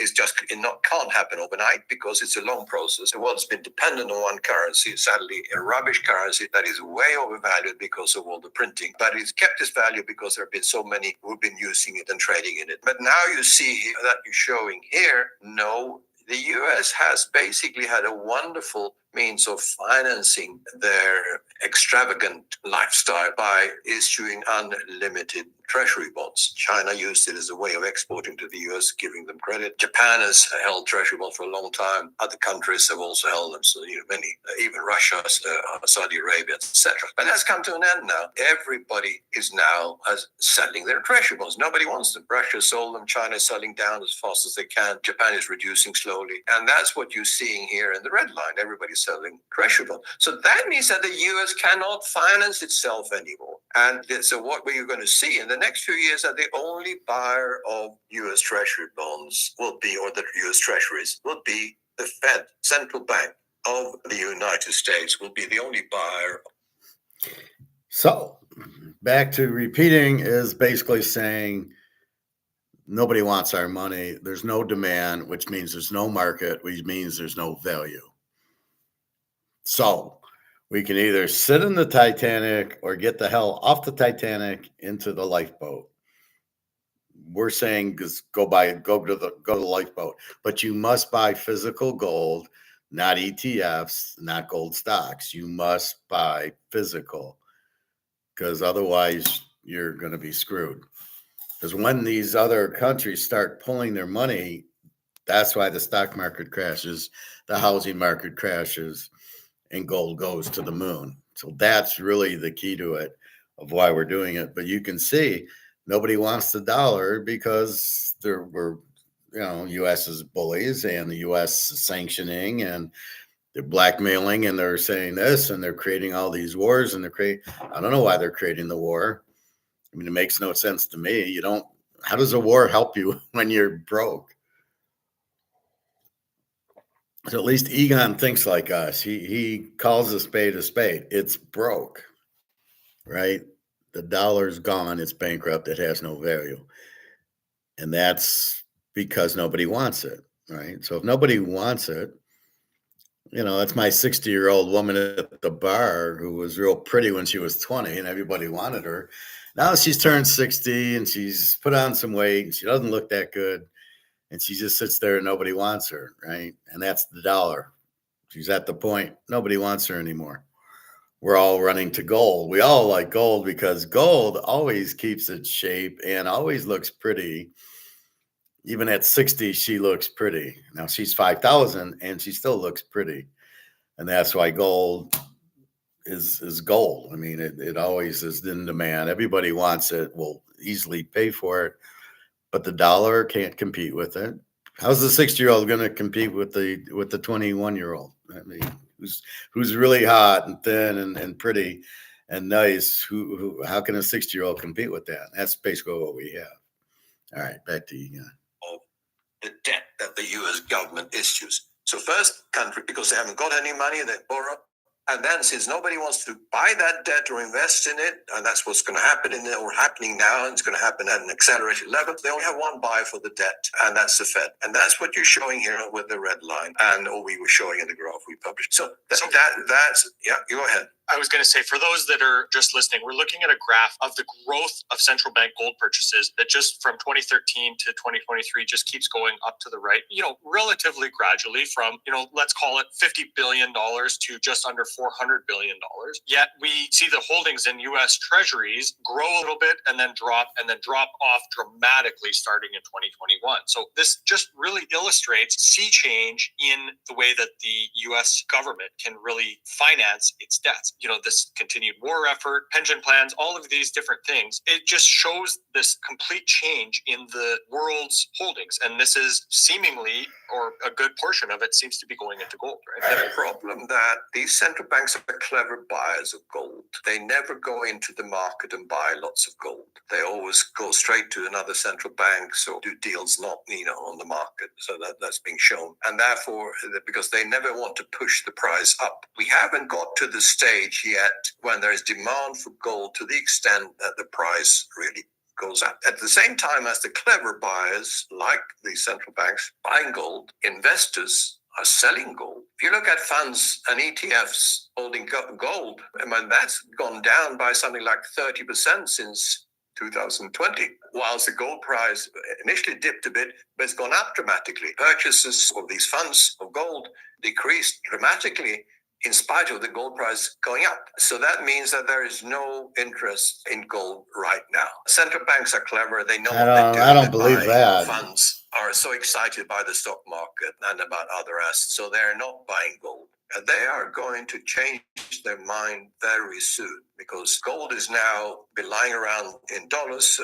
H: Can't happen overnight because it's a long process. The world's been dependent on one currency, sadly a rubbish currency that is way overvalued because of all the printing. But it's kept its value because there have been so many who've been using it and trading in it. But now you see that you're showing here, no, the US has basically had a wonderful means of financing their extravagant lifestyle by issuing unlimited treasury bonds. China used it as a way of exporting to the US, giving them credit. Japan has held treasury bonds for a long time. Other countries have also held them. So, many, even Russia, Saudi Arabia, etc. But that's come to an end now. Everybody is now selling their treasury bonds. Nobody wants them. Russia sold them. China is selling down as fast as they can. Japan is reducing slowly. And that's what you're seeing here in the red line. Everybody's selling treasury bonds. So that means that the US cannot finance itself anymore. And so what we're going to see in the next few years that the only buyer of US treasury bonds will be, or the US treasuries will be, the Fed, central bank of the United States will be the only buyer.
A: So back to repeating is basically saying nobody wants our money. There's no demand, which means there's no market, which means there's no value. So we can either sit in the Titanic or get the hell off the Titanic into the lifeboat. We're saying just go to the lifeboat, but you must buy physical gold, not ETFs, not gold stocks. You must buy physical, because otherwise you're going to be screwed. Because when these other countries start pulling their money, that's why the stock market crashes, the housing market crashes, and gold goes to the moon. So that's really the key to it, of why we're doing it. But you can see nobody wants the dollar because we're, U.S. is bullies and the U.S. is sanctioning and they're blackmailing and they're saying this and they're creating all these wars and I don't know why they're creating the war. I mean, it makes no sense to me. How does a war help you when you're broke? So at least Egon thinks like us. He calls a spade a spade. It's broke, right? The dollar's gone. It's bankrupt. It has no value. And that's because nobody wants it, right? So if nobody wants it, that's my 60-year-old woman at the bar who was real pretty when she was 20 and everybody wanted her. Now she's turned 60 and she's put on some weight and she doesn't look that good. And she just sits there and nobody wants her, right? And that's the dollar. She's at the point, nobody wants her anymore. We're all running to gold. We all like gold because gold always keeps its shape and always looks pretty. Even at 60, she looks pretty. Now she's 5,000 and she still looks pretty. And that's why gold is gold. I mean, it always is in demand. Everybody wants it, will easily pay for it. But the dollar can't compete with it. How's the 60-year-old going to compete with the 21-year-old? I mean, who's really hot and thin and pretty and nice? How can a 60-year-old compete with that? That's basically what we have. All right, back to you again.
H: Of the debt that the U.S. government issues. So first country, because they haven't got any money, they borrow. And then since nobody wants to buy that debt or invest in it, and that's what's going to happen or happening now, and it's going to happen at an accelerated level, they only have one buyer for the debt, and that's the Fed. And that's what you're showing here with the red line, or we were showing in the graph we published. So that's, yeah, go ahead.
G: I was going to say, for those that are just listening, we're looking at a graph of the growth of central bank gold purchases that just from 2013 to 2023 just keeps going up to the right, relatively gradually from, let's call it $50 billion to just under $400 billion. Yet we see the holdings in U.S. treasuries grow a little bit and then drop off dramatically starting in 2021. So this just really illustrates sea change in the way that the U.S. government can really finance its debts. this continued war effort, pension plans, all of these different things. It just shows this complete change in the world's holdings. And this is seemingly, or a good portion of it seems to be going into gold, right?
H: The problem that these central banks are clever buyers of gold. They never go into the market and buy lots of gold. They always go straight to another central bank, or do deals not, on the market. So that's being shown. And therefore, because they never want to push the price up. We haven't got to the stage yet when there is demand for gold to the extent that the price really goes up. At the same time as the clever buyers, like the central banks, buying gold, investors are selling gold. If you look at funds and ETFs holding gold, that's gone down by something like 30% since 2020, whilst the gold price initially dipped a bit, but it's gone up dramatically. Purchases of these funds of gold decreased dramatically in spite of the gold price going up. So that means that there is no interest in gold right now. Central banks are clever. They know what they're doing.
A: I don't believe that.
H: Funds are so excited by the stock market and about other assets, so they're not buying gold. They are going to change their mind very soon, because gold is now been lying around in dollars,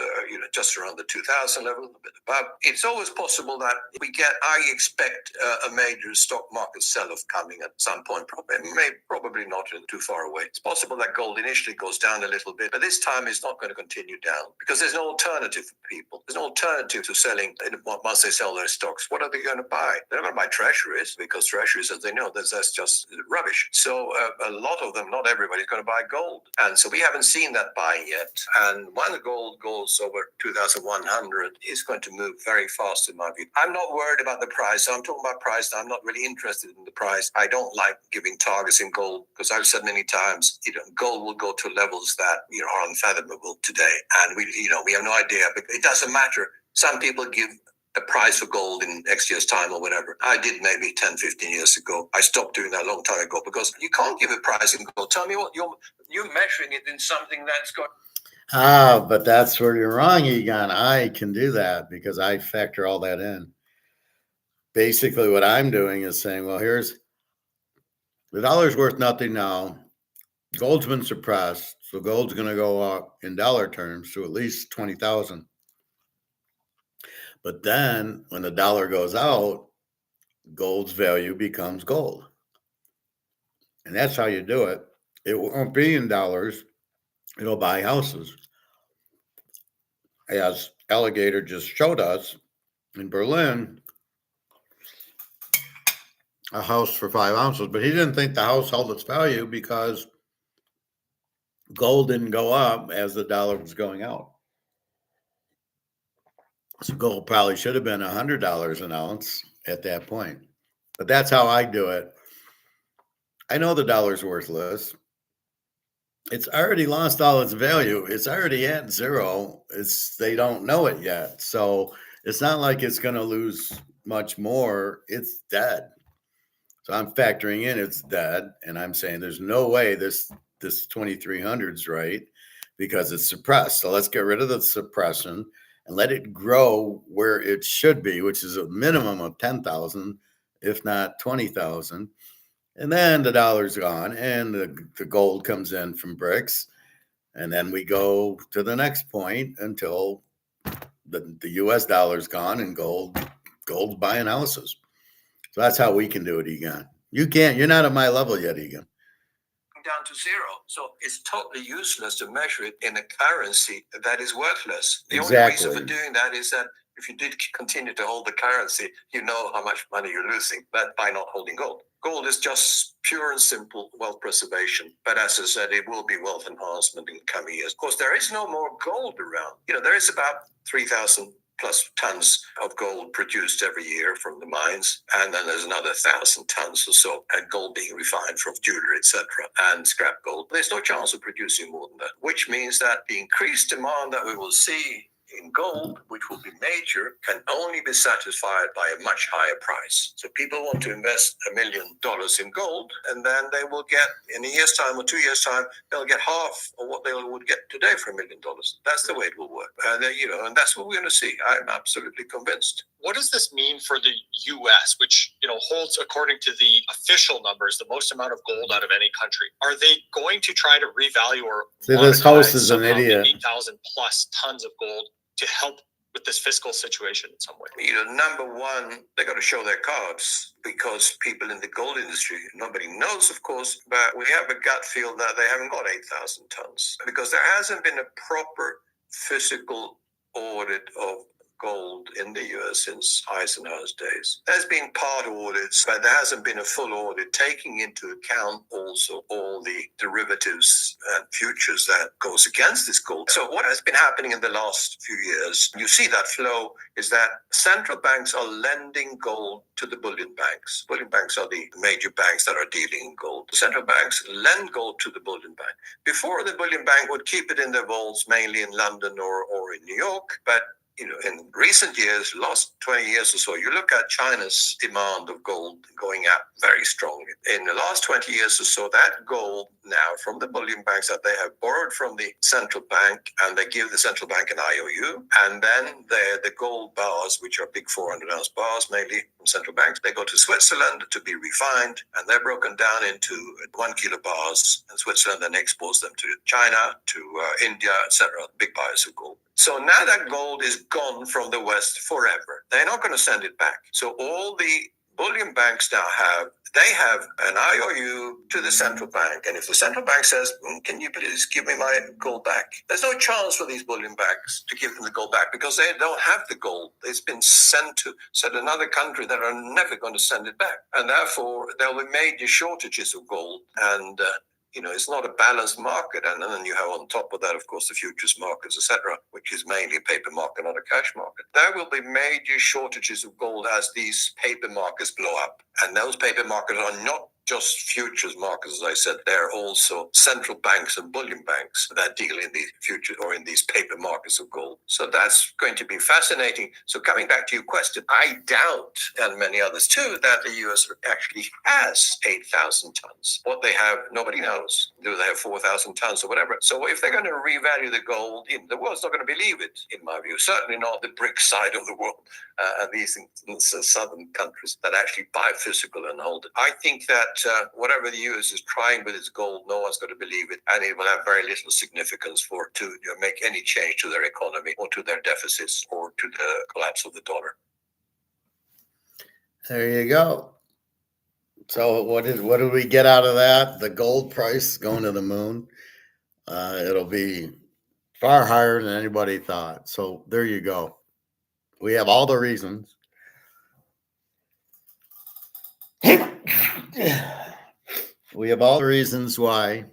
H: just around the 2000 level, a bit above. It's always possible that I expect a major stock market sell-off coming at some point, probably not too far away. It's possible that gold initially goes down a little bit, but this time it's not going to continue down, because there's no alternative for people. There's no alternative to selling once they sell their stocks. What are they going to buy? They're going to buy treasuries, because treasuries, as they know, that's just rubbish. So a lot of them, not everybody's going to buy gold. And so we haven't seen that buying yet. And when the gold goes over 2,100, it's going to move very fast, in my view. I'm not worried about the price. So I'm talking about price. I'm not really interested in the price. I don't like giving targets in gold, because I've said many times, gold will go to levels that are unfathomable today. And we have no idea, but it doesn't matter. Some people give a price for gold in X years' time or whatever. I did maybe 10, 15 years ago. I stopped doing that a long time ago, because you can't give a price in gold. Tell me what you're measuring it in something that's got.
A: But that's where you're wrong, Egon. I can do that because I factor all that in. Basically, what I'm doing is saying, well, here's the dollar's worth nothing now. Gold's been suppressed, so gold's going to go up in dollar terms to at least 20,000. But then when the dollar goes out, gold's value becomes gold. And that's how you do it. It won't be in dollars. It'll buy houses. As Aligator just showed us in Berlin, a house for 5 ounces, but he didn't think the house held its value because gold didn't go up as the dollar was going out. So gold probably should have been $100 an ounce at that point. But that's how I do it. I know the dollar's worthless. It's already lost all its value. It's already at zero. They don't know it yet. So it's not like it's going to lose much more. It's dead. So I'm factoring in it's dead. And I'm saying there's no way this 2300's right, because it's suppressed. So let's get rid of the suppression and let it grow where it should be, which is a minimum of 10,000, if not 20,000. And then the dollar's gone and the gold comes in from BRICS. And then we go to the next point until the US dollar's gone and gold's buying houses. So that's how we can do it, Egon. You can't. You're not at my level yet, Egon.
H: Down to zero. So it's totally useless to measure it in a currency that is worthless. The only reason for doing that is that if you did continue to hold the currency, you know how much money you're losing by not holding gold. Gold is just pure and simple wealth preservation. But as I said, it will be wealth enhancement in the coming years. Of course, there is no more gold around. There is about 3,000 plus tons of gold produced every year from the mines. And then there's another 1,000 tons or so, and gold being refined from jewelry, etc., and scrap gold. There's no chance of producing more than that, which means that the increased demand that we will see in gold, which will be major, can only be satisfied by a much higher price. So people want to invest $1 million in gold, and then they will get, in a year's time or 2 years' time, they'll get half of what they would get today for $1 million. That's the way it will work. And and that's what we're going to see. I'm absolutely convinced.
G: What does this mean for the U.S., which holds, according to the official numbers, the most amount of gold out of any country? Are they going to try to revalue or
A: See, this host is an
G: somehow the
A: idiot.
G: 8,000 plus tons of gold to help with this fiscal situation in some way?
H: Number one, they got to show their cards, because people in the gold industry, nobody knows, of course, but we have a gut feel that they haven't got 8,000 tons, because there hasn't been a proper physical audit of gold in the US since Eisenhower's days. There's been part audits, but there hasn't been a full audit taking into account also all the derivatives and futures that goes against this gold. So what has been happening in the last few years, you see that flow, is that central banks are lending gold to the bullion banks. Bullion banks are the major banks that are dealing in gold. The central banks lend gold to the bullion bank. Before, the bullion bank would keep it in their vaults, mainly in London or in New York, but in recent years, last 20 years or so, you look at China's demand of gold going up very strongly. In the last 20 years or so, that gold now from the bullion banks that they have borrowed from the central bank, and they give the central bank an IOU, and then the gold bars, which are big 400-ounce bars, mainly from central banks, they go to Switzerland to be refined, and they're broken down into 1 kilo bars, and Switzerland then exports them to China, to India, etc., big buyers of gold. So now that gold is gone from the West forever. They're not going to send it back. So all the bullion banks now have an IOU to the central bank. And if the central bank says, can you please give me my gold back? There's no chance for these bullion banks to give them the gold back, because they don't have the gold. It's been sent to another country that are never going to send it back. And therefore, there will be major shortages of gold. And it's not a balanced market. And then you have on top of that, of course, the futures markets, etc., which is mainly a paper market, not a cash market. There will be major shortages of gold as these paper markets blow up. And those paper markets are not just futures markets, as I said. They're also central banks and bullion banks that deal in these futures or in these paper markets of gold. So that's going to be fascinating. So coming back to your question, I doubt, and many others too, that the US actually has 8,000 tons. What they have, nobody knows. Do they have 4,000 tons or whatever? So if they're going to revalue the gold, the world's not going to believe it, in my view. Certainly not the BRIC side of the world, and these southern countries that actually buy physical and hold it. I think that whatever the US is trying with its gold, no one's going to believe it, and it will have very little significance to make any change to their economy or to their deficits or to the collapse of the dollar.
A: There you go. So what do we get out of that? The gold price going to the moon. It'll be far higher than anybody thought. So there you go. We have all the reasons. We have all the reasons why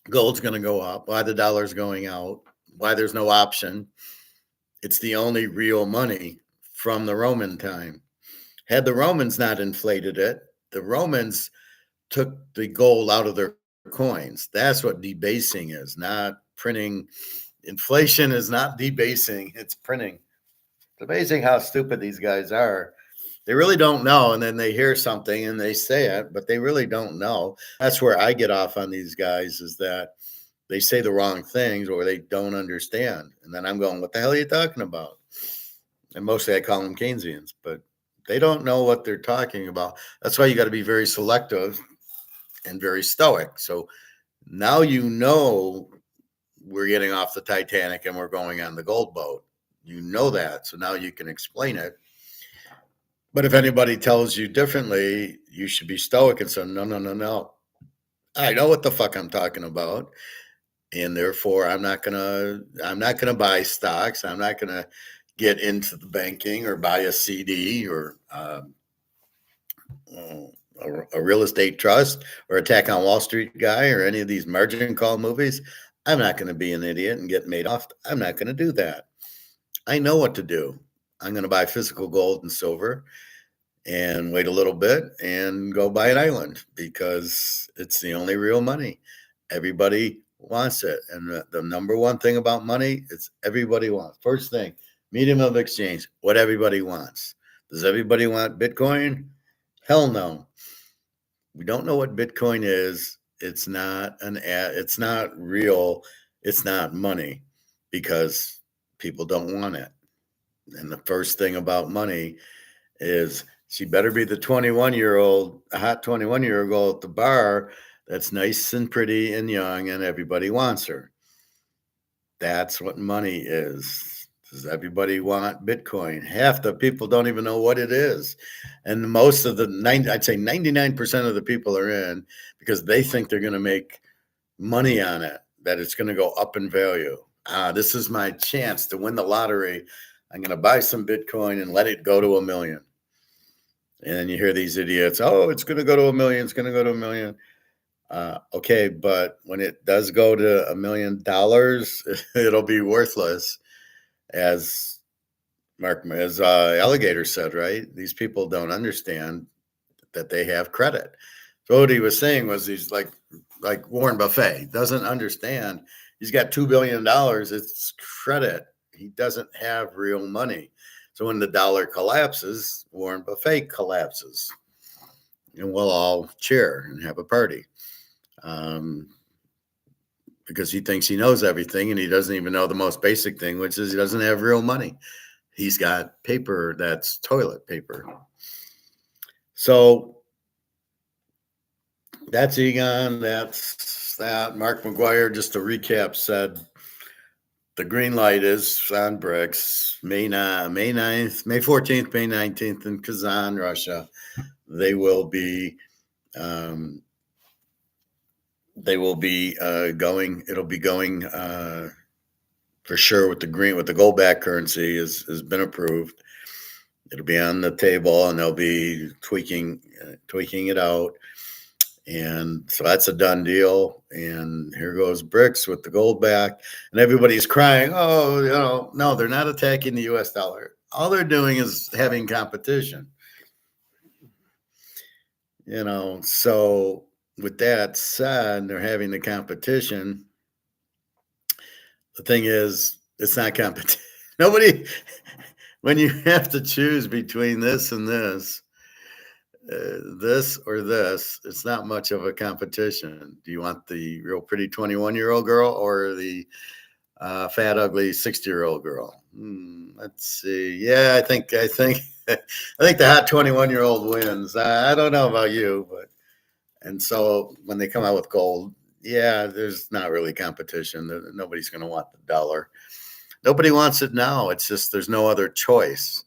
A: gold's going to go up, why the dollar's going out, why there's no option. It's the only real money from the Roman time. Had the Romans not inflated it, the Romans took the gold out of their coins. That's what debasing is, not printing. Inflation is not debasing, it's printing. It's amazing how stupid these guys are. They really don't know, and then they hear something and they say it, but they really don't know. That's where I get off on these guys, is that they say the wrong things or they don't understand. And then I'm going, what the hell are you talking about? And mostly I call them Keynesians, but they don't know what they're talking about. That's why you got to be very selective and very stoic. So now we're getting off the Titanic and we're going on the gold boat. You know that. So now you can explain it. But if anybody tells you differently, you should be stoic and say, no. I know what the fuck I'm talking about. And therefore I'm not gonna buy stocks. I'm not gonna get into the banking or buy a CD or a real estate trust or Attack on Wall Street guy or any of these margin call movies. I'm not going to be an idiot and get made off. I'm not going to do that. I know what to do. I'm going to buy physical gold and silver and wait a little bit and go buy an island, because it's the only real money. Everybody wants it. And the number one thing about money is everybody wants. First thing, medium of exchange, what everybody wants. Does everybody want Bitcoin? Hell no. We don't know what Bitcoin is. It's not it's not real. It's not money because people don't want it. And the first thing about money is she better be the 21-year-old, a hot 21-year-old at the bar that's nice and pretty and young and everybody wants her. That's what money is. Does everybody want Bitcoin? Half the people don't even know what it is. And most of I'd say 99% of the people are in because they think they're going to make money on it, that it's going to go up in value. This is my chance to win the lottery. I'm going to buy some Bitcoin and let it go to $1 million. And then you hear these idiots, oh, it's going to go to $1 million. It's going to go to $1 million. Okay, but when it does go to $1 million, it'll be worthless, as Aligator said, right? These people don't understand that they have credit. So what he was saying was he's like Warren Buffett doesn't understand. He's got $2 billion. It's credit. He doesn't have real money. So when the dollar collapses, Warren Buffett collapses, and we'll all cheer and have a party. Because he thinks he knows everything and he doesn't even know the most basic thing, which is he doesn't have real money. He's got paper that's toilet paper. So that's Egon. That's that. Mark McGuire, just to recap, said the green light is on BRICS, May 9th, May 14th, May 19th in Kazan, Russia. They will be going. It'll be going for sure with the gold backed currency has been approved. It'll be on the table and they'll be tweaking it out. And so that's a done deal. And here goes BRICS with the gold back, and everybody's crying, oh, no, they're not attacking the US dollar. All they're doing is having competition. So with that said, they're having the competition. The thing is, it's not competition. Nobody, when you have to choose between this and this or this, it's not much of a competition. Do you want the real pretty 21-year-old girl or the fat, ugly 60-year-old girl? Let's see. Yeah, I think the hot 21-year-old wins. I don't know about you, but. And so when they come out with gold, yeah, there's not really competition. Nobody's going to want the dollar. Nobody wants it now. It's just there's no other choice,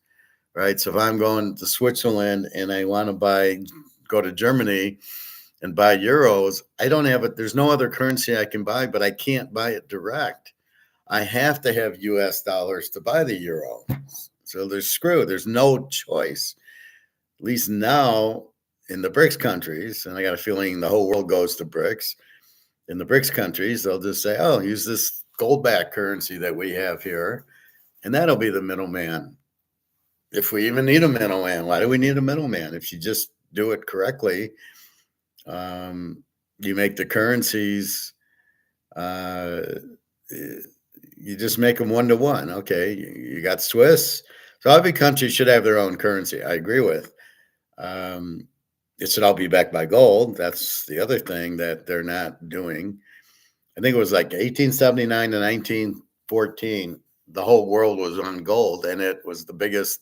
A: right? So if I'm going to Switzerland and I want to go to Germany and buy euros, I don't have it. There's no other currency I can buy, but I can't buy it direct. I have to have US dollars to buy the euro. So they're screwed. There's no choice. At least now, in the BRICS countries, and I got a feeling the whole world goes to BRICS. In the BRICS countries, they'll just say, oh, use this gold-backed currency that we have here, and that'll be the middleman. If we even need a middleman, why do we need a middleman? If you just do it correctly, you make the currencies, you just make them 1-to-1. Okay, you got Swiss. So every country should have their own currency. I agree with. It should all be backed by gold. That's the other thing that they're not doing. I think it was like 1879 to 1914, the whole world was on gold, and it was the biggest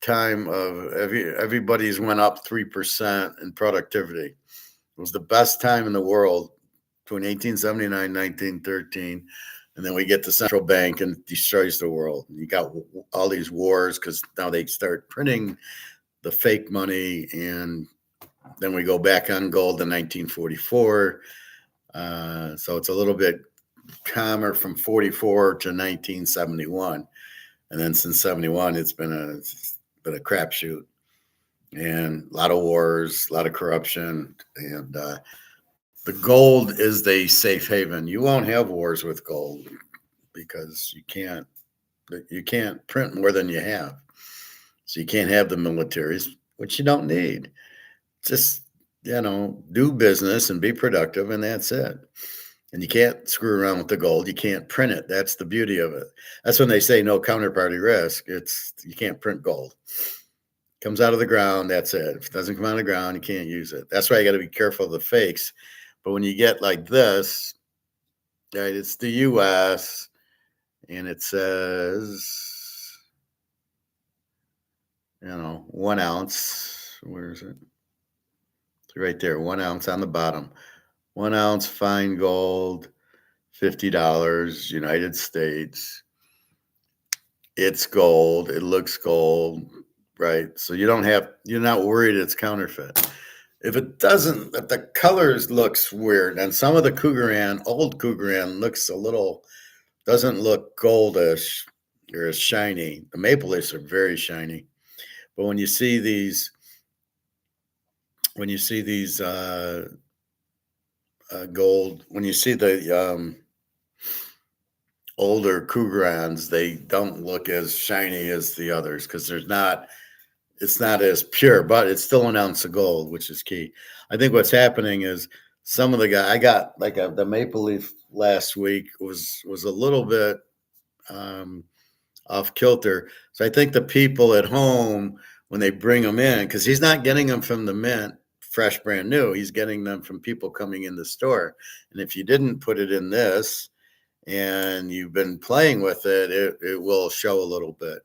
A: time of everybody's went up 3% in productivity. It was the best time in the world between 1879 and 1913. And then we get the central bank and it destroys the world. You got all these wars because now they start printing the fake money, and then we go back on gold in 1944. So it's a little bit calmer from 44 to 1971. And then since 71, it's been a crapshoot, and a lot of wars, a lot of corruption. And the gold is the safe haven. You won't have wars with gold because you can't print more than you have. So you can't have the militaries, which you don't need. Just, do business and be productive, and that's it. And you can't screw around with the gold. You can't print it. That's the beauty of it. That's when they say no counterparty risk. You can't print gold. Comes out of the ground, that's it. If it doesn't come out of the ground, you can't use it. That's why you got to be careful of the fakes. But when you get like this, right, it's the US and it says, 1 ounce. Where is it? It's right there, 1 ounce on the bottom. 1 ounce fine gold, $50, United States. It's gold. It looks gold, right? So you're not worried it's counterfeit. If the colors looks weird, and some of the old Cougaran doesn't look goldish or as shiny. The maple leafs are very shiny. But when you see these gold, when you see the older Cougarans, they don't look as shiny as the others because it's not as pure, but it's still 1 ounce of gold, which is key. I think what's happening is some of the guys, I got the maple leaf last week was a little bit off kilter. So I think the people at home, when they bring them in, because he's not getting them from the mint fresh, brand new, he's getting them from people coming in the store. And if you didn't put it in this and you've been playing with it, it will show a little bit.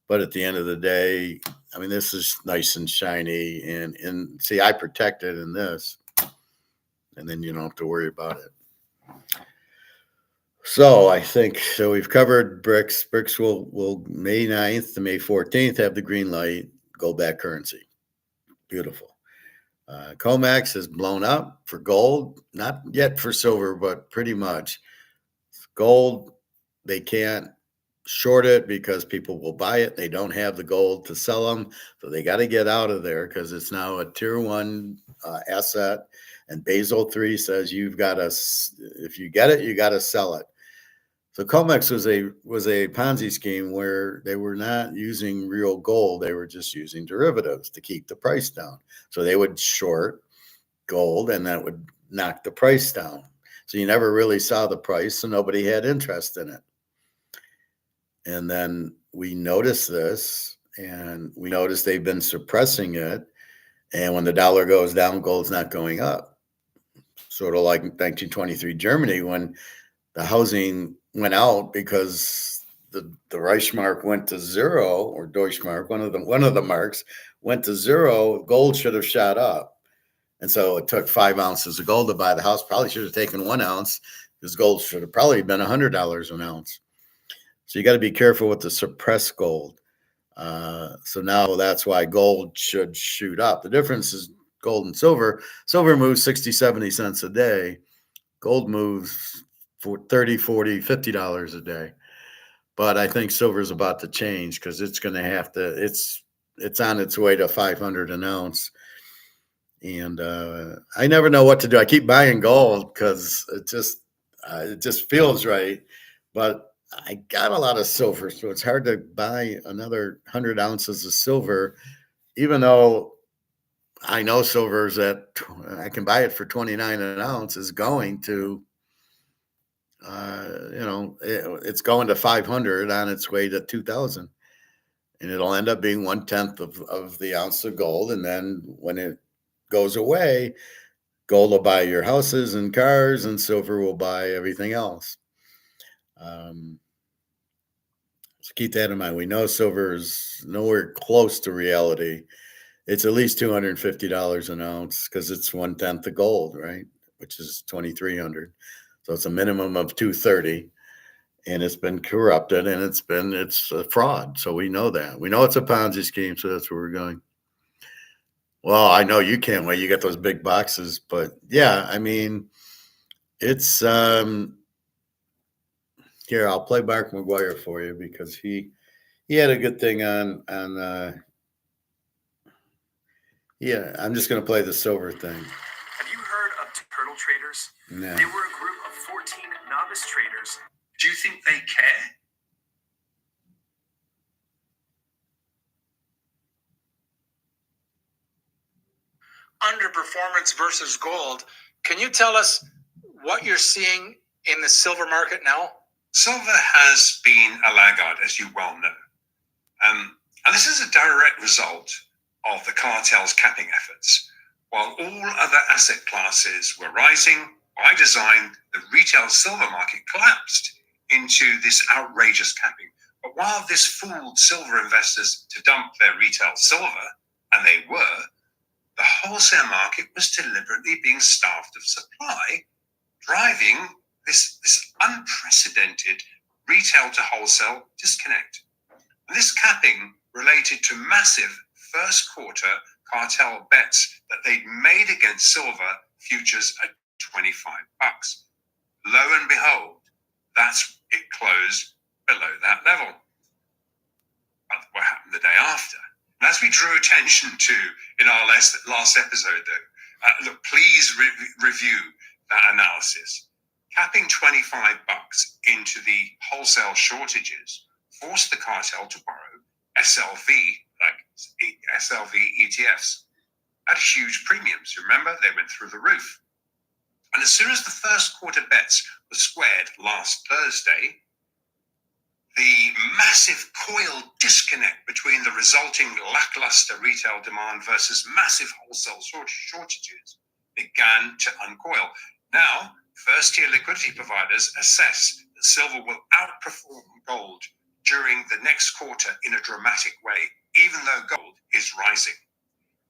A: But at the end of the day, I mean, this is nice and shiny, and see, I protect it in this, and then you don't have to worry about it. So I think we've covered BRICS. BRICS will May 9th to May 14th have the green light, gold-backed currency. Beautiful. COMEX has blown up for gold, not yet for silver, but pretty much. Gold, they can't short it because people will buy it. They don't have the gold to sell them. So they got to get out of there because it's now a tier 1 asset. And Basel III says if you get it, you got to sell it. So COMEX was a Ponzi scheme where they were not using real gold. They were just using derivatives to keep the price down. So they would short gold and that would knock the price down. So you never really saw the price, so nobody had interest in it. And then we noticed this, and we noticed they've been suppressing it. And when the dollar goes down, gold's not going up. Sort of like 1923 Germany, when the housing went out because the Reichsmark went to zero, or Deutschmark, one of the marks went to zero. Gold should have shot up. And so it took 5 ounces of gold to buy the house. Probably should have taken 1 ounce because gold should have probably been $100 an ounce. So you got to be careful with the suppressed gold. So now that's why gold should shoot up. The difference is gold and silver. Silver moves 60, 70 cents a day. Gold moves for $30, $40, $50 a day. But I think silver is about to change because it's going to have to, it's on its way to 500 an ounce. And I never know what to do. I keep buying gold because it just feels right. But I got a lot of silver, so it's hard to buy another 100 ounces of silver, even though I know silver's I can buy it for 29 an ounce, is going to, it's going to 500 on its way to 2,000. And it'll end up being 1/10 of the ounce of gold. And then when it goes away, gold will buy your houses and cars, and silver will buy everything else. So keep that in mind. We know silver is nowhere close to reality. It's at least $250 an ounce because it's 1/10 of gold, right? Which is 2,300. So it's a minimum of 230, and it's been corrupted, and it's a fraud. So we know that. We know it's a Ponzi scheme, so that's where we're going. Well, I know you can't wait. You got those big boxes, but yeah, I mean, it's here. I'll play Mark McGuire for you because he had a good thing on. Yeah, I'm just gonna play the silver thing.
F: Have you heard of turtle traders?
A: No.
F: They were a group of 14 novice traders. Do you think they care?
I: Underperformance versus gold. Can you tell us
C: what you're seeing in the silver market now?
F: Silver has been a laggard, as you well know. And this is a direct result of the cartel's capping efforts. While all other asset classes were rising, by design, the retail silver market collapsed into this outrageous capping. But while this fooled silver investors to dump their retail silver, and they were, the wholesale market was deliberately being starved of supply, driving this unprecedented retail to wholesale disconnect. And this capping related to massive first quarter cartel bets that they'd made against silver futures at $25. Lo and behold, it closed below that level. But what happened the day after? And as we drew attention to in our last episode, though, look, please review that analysis. Capping $25 into the wholesale shortages forced the cartel to borrow SLV, like SLV ETFs, at huge premiums. Remember, they went through the roof. And as soon as the first quarter bets were squared last Thursday, the massive coil disconnect between the resulting lackluster retail demand versus massive wholesale shortages began to uncoil. Now, first-tier liquidity providers assess that silver will outperform gold during the next quarter in a dramatic way, even though gold is rising.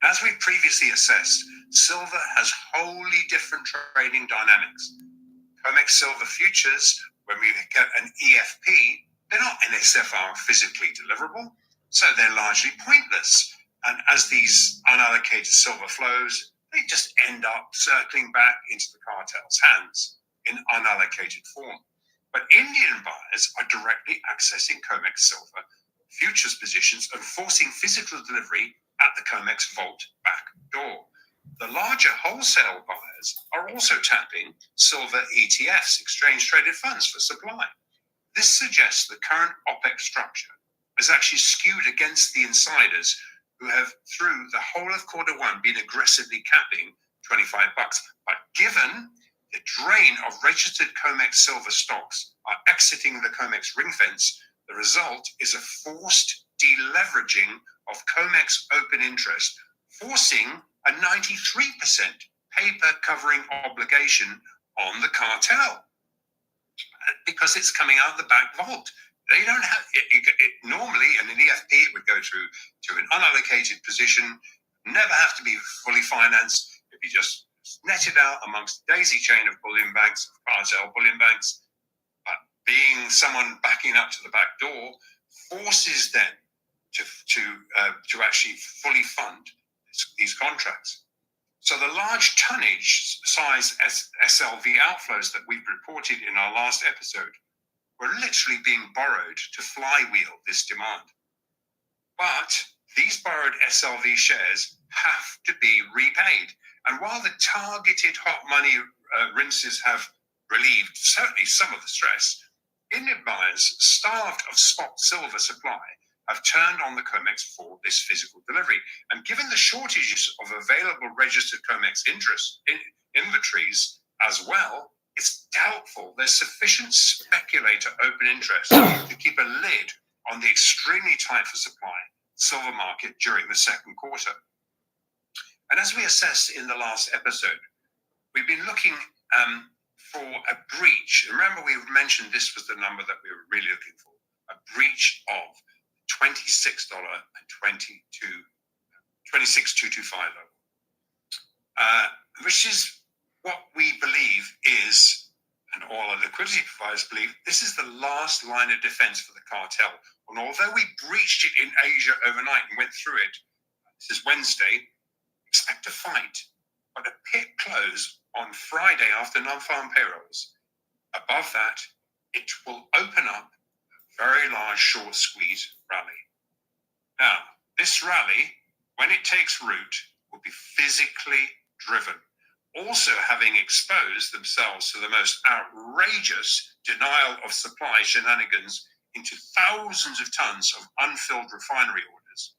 F: As we previously assessed, silver has wholly different trading dynamics. COMEX silver futures, when we get an EFP, they're not NSFR physically deliverable, so they're largely pointless. And as these unallocated silver flows, they just end up circling back into the cartel's hands in unallocated form. But Indian buyers are directly accessing COMEX silver futures positions and forcing physical delivery at the COMEX vault back door. The larger wholesale buyers are also tapping silver ETFs, exchange-traded funds, for supply. This suggests the current OPEC structure is actually skewed against the insiders who have, through the whole of quarter one, been aggressively capping $25. But given the drain of registered COMEX silver stocks are exiting the COMEX ring fence, the result is a forced deleveraging of COMEX open interest, forcing a 93% paper covering obligation on the cartel because it's coming out the back vault. They don't have it normally in an EFP. It would go through to an unallocated position, never have to be fully financed. It'd be just netted out amongst the daisy chain of bullion banks, cartel bullion banks. But being someone backing up to the back door forces them to actually fully fund these contracts. So the large tonnage size SLV outflows that we've reported in our last episode were literally being borrowed to flywheel this demand. But these borrowed SLV shares have to be repaid. And while the targeted hot money rinses have relieved certainly some of the stress, Indian buyers starved of spot silver supply have turned on the COMEX for this physical delivery. And given the shortages of available registered COMEX inventories as well, it's doubtful there's sufficient speculator open interest to keep a lid on the extremely tight for supply silver market during the second quarter. And as we assessed in the last episode, we've been looking for a breach. Remember, we mentioned this was the number that we were really looking for, a breach of $26.225 level, which is what we believe is, and all our liquidity providers believe, this is the last line of defense for the cartel. And although we breached it in Asia overnight and went through it, this is Wednesday, expect a fight, but a pit close on Friday after non-farm payrolls. Above that, it will open up a very large short squeeze rally. Now, this rally, when it takes root, will be physically driven, also having exposed themselves to the most outrageous denial of supply shenanigans into thousands of tons of unfilled refinery orders.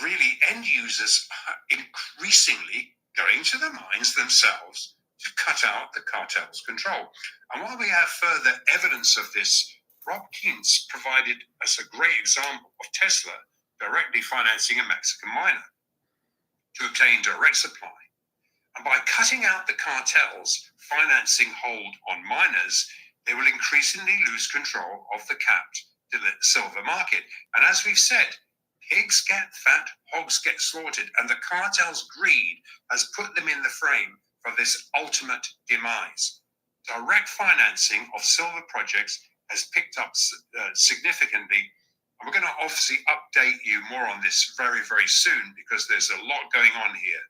F: Really, end users are increasingly going to the mines themselves to cut out the cartel's control. And while we have further evidence of this, Rob Kintz provided us a great example of Tesla directly financing a Mexican miner to obtain direct supply. And by cutting out the cartel's financing hold on miners, they will increasingly lose control of the capped silver market. And as we've said, pigs get fat, hogs get slaughtered, and the cartel's greed has put them in the frame for this ultimate demise. Direct financing of silver projects has picked up significantly. And we're going to obviously update you more on this very, very soon because there's a lot going on here.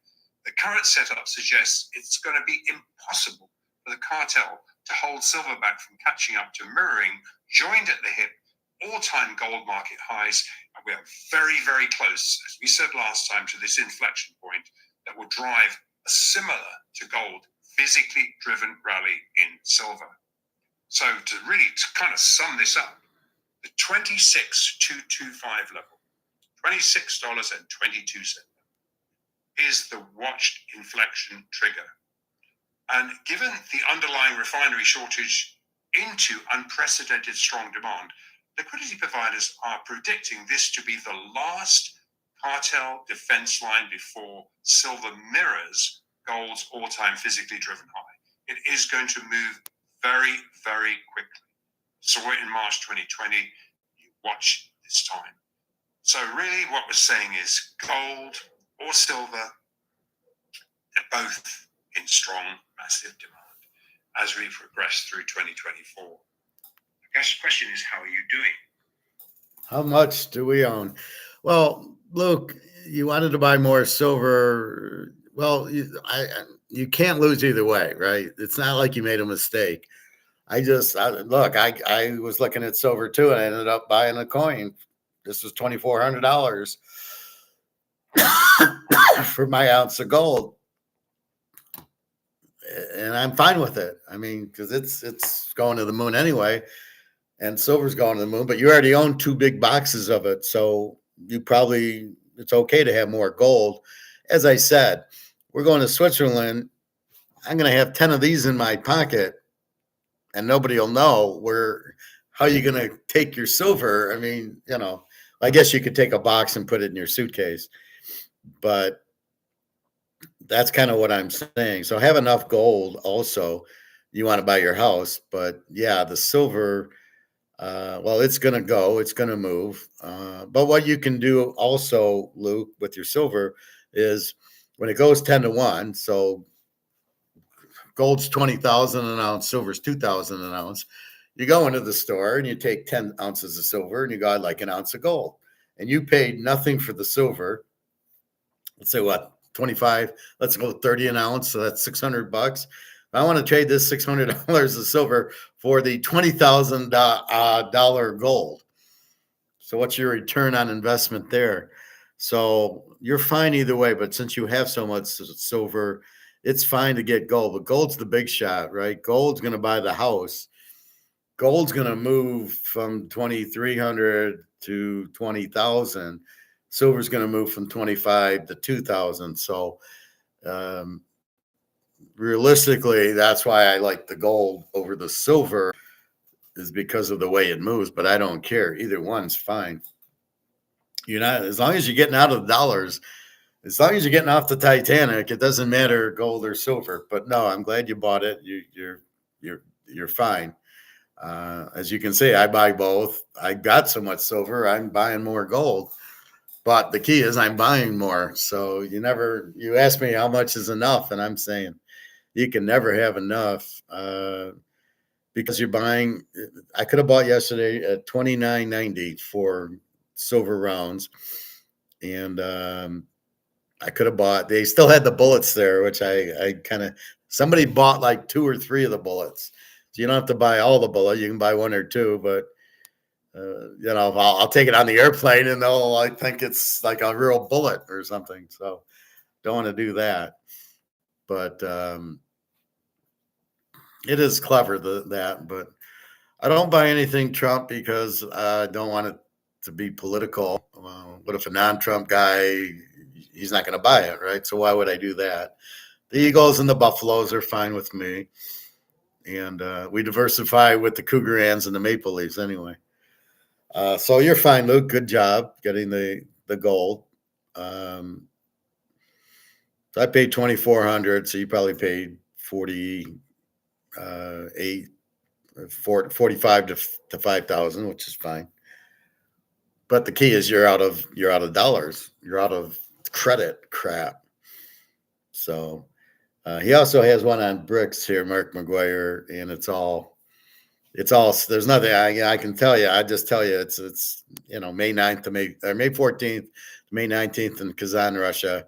F: The current setup suggests it's going to be impossible for the cartel to hold silver back from catching up to mirroring, joined at the hip, all-time gold market highs. And we are very, very close, as we said last time, to this inflection point that will drive a similar to gold, physically driven rally in silver. So to kind of sum this up, the 26,225 level, $26.22 is the watched inflection trigger. And given the underlying refinery shortage into unprecedented strong demand, liquidity providers are predicting this to be the last cartel defense line before silver mirrors gold's all-time physically driven high. It is going to move very, very quickly. Saw it in March 2020. You watch this time. So really what we're saying is gold or silver, they're both in strong, massive demand as we progress through 2024. I guess the question is, how are you doing?
A: How much do we own? Well, Luke, you wanted to buy more silver. Well, you can't lose either way, right? It's not like you made a mistake. I was looking at silver too, and I ended up buying a coin. This was $2,400 for my ounce of gold. And I'm fine with it. I mean, because it's going to the moon anyway, and silver's going to the moon, but you already own 2 big boxes of it. So it's okay to have more gold. As I said, we're going to Switzerland. I'm going to have 10 of these in my pocket, and nobody will know how you going to take your silver. I mean, I guess you could take a box and put it in your suitcase, but that's kind of what I'm saying. So have enough gold also. You want to buy your house, but yeah, the silver, it's going to move. But what you can do also, Luke, with your silver is when it goes 10 to 1, so gold's 20,000 an ounce, silver's 2,000 an ounce. You go into the store and you take 10 ounces of silver and you got like an ounce of gold, and you paid nothing for the silver. Let's say what, 25, let's go 30 an ounce. So that's $600. If I want to trade this $600 of silver for the $20,000 gold. So what's your return on investment there? So you're fine either way, but since you have so much silver, it's fine to get gold, but gold's the big shot, right? Gold's going to buy the house. Gold's going to move from 2,300 to 20,000. Silver's going to move from 25 to 2,000. So realistically, that's why I like the gold over the silver, is because of the way it moves, but I don't care. Either one's fine. As long as you're getting out of the dollars, as long as you're getting off the Titanic, it doesn't matter gold or silver. But no, I'm glad you bought it. You're fine. As you can see, I buy both. I got so much silver, I'm buying more gold. But the key is I'm buying more. So you ask me how much is enough, and I'm saying you can never have enough because you're buying. I could have bought yesterday at $29.90 for silver rounds, and I could have bought. They still had the bullets there, which I somebody bought like 2 or 3 of the bullets. So you don't have to buy all the bullets. You can buy 1 or 2, but I'll take it on the airplane and they'll think it's like a real bullet or something. So don't want to do that. But it is clever that, but I don't buy anything Trump because I don't want it to be political. What if a non-Trump guy he's not going to buy it, right? So why would I do that? The Eagles and the Buffaloes are fine with me. And we diversify with the Cougar Ants and the Maple Leafs anyway. So you're fine, Luke. Good job getting the gold. So I paid $2,400, so you probably paid 45 to 5,000, which is fine. But the key is you're out of dollars. You're out of credit crap. So he also has one on bricks here, Mark McGuire, and it's all. There's nothing I can tell you. I just tell you it's May 9th to May 14th, May 19th in Kazan, Russia,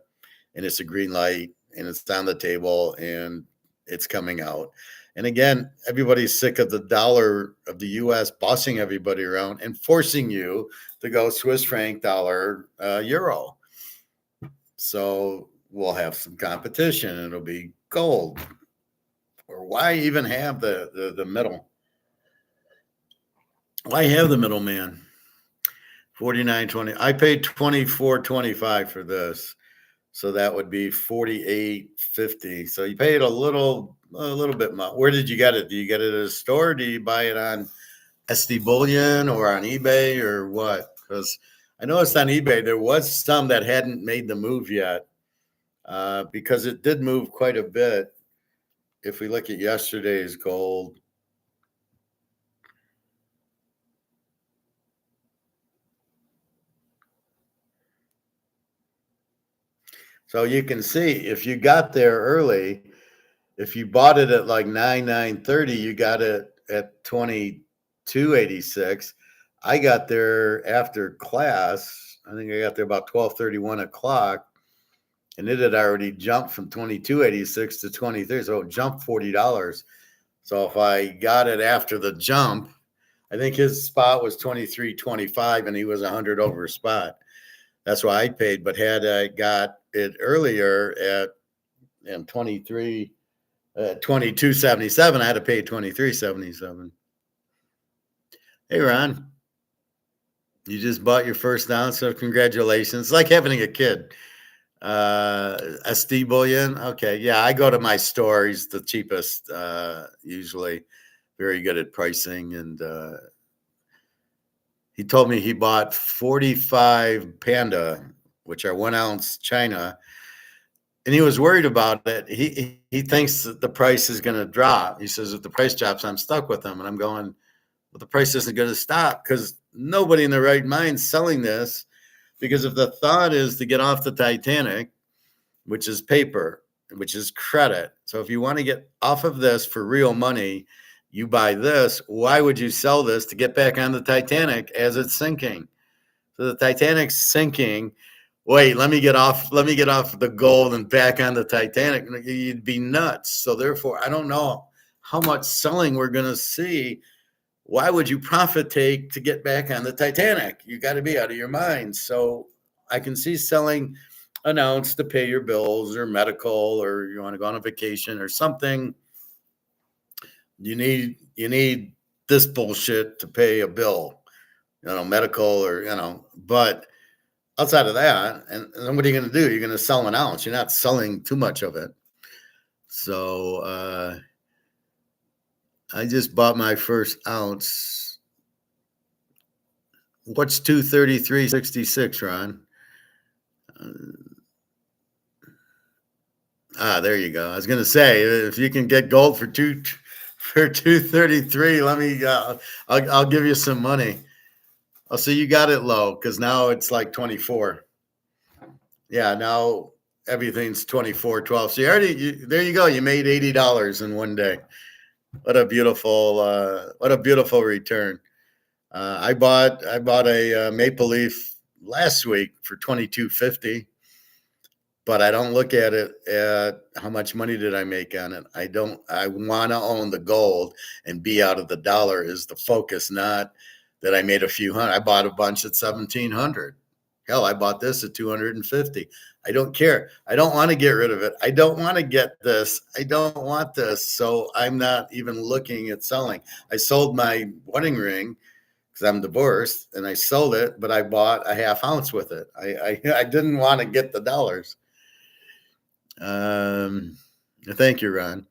A: and it's a green light and it's on the table and it's coming out. And again, everybody's sick of the dollar of the U.S. bossing everybody around and forcing you to go Swiss franc, dollar, euro. So we'll have some competition. It'll be gold. Or why even have the middle? Why have the middleman? $49.20. I paid $24.25 for this, so that would be $48.50. So you paid a little bit more. Where did you get it? Do you get it at a store? Or do you buy it on SD Bullion or on eBay or what? Because I noticed on eBay there was some that hadn't made the move yet, because it did move quite a bit. If we look at yesterday's gold. So you can see if you got there early, if you bought it at like 930, you got it at 22.86. I got there after class. I think I got there about 12:31 o'clock, and it had already jumped from 22.86 to 23. So it jumped $40. So if I got it after the jump, I think his spot was 23.25, and he was 100 over a spot. That's why I paid. But had I got it earlier at 22.77, I had to pay 23.77. Hey, Ron, you just bought your first ounce, so congratulations. It's like having a kid. SD Bullion. Okay. Yeah. I go to my store. He's the cheapest, usually very good at pricing. And, he told me he bought 45 Panda, which are 1 ounce China, and he was worried about it. He thinks that the price is going to drop. He says, if the price drops, I'm stuck with them. And I'm going, well, the price isn't going to stop because nobody in their right mind is selling this, because if the thought is to get off the Titanic, which is paper, which is credit. So if you want to get off of this for real money, you buy this. Why would you sell this to get back on the Titanic as it's sinking? So the Titanic's sinking. Wait, let me get off the gold and back on the Titanic. You'd be nuts. So therefore, I don't know how much selling we're going to see. Why would you profit take to get back on the Titanic? You got to be out of your mind. So I can see selling an ounce to pay your bills or medical, or you want to go on a vacation or something. You need this bullshit to pay a bill, medical or, but outside of that, and then what are you going to do? You're going to sell an ounce. You're not selling too much of it. So I just bought my first ounce. What's 233.66, Ron? There you go. I was going to say, if you can get gold for 233, let me, I'll give you some money. Oh, so you got it low, because now it's like 24. Yeah, now everything's 24.12. So there you go. You made $80 in one day. What a beautiful return. I bought a Maple Leaf last week for $22.50. But I don't look at it at how much money did I make on it. I want to own the gold and be out of the dollar is the focus, not that I made a few hundred. I bought a bunch at 1,700. Hell, I bought this at 250. I don't care. I don't want to get rid of it. I don't want to get this. I don't want this. So I'm not even looking at selling. I sold my wedding ring because I'm divorced, and I sold it, but I bought a half ounce with it. I didn't want to get the dollars. Thank you, Ron.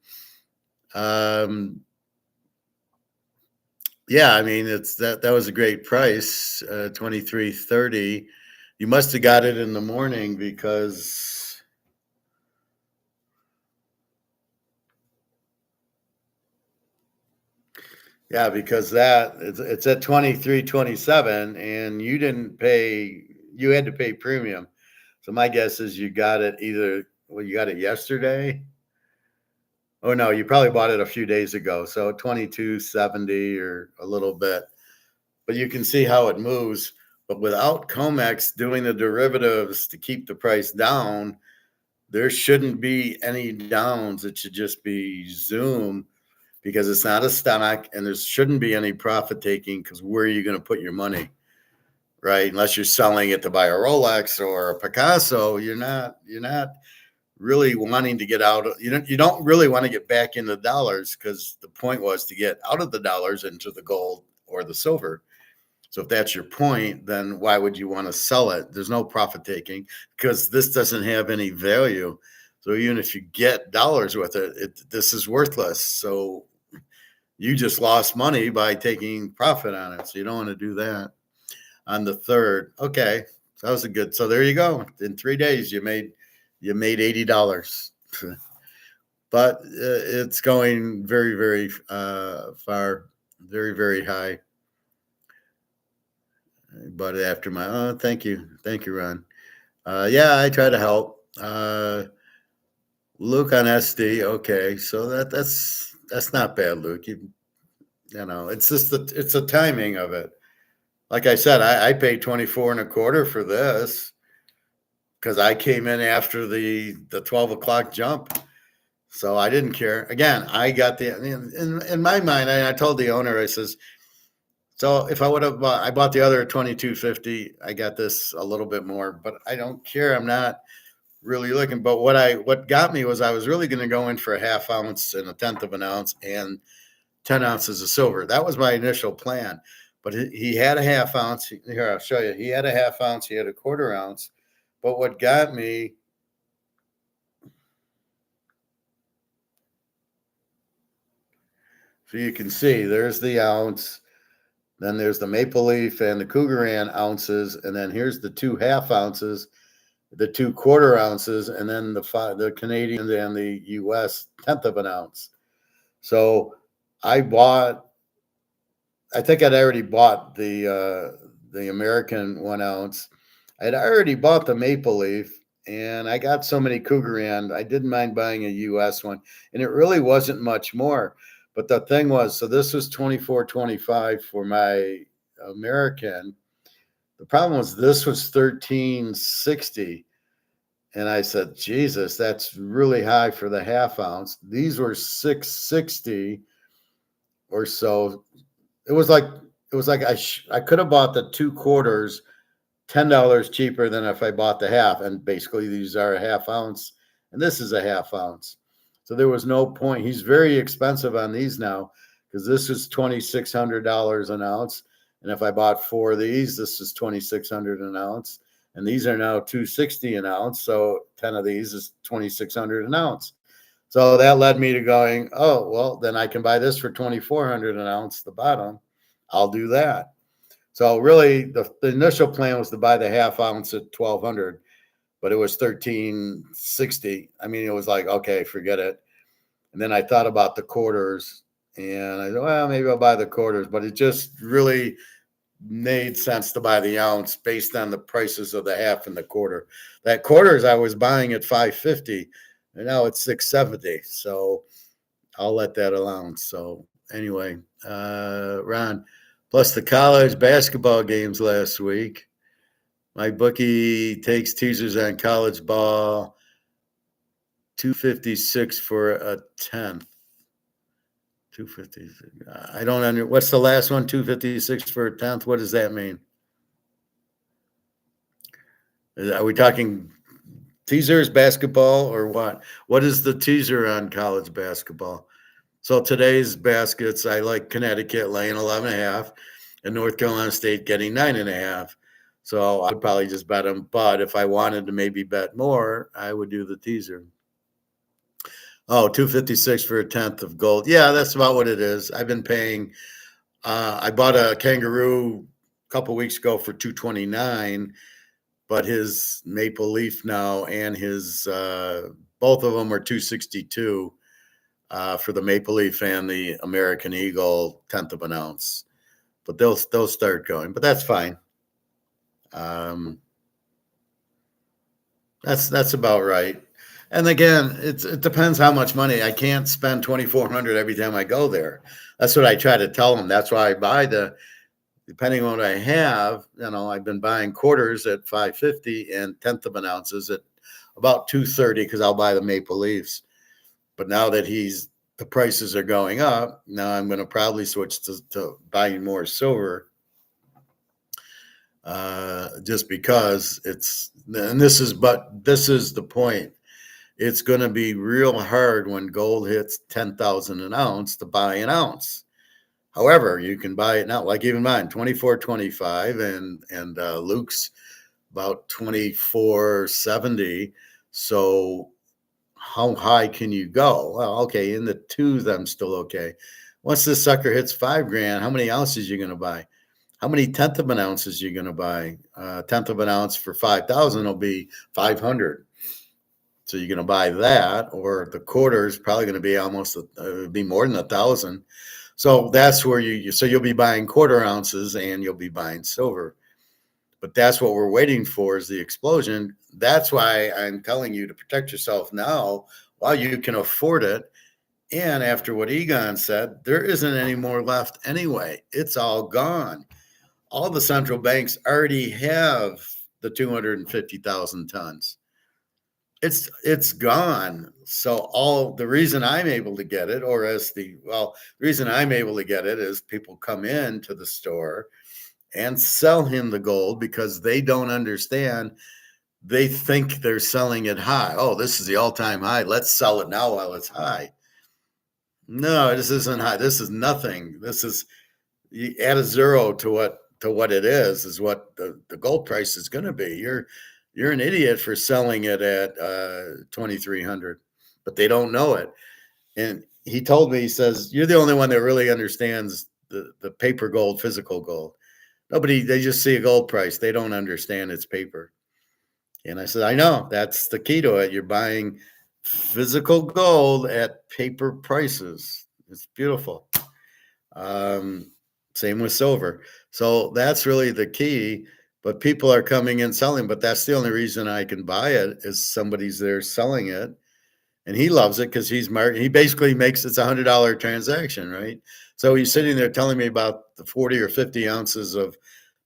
A: Yeah, I mean, that was a great price, $23.30. You must have got it in the morning because it's at $23.27, and you didn't pay. You had to pay premium. So my guess is you got it you got it yesterday. Oh no, you probably bought it a few days ago. So $22.70 or a little bit. But you can see how it moves. But without COMEX doing the derivatives to keep the price down, there shouldn't be any downs. It should just be Zoom, because it's not a stock, and there shouldn't be any profit taking, because where are you going to put your money, right? Unless you're selling it to buy a Rolex or a Picasso, you're not really wanting to get out. You don't really want to get back into dollars, because the point was to get out of the dollars into the gold or the silver. So if that's your point, then why would you want to sell it? There's no profit taking, because this doesn't have any value. So even if you get dollars with it, this is worthless. So you just lost money by taking profit on it. So you don't want to do that. On the third, okay, so that was a good. So there you go. In 3 days, you made $80. But it's going very, very far, very, very high. But after thank you, Ron. Yeah, I try to help. Luke on SD, okay, so that's not bad, Luke. You know, it's just it's the timing of it. Like I said, I paid 24.25 for this because I came in after the 12 o'clock jump. So I didn't care. Again, I got in my mind, I told the owner, I says, so if I would have I bought the other at $22.50, I got this a little bit more, but I don't care. I'm not really looking. But what got me was I was really going to go in for a half ounce and a tenth of an ounce and 10 ounces of silver. That was my initial plan. But he had a half ounce. Here, I'll show you. He had a half ounce. He had a quarter ounce. But what got me, so you can see, there's the ounce. Then there's the Maple Leaf and the Cougaran ounces. And then here's the 2 half ounces, the 2 quarter ounces, and then the Canadian and the US tenth of an ounce. So I think I'd already bought the American 1 ounce. I'd already bought the Maple Leaf, and I got so many Cougaran, I didn't mind buying a US one, and it really wasn't much more. But the thing was, so this was $24.25 for my American. The problem was this was $13.60. And I said, Jesus, that's really high for the half ounce. These were $6.60 or so. It was like I could have bought the 2 quarters $10 cheaper than if I bought the half. And basically these are a half ounce, and this is a half ounce. So there was no point. He's very expensive on these now, because this is $2,600 an ounce. And if I bought 4 of these, this is $2,600 an ounce. And these are now $260 an ounce. So 10 of these is $2,600 an ounce. So that led me to going, oh, well, then I can buy this for $2,400 an ounce, the bottom. I'll do that. So really the initial plan was to buy the half ounce at $1,200. But it was $13.60. I mean, it was like, okay, forget it. And then I thought about the quarters, and I said, well, maybe I'll buy the quarters. But it just really made sense to buy the ounce based on the prices of the half and the quarter. That quarters I was buying at $5.50, and now it's $6.70. So I'll let that alone. So anyway, Ron, plus the college basketball games last week. My bookie takes teasers on college ball, 256 for a tenth. 256. I don't what's the last one? 256 for a tenth. What does that mean? Are we talking teasers basketball or what? What is the teaser on college basketball? So today's baskets, I like Connecticut laying 11.5. and North Carolina State getting 9.5. So I would probably just bet them. But if I wanted to maybe bet more, I would do the teaser. Oh, 256 for a tenth of gold. Yeah, that's about what it is. I've been paying. I bought a kangaroo a couple weeks ago for 229, but his maple leaf now and his both of them are 262 for the maple leaf and the American Eagle, tenth of an ounce. But they'll start going. But that's fine. That's about right. And again, it depends how much money. I can't spend $2,400 every time I go there. That's what I try to tell them. That's why I buy depending on what I have. I've been buying quarters at $5.50 and tenth of an ounces at about $2.30 because I'll buy the maple leafs. But now that the prices are going up, now I'm going to probably switch to buying more silver. Just because this is the point. It's going to be real hard when gold hits 10,000 an ounce to buy an ounce. However, you can buy it now, like even mine, 24.25, and Luke's about 24.70. So how high can you go? Well, okay, in the twos, I'm still okay. Once this sucker hits $5,000, how many ounces are you going to buy? How many tenth of an ounces are you going to buy? Tenth of an ounce for 5,000 will be 500. So you're going to buy that, or the quarter is probably going to be almost be more than 1,000. So that's where you'll be buying quarter ounces and you'll be buying silver. But that's what we're waiting for, is the explosion. That's why I'm telling you to protect yourself now while you can afford it. And after what Egon said, there isn't any more left anyway. It's all gone. All the central banks already have the 250,000 tons. It's gone. So the reason I'm able to get it, the reason I'm able to get it is people come in to the store and sell him the gold because they don't understand. They think they're selling it high. Oh, this is the all-time high. Let's sell it now while it's high. No, this isn't high. This is nothing. You add a zero to what it is what the gold price is going to be. You're an idiot for selling it at 2,300, but they don't know it. And he told me, he says, you're the only one that really understands the paper gold, physical gold. They just see a gold price. They don't understand it's paper. And I said, I know, that's the key to it. You're buying physical gold at paper prices. It's beautiful. Same with silver. So that's really the key. But people are coming in selling. But that's the only reason I can buy it is somebody's there selling it. And he loves it because he basically makes it's $100 transaction, right? So he's sitting there telling me about the 40 or 50 ounces of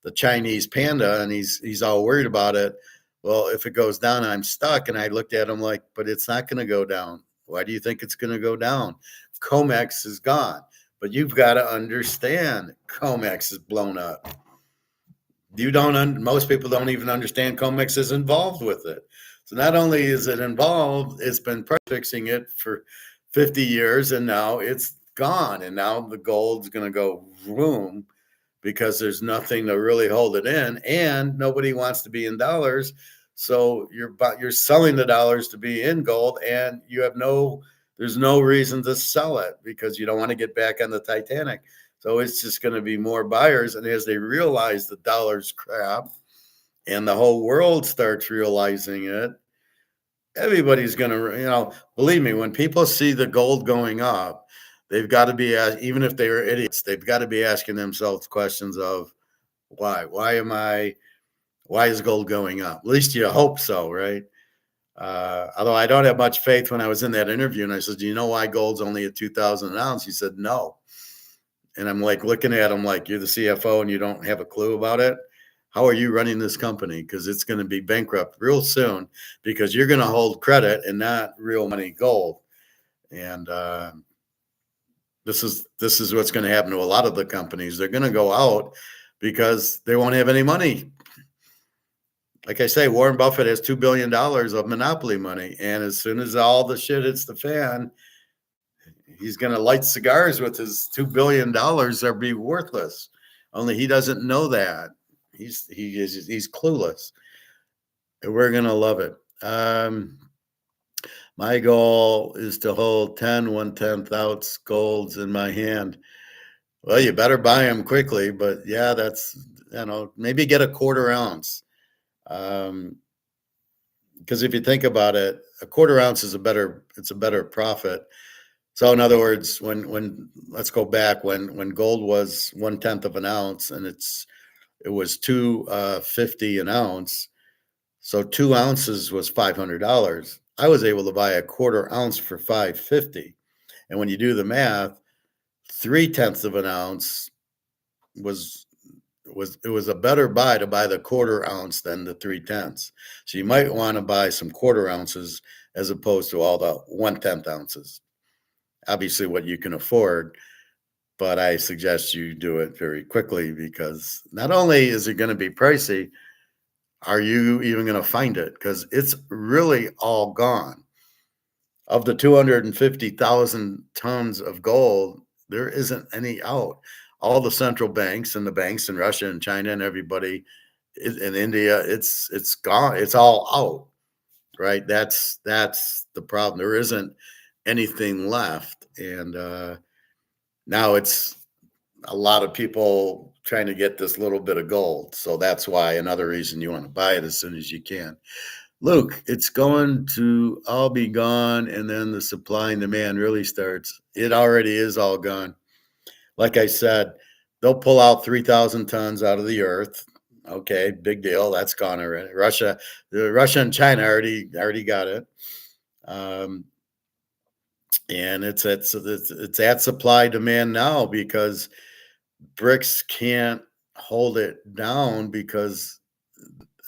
A: the Chinese panda, and he's all worried about it. Well, if it goes down, I'm stuck. And I looked at him like, but it's not going to go down. Why do you think it's going to go down? COMEX is gone. But you've got to understand COMEX is blown up. Most people don't even understand COMEX is involved with it. So not only is it involved, it's been fixing it for 50 years, and now it's gone. And now the gold's going to go boom because there's nothing to really hold it in, and nobody wants to be in dollars. So you're selling the dollars to be in gold, and there's no reason to sell it because you don't want to get back on the Titanic. So it's just going to be more buyers. And as they realize the dollar's crap and the whole world starts realizing it, everybody's going to, believe me, when people see the gold going up, they've got to be, even if they are idiots, they've got to be asking themselves questions of why is gold going up? At least you hope so, right? Although I don't have much faith. When I was in that interview and I said, do you know why gold's only at 2,000 an ounce? He said, no. And I'm like looking at him like, you're the CFO and you don't have a clue about it. How are you running this company? Because it's going to be bankrupt real soon because you're going to hold credit and not real money gold. And this is what's going to happen to a lot of the companies. They're going to go out because they won't have any money. Like I say, Warren Buffett has $2 billion of monopoly money. And as soon as all the shit hits the fan, he's going to light cigars with his $2 billion or be worthless. Only he doesn't know that. He's clueless. And we're gonna love it. My goal is to hold 10 1/10 ounce golds in my hand. Well, you better buy them quickly, but yeah, that's, maybe get a quarter ounce. Because if you think about it, a quarter ounce is it's a better profit. So in other words, when let's go back when gold was 1/10 of an ounce and it was $2.50 an ounce. So 2 ounces was $500. I was able to buy a quarter ounce for $5.50. And when you do the math, 3/10 of an ounce was a better buy to buy the quarter ounce than the 3/10. So you might want to buy some quarter ounces as opposed to all the 1/10 ounces. Obviously what you can afford, but I suggest you do it very quickly because not only is it going to be pricey, are you even going to find it? Because it's really all gone. Of the 250,000 tons of gold, there isn't any out. All the central banks and the banks in Russia and China and everybody in India, it's gone. It's all out, right? That's the problem. There isn't anything left, and now it's a lot of people trying to get this little bit of gold. So that's why another reason you want to buy it as soon as you can. Luke, it's going to all be gone, and then the supply and demand really starts. It already is all gone. Like I said, they'll pull out 3,000 tons out of the earth. Okay, big deal. That's gone already. Russia and China already got it. And it's at supply demand now because BRICS can't hold it down because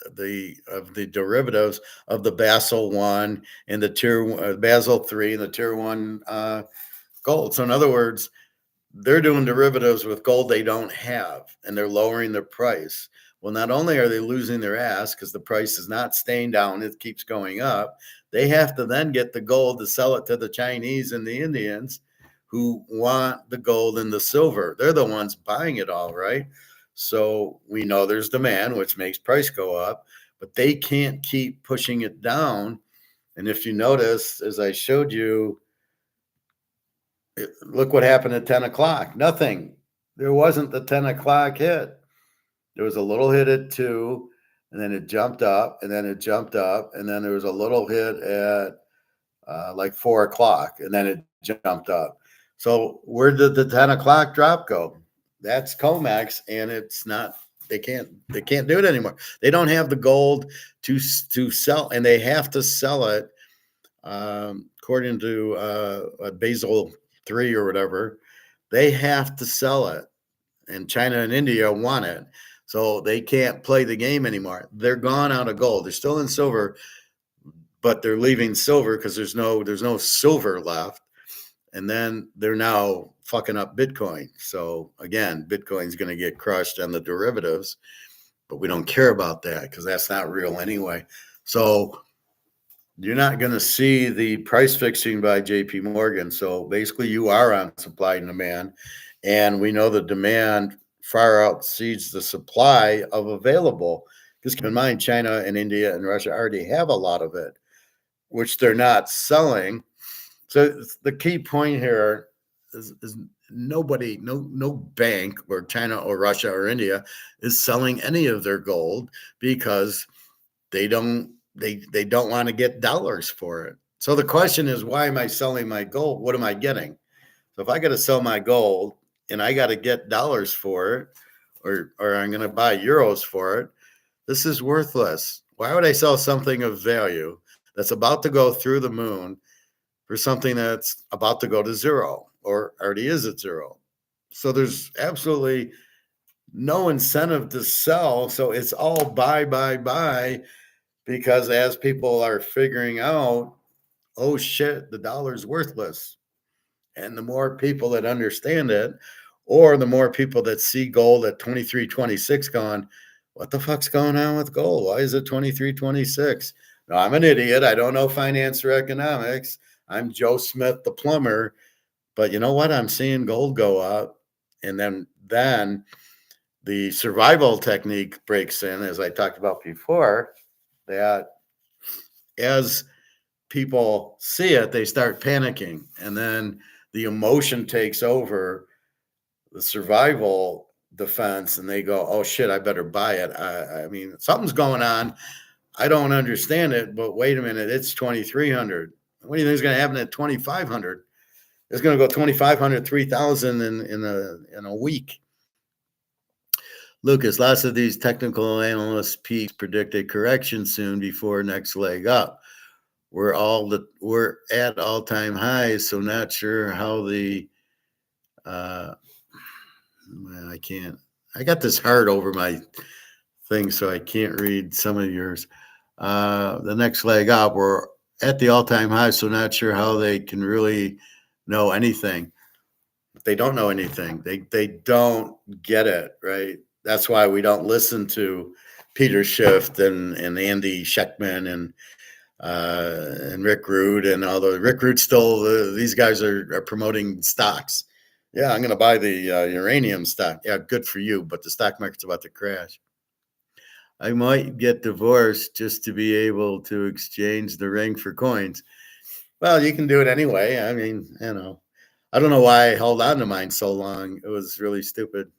A: of the derivatives of the Basel 1 and the Basel 3 and the Tier 1 gold. So in other words, they're doing derivatives with gold they don't have, and they're lowering their price. Well, not only are they losing their ass because the price is not staying down, it keeps going up, they have to then get the gold to sell it to the Chinese and the Indians who want the gold and the silver. They're the ones buying it all, right? So we know there's demand, which makes price go up, but they can't keep pushing it down. And if you notice, as I showed you, look what happened at 10 o'clock. Nothing. There wasn't the 10 o'clock hit. There was a little hit at 2, and then it jumped up, and then it jumped up, and then there was a little hit at like 4 o'clock, and then it jumped up. So where did the 10 o'clock drop go? That's COMEX, and it's not. They can't do it anymore. They don't have the gold to sell, and they have to sell it according to Basel 3 or whatever. They have to sell it, and China and India want it, so they can't play the game anymore. They're gone out of gold. They're still in silver, but they're leaving silver because there's no silver left. And then they're now fucking up Bitcoin. So again, Bitcoin's going to get crushed on the derivatives, but we don't care about that because that's not real anyway. So you're not going to see the price fixing by JP Morgan. So basically you are on supply and demand, and we know the demand far exceeds the supply of available. Because keep in mind, China and India and Russia already have a lot of it, which they're not selling. So the key point here is nobody, no bank or China or Russia or India is selling any of their gold because they don't want to get dollars for it. So the question is, why am I selling my gold? What am I getting? So if I got to sell my gold and I got to get dollars for it, or I'm going to buy euros for it, this is worthless. Why would I sell something of value that's about to go through the moon for something that's about to go to zero or already is at zero? So there's absolutely no incentive to sell. So it's all buy, because as people are figuring out, oh shit, the dollar's worthless. And the more people that understand it, or the more people that see gold at 23.26 going, what the fuck's going on with gold? Why is it 23.26? No, I'm an idiot. I don't know finance or economics. I'm Joe Smith, the plumber. But you know what? I'm seeing gold go up. And then the survival technique breaks in, as I talked about before, that as people see it, they start panicking, and then the emotion takes over the survival defense, and they go, "Oh shit, I better buy it." I mean, something's going on. I don't understand it, but wait a minute, it's 2,300. What do you think is going to happen at 2,500? It's going to go 2,500, 3,000 in a week. Lucas, lots of these technical analyst peaks predict a correction soon before next leg up. We're at all-time highs, so not sure how the well, I can't. I got this heart over my thing, so I can't read some of yours. The next leg up, we're at the all-time high, so not sure how they can really know anything. They don't know anything. They don't get it, right? That's why we don't listen to Peter Schiff and Andy Scheckman and Rick Rude, and although Rick Rude still, these guys are promoting stocks. Yeah, I'm going to buy the uranium stock. Yeah, good for you, but the stock market's about to crash. I might get divorced just to be able to exchange the ring for coins. Well, you can do it anyway. I mean, I don't know why I held on to mine so long. It was really stupid.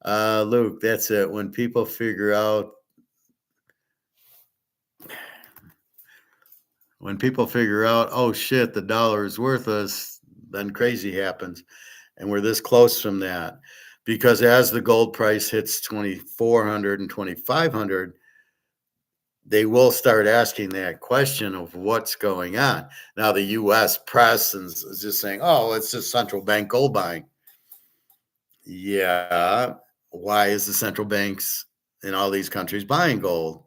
A: Luke, that's it. When people figure out oh shit, the dollar is worthless, then crazy happens. And we're this close from that. Because as the gold price hits 2,400 and 2,500, they will start asking that question of what's going on. Now, the U.S. press is just saying, oh, it's just central bank gold buying. Yeah. Why is the central banks in all these countries buying gold?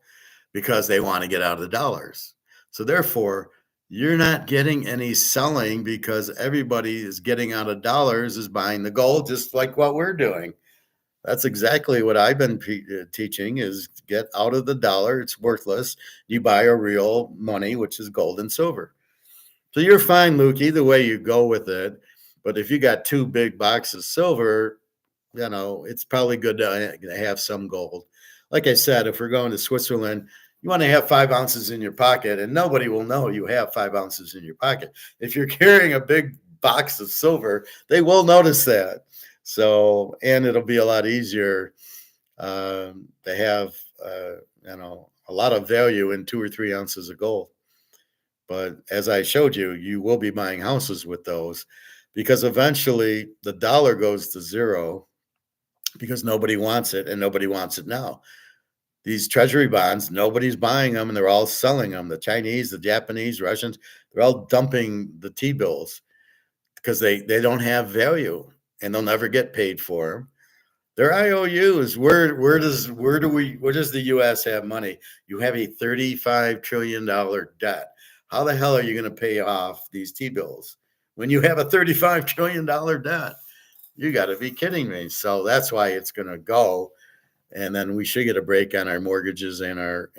A: Because they want to get out of the dollars. So therefore, you're not getting any selling because everybody is getting out of dollars is buying the gold, just like what we're doing. That's exactly what I've been teaching is get out of the dollar. It's worthless. You buy a real money, which is gold and silver. So you're fine, Luke, either way you go with it. But if you got 2 big boxes of silver, it's probably good to have some gold. Like I said, if we're going to Switzerland, you want to have 5 ounces in your pocket, and nobody will know you have 5 ounces in your pocket. If you're carrying a big box of silver, they will notice that. So, and it'll be a lot easier to have, a lot of value in 2 or 3 ounces of gold. But as I showed you, you will be buying houses with those because eventually the dollar goes to zero because nobody wants it and nobody wants it now. These treasury bonds, nobody's buying them and they're all selling them. The Chinese, the Japanese, Russians, they're all dumping the T-bills because they don't have value and they'll never get paid for them. Their IOUs, where does the U.S. have money? You have a $35 trillion debt. How the hell are you going to pay off these T-bills when you have a $35 trillion debt? You got to be kidding me. So that's why it's going to go. And then we should get a break on our mortgages and our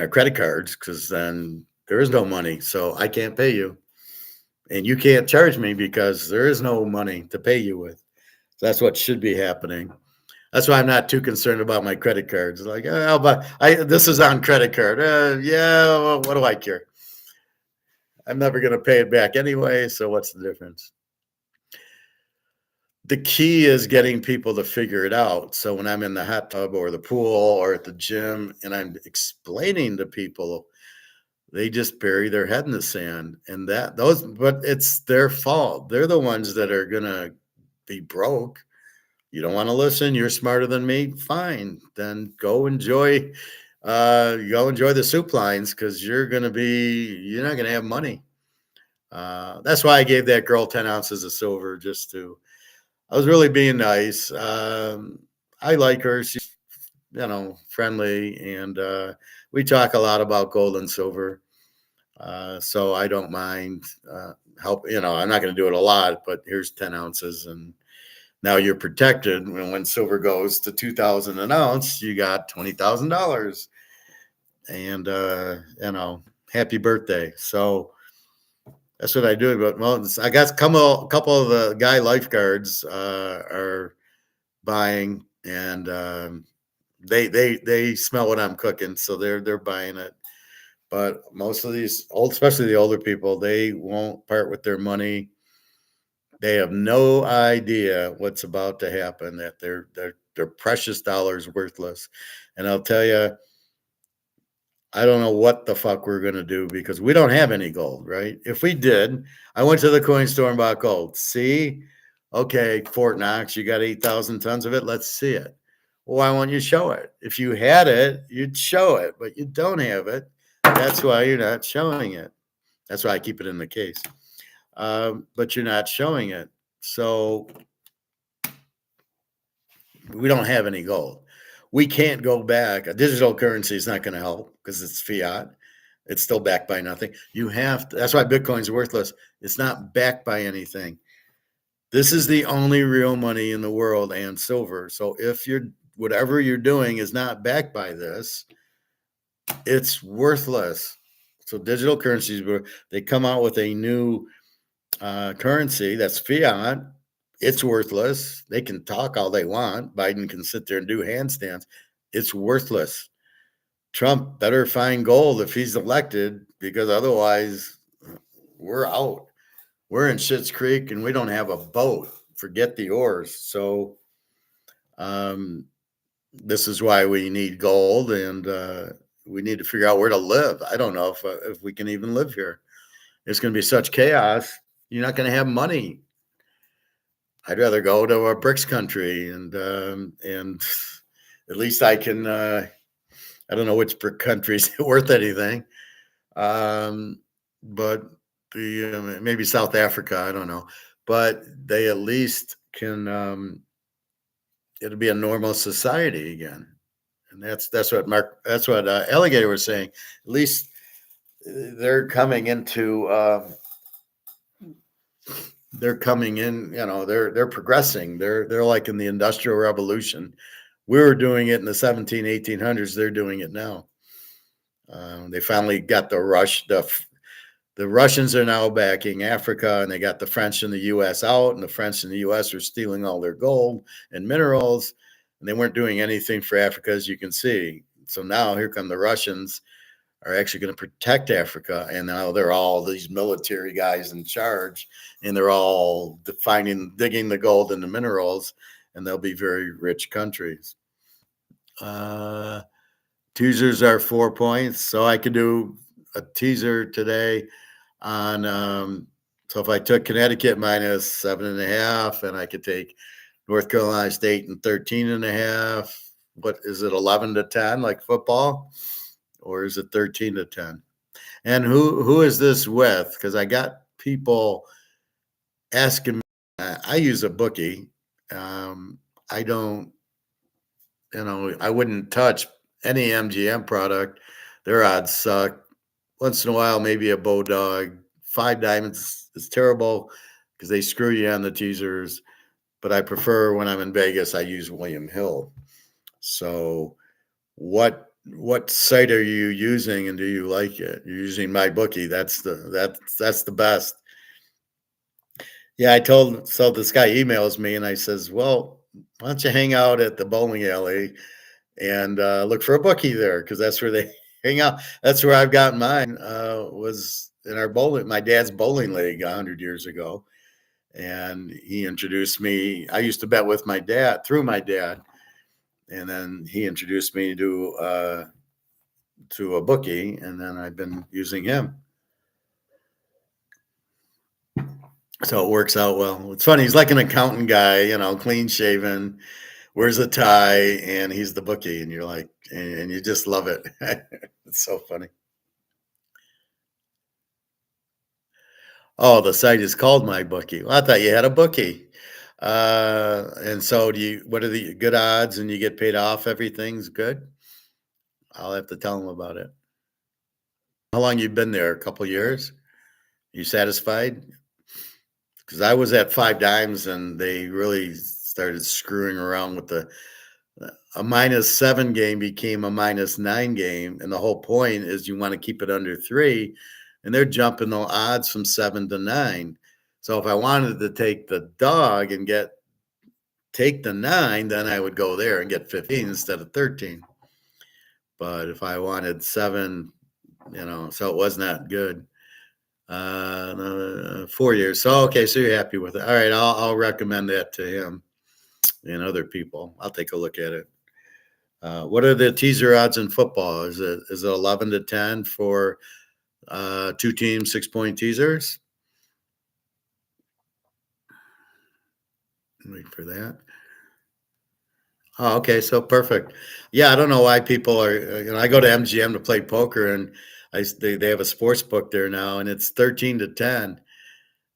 A: credit cards because then there is no money. So I can't pay you. And you can't charge me because there is no money to pay you with. So that's what should be happening. That's why I'm not too concerned about my credit cards. Like, this is on credit card. Well, what do I care? I'm never going to pay it back anyway. So what's the difference? The key is getting people to figure it out. So when I'm in the hot tub or the pool or at the gym and I'm explaining to people, they just bury their head in the sand but it's their fault. They're the ones that are going to be broke. You don't want to listen. You're smarter than me. Fine. Then go enjoy the soup lines because you're not going to have money. That's why I gave that girl 10 ounces of silver I was really being nice. I like her. She's, friendly. And we talk a lot about gold and silver. So I don't mind help. I'm not going to do it a lot, but here's 10 ounces. And now you're protected. When silver goes to $2,000 an ounce, you got $20,000. And, happy birthday. So That's what I do. But well, I guess a couple of the guy lifeguards are buying, and they smell what I'm cooking, so they're buying it. But most of these especially the older people, they won't part with their money. They have no idea what's about to happen. That their precious dollars worthless. And I'll tell you, I don't know what the fuck we're gonna do because we don't have any gold, right? If we did, I went to the coin store and bought gold. See, okay, Fort Knox, you got 8,000 tons of it. Let's see it. Well, why won't you show it? If you had it, you'd show it, but you don't have it. That's why you're not showing it. That's why I keep it in the case. But you're not showing it. So we don't have any gold. We can't go back. A digital currency is not going to help because it's fiat. It's still backed by nothing. You have to, that's why Bitcoin's worthless. It's not backed by anything. This is the only real money in the world, and silver. So if whatever you're doing is not backed by this, it's worthless. So digital currencies, they come out with a new currency that's fiat. It's worthless. They can talk all they want. Biden can sit there and do handstands. It's worthless. Trump better find gold if he's elected, because otherwise we're out. We're in Schitt's Creek and we don't have a boat. Forget the oars. So this is why we need gold, and we need to figure out where to live. I don't know if we can even live here. It's going to be such chaos. You're not going to have money. I'd rather go to a BRICS country, and at least I can. I don't know which BRIC countries worth anything, but maybe South Africa. I don't know, but they at least can. It'll be a normal society again, and that's what Alligator was saying. At least they're coming into. They're coming in, they're progressing. They're like in the Industrial Revolution. We were doing it in the 1800s. They're doing it now. They finally got the Russians are now backing Africa, and they got the French and the U.S. out, and the French and the U.S. are stealing all their gold and minerals, and they weren't doing anything for Africa, as you can see. So now here come the Russians are actually going to protect Africa, and now they're all these military guys in charge, and they're all digging the gold and the minerals, and they'll be very rich countries. Teasers are 4 points, so I could do a teaser today on. So if I took Connecticut minus 7.5, and I could take North Carolina State and 13.5. What is it? 11-10, like football, or is it 13-10? And who is this with? Because I got people asking me. I use a bookie. I don't. I wouldn't touch any MGM product. Their odds suck. Once in a while, maybe a Bow Dog. 5 Diamonds is terrible because they screw you on the teasers. But I prefer, when I'm in Vegas, I use William Hill. So what site are you using, and do you like it? You're using MyBookie. That's the best. Yeah, so this guy emails me, and I says, well, why don't you hang out at the bowling alley and look for a bookie there, because that's where they hang out. That's where I've got mine. Was in my dad's bowling league 100 years ago, and he introduced me. I used to bet with my dad, through my dad, and then he introduced me to a bookie, and then I've been using him. So it works out well. It's funny. He's like an accountant guy, clean shaven, wears a tie, and he's the bookie, and you're like, and you just love it. It's so funny. Oh, the site is called MyBookie. Well, I thought you had a bookie. And so what are the good odds, and you get paid off? Everything's good. I'll have to tell him about it. How long you been there? A couple years? You satisfied? Because I was at 5 Dimes, and they really started screwing around with a -7 game became a -9 game. And the whole point is you want to keep it under 3. and they're jumping the odds from 7 to 9. So if I wanted to take the dog and take the 9, then I would go there and get 15 instead of 13. But if I wanted 7, so it wasn't that good. 4 years. So okay, so you're happy with it. All right, I'll recommend that to him and other people. I'll take a look at it. What are the teaser odds in football? Is it 11 to 10 for 2 team 6-point teasers? Wait for that. Oh, okay, so perfect. Yeah, I don't know why people are. I go to MGM to play poker, and they have a sports book there now, and it's 13 to 10.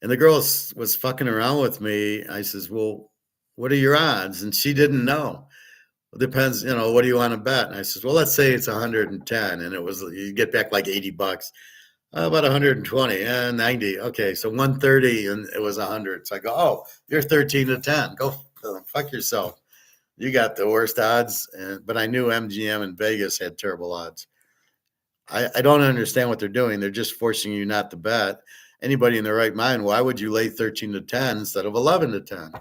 A: And the girl was fucking around with me. I says, "Well, what are your odds?" And she didn't know. It depends, what do you want to bet? And I says, "Well, let's say it's 110," and it was you get back like $80. About 120 and 90. Okay, so 130, and it was 100. So I go, "Oh, you're 13 to 10. Go fuck yourself. You got the worst odds." But I knew MGM and Vegas had terrible odds. I don't understand what they're doing. They're just forcing you not to bet. Anybody in their right mind, why would you lay 13 to 10 instead of 11 to 10?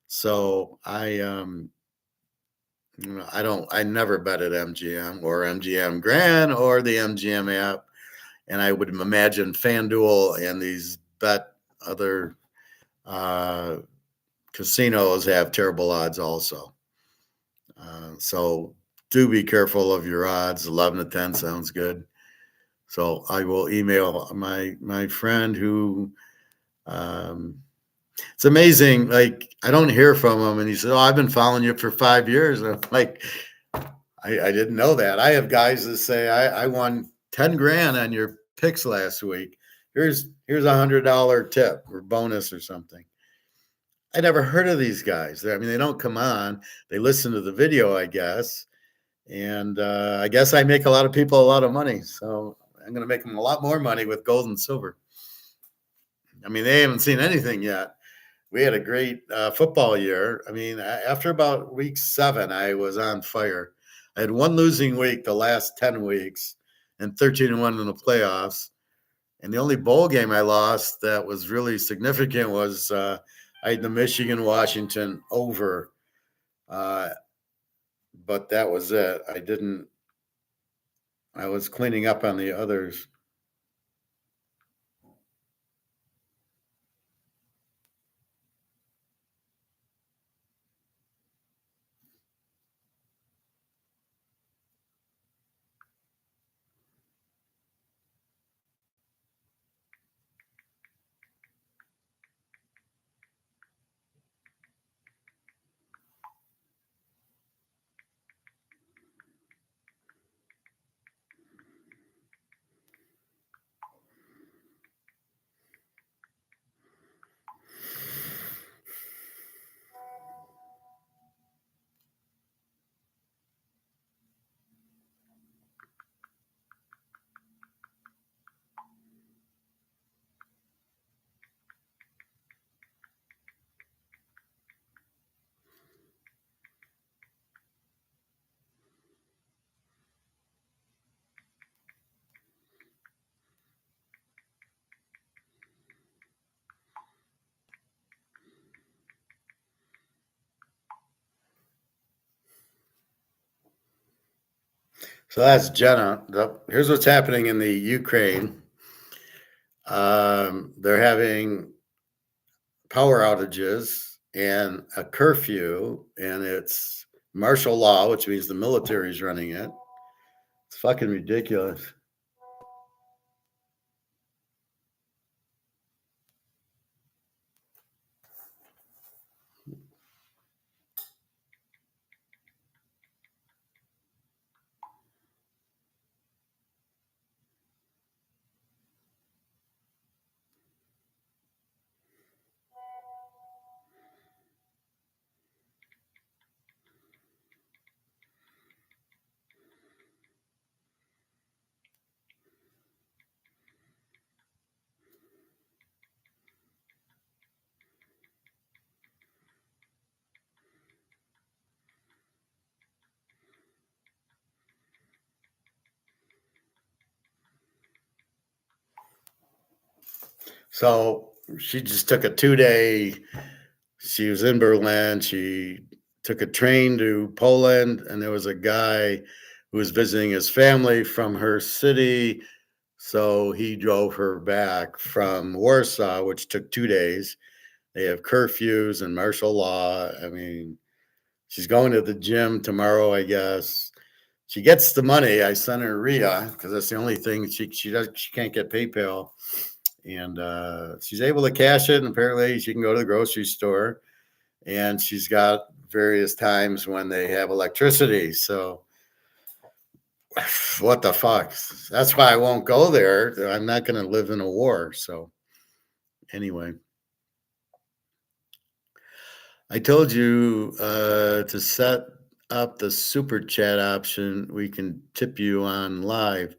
A: So I never bet at MGM or MGM Grand or the MGM app. And I would imagine FanDuel and these other casinos have terrible odds also. So do be careful of your odds. 11 to 10 sounds good. So I will email my friend who, it's amazing. Like, I don't hear from him, and he said, "Oh, I've been following you for 5 years." And I'm like, I didn't know that. I have guys that say I won 10 grand on your picks last week. Here's $100 tip or bonus or something. I never heard of these guys. They don't come on. They listen to the video, I guess. And I guess I make a lot of people a lot of money. So I'm going to make them a lot more money with gold and silver. They haven't seen anything yet. We had a great football year. After about week 7, I was on fire. I had one losing week the last 10 weeks and 13-1 in the playoffs. And the only bowl game I lost that was really significant was I had the Michigan-Washington over. But that was it. I was cleaning up on the others. So that's Jenna. Here's what's happening in the Ukraine. They're having power outages and a curfew, and it's martial law, which means the military is running it. It's fucking ridiculous. So she just took a 2-day. She was in Berlin. She took a train to Poland, and there was a guy who was visiting his family from her city. So he drove her back from Warsaw, which took 2 days. They have curfews and martial law. I mean, she's going to the gym tomorrow, I guess. She gets the money. I sent her RIA because that's the only thing she can't get PayPal. And she's able to cash it. And apparently she can go to the grocery store, and she's got various times when they have electricity. So what the fuck? That's why I won't go there. I'm not going to live in a war. So anyway, I told you to set up the super chat option. We can tip you on live.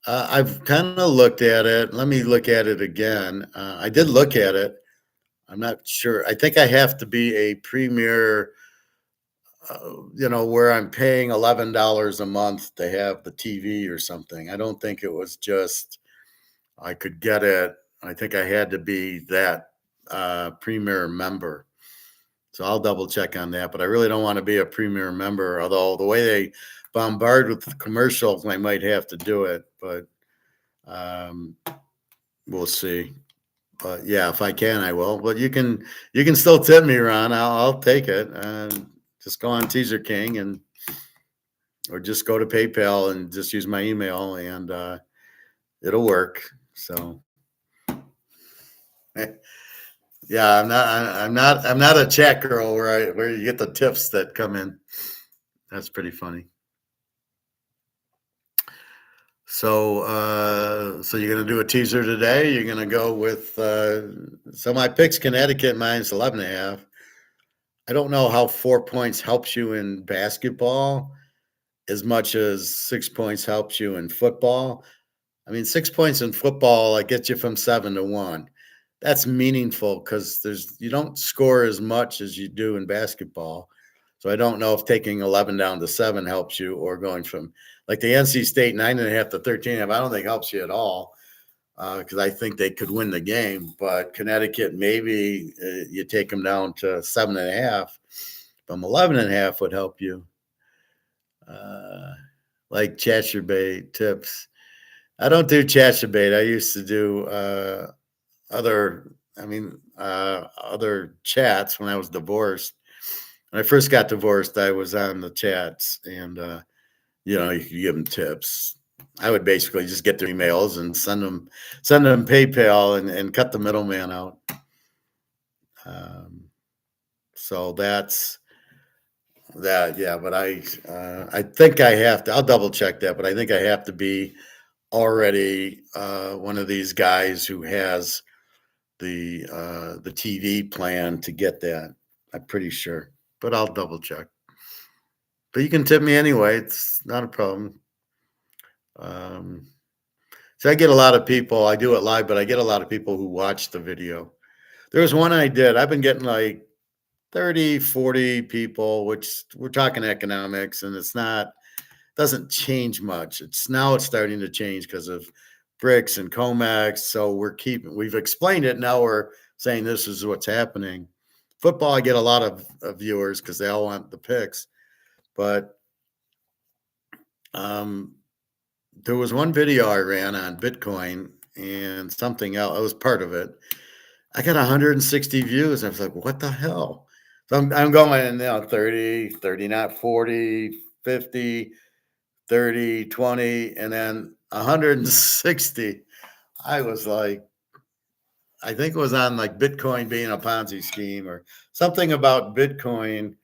A: I've kind of looked at it. Let me look at it again. I did look at it. I'm not sure. I think I have to be a premier, where I'm paying $11 a month to have the TV or something. I don't think it was just I could get it. I think I had to be that premier member. So I'll double check on that. But I really don't want to be a premier member, although the way they bombard with the commercials, I might have to do it. But we'll see. But yeah, if I can, I will. But you can still tip me, Ron. I'll take it. Just go on Teaser King or just go to PayPal and just use my email, and it'll work. So yeah, I'm not a chat girl where you get the tips that come in. That's pretty funny. So you're gonna do a teaser today. You're gonna go with so my pick's Connecticut minus 11.5. I don't know how 4 points helps you in basketball as much as 6 points helps you in football. I mean, 6 points in football, it gets you from 7-1. That's meaningful because you don't score as much as you do in basketball. So I don't know if taking 11 down to 7 helps you, or going from like the NC State 9.5 to 13.5. I don't think helps you at all because I think they could win the game. But Connecticut, maybe you take them down to 7.5. From 11.5 would help you. Like Chaturbate tips. I don't do Chaturbate. I used to do other chats when I was divorced. When I first got divorced, I was on the chats, and you could give them tips. I would basically just get their emails and send them PayPal and cut the middleman out. So that's that. Yeah, but I think I have to. I'll double check that, but I think I have to be already one of these guys who has the TV plan to get that. I'm pretty sure, but I'll double check. But you can tip me anyway. It's not a problem. So I get a lot of people. I do it live, but I get a lot of people who watch the video. There was one I did. I've been getting like 30, 40 people, which we're talking economics, and doesn't change much. It's starting to change because of BRICS and COMEX. So we've explained it. Now we're saying this is what's happening. Football, I get a lot of viewers because they all want the picks. But there was one video I ran on Bitcoin and something else. I was part of it. I got 160 views. I was like, what the hell? So I'm going in now 30, not 40, 50, 30, 20, and then 160. I was like, I think it was on like Bitcoin being a Ponzi scheme or something about Bitcoin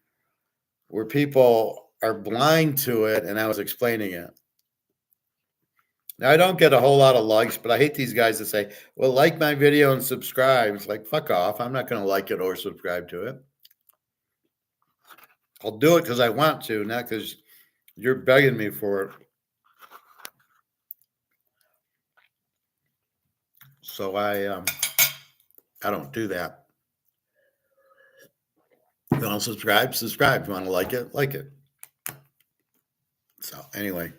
A: where people are blind to it, and I was explaining it. Now, I don't get a whole lot of likes, but I hate these guys that say, well, like my video and subscribe. It's like, fuck off. I'm not going to like it or subscribe to it. I'll do it because I want to, not because you're begging me for it. So I don't do that. If you want to subscribe. If you want to like it. So anyway,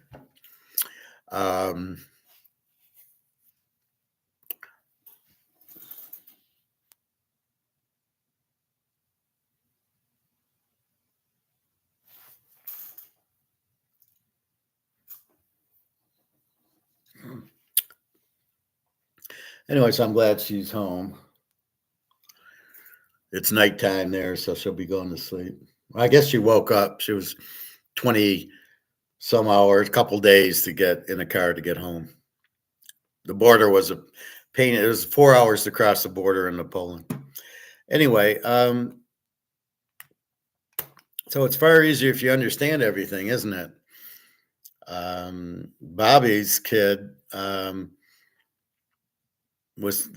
A: Anyway, so I'm glad she's home. It's nighttime there, so she'll be going to sleep. I guess she woke up. She was 20 some hours, couple days to get in a car to get home. The border was a pain. It was 4 hours to cross the border into Poland. Anyway, so it's far easier if you understand everything, isn't it? Bobby's kid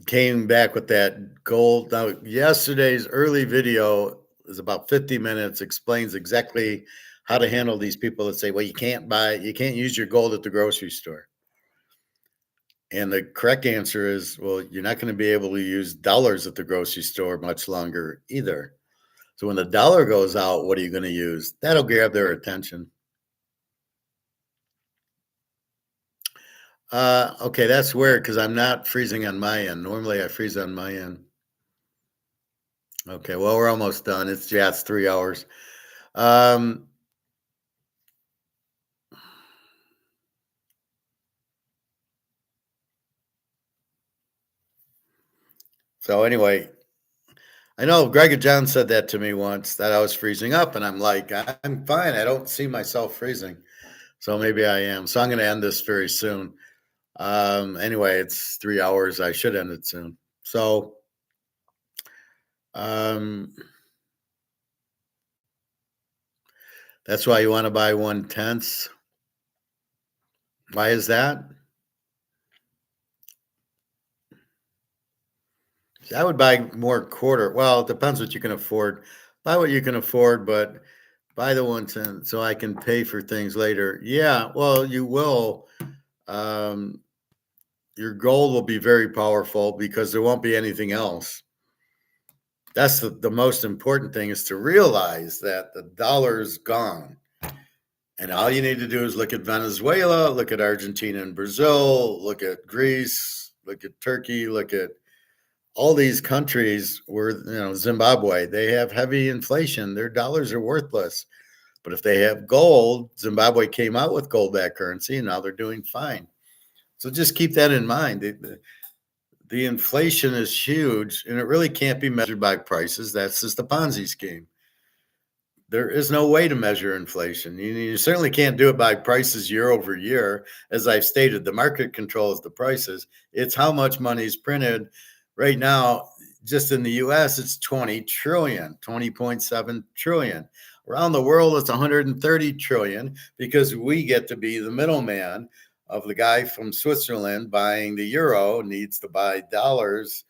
A: came back with that gold. Now, yesterday's early video is about 50 minutes, explains exactly how to handle these people that say, well, you can't use your gold at the grocery store. And the correct answer is, well, you're not going to be able to use dollars at the grocery store much longer either. So when the dollar goes out, what are you going to use? That'll grab their attention. Okay, that's weird because I'm not freezing on my end. Normally I freeze on my end. Okay, well, we're almost done. It's 3 hours. So anyway, I know Greg and John said that to me once, that I was freezing up, and I'm like, I'm fine. I don't see myself freezing. So maybe I am. So I'm going to end this very soon. Anyway, it's 3 hours. I should end it soon. So, that's why you want to buy 1/10. Why is that? I would buy more quarter. Well, it depends what you can afford. Buy what you can afford, but buy the 1/10 so I can pay for things later. Yeah, well, you will. Your gold will be very powerful because there won't be anything else. That's the most important thing, is to realize that the dollar's gone. And all you need to do is look at Venezuela, look at Argentina and Brazil, look at Greece, look at Turkey, look at all these countries where, Zimbabwe, they have heavy inflation. Their dollars are worthless. But if they have gold, Zimbabwe came out with gold-backed currency, and now they're doing fine. So just keep that in mind. The inflation is huge, and it really can't be measured by prices. That's just a Ponzi scheme. There is no way to measure inflation. You certainly can't do it by prices year over year. As I've stated, the market controls the prices. It's how much money is printed. Right now, just in the US, it's 20 trillion, 20.7 trillion. Around the world, it's 130 trillion because we get to be the middleman of the guy from Switzerland buying the euro, needs to buy dollars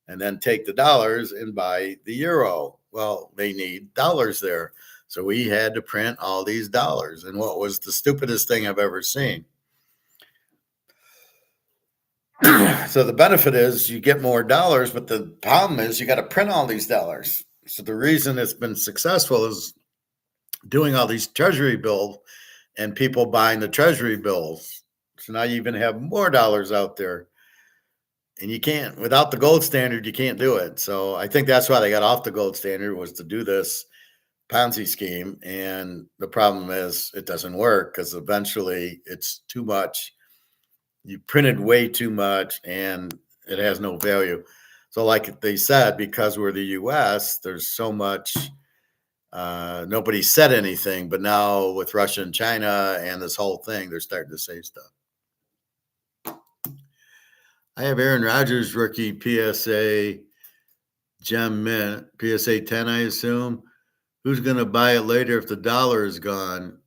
A: and then take the dollars and buy the euro. Well, they need dollars there. So we had to print all these dollars. And what was the stupidest thing I've ever seen? So the benefit is you get more dollars, but the problem is you got to print all these dollars. So the reason it's been successful is doing all these treasury bills and people buying the treasury bills. So now you even have more dollars out there. And you can't, without the gold standard, you can't do it. So I think that's why they got off the gold standard, was to do this Ponzi scheme. And the problem is it doesn't work because eventually it's too much. You printed way too much and it has no value. So like they said, because we're the US, there's so much, nobody said anything, but now with Russia and China and this whole thing, they're starting to say stuff. I have Aaron Rodgers rookie PSA gem mint, PSA 10, I assume. Who's going to buy it later if the dollar is gone?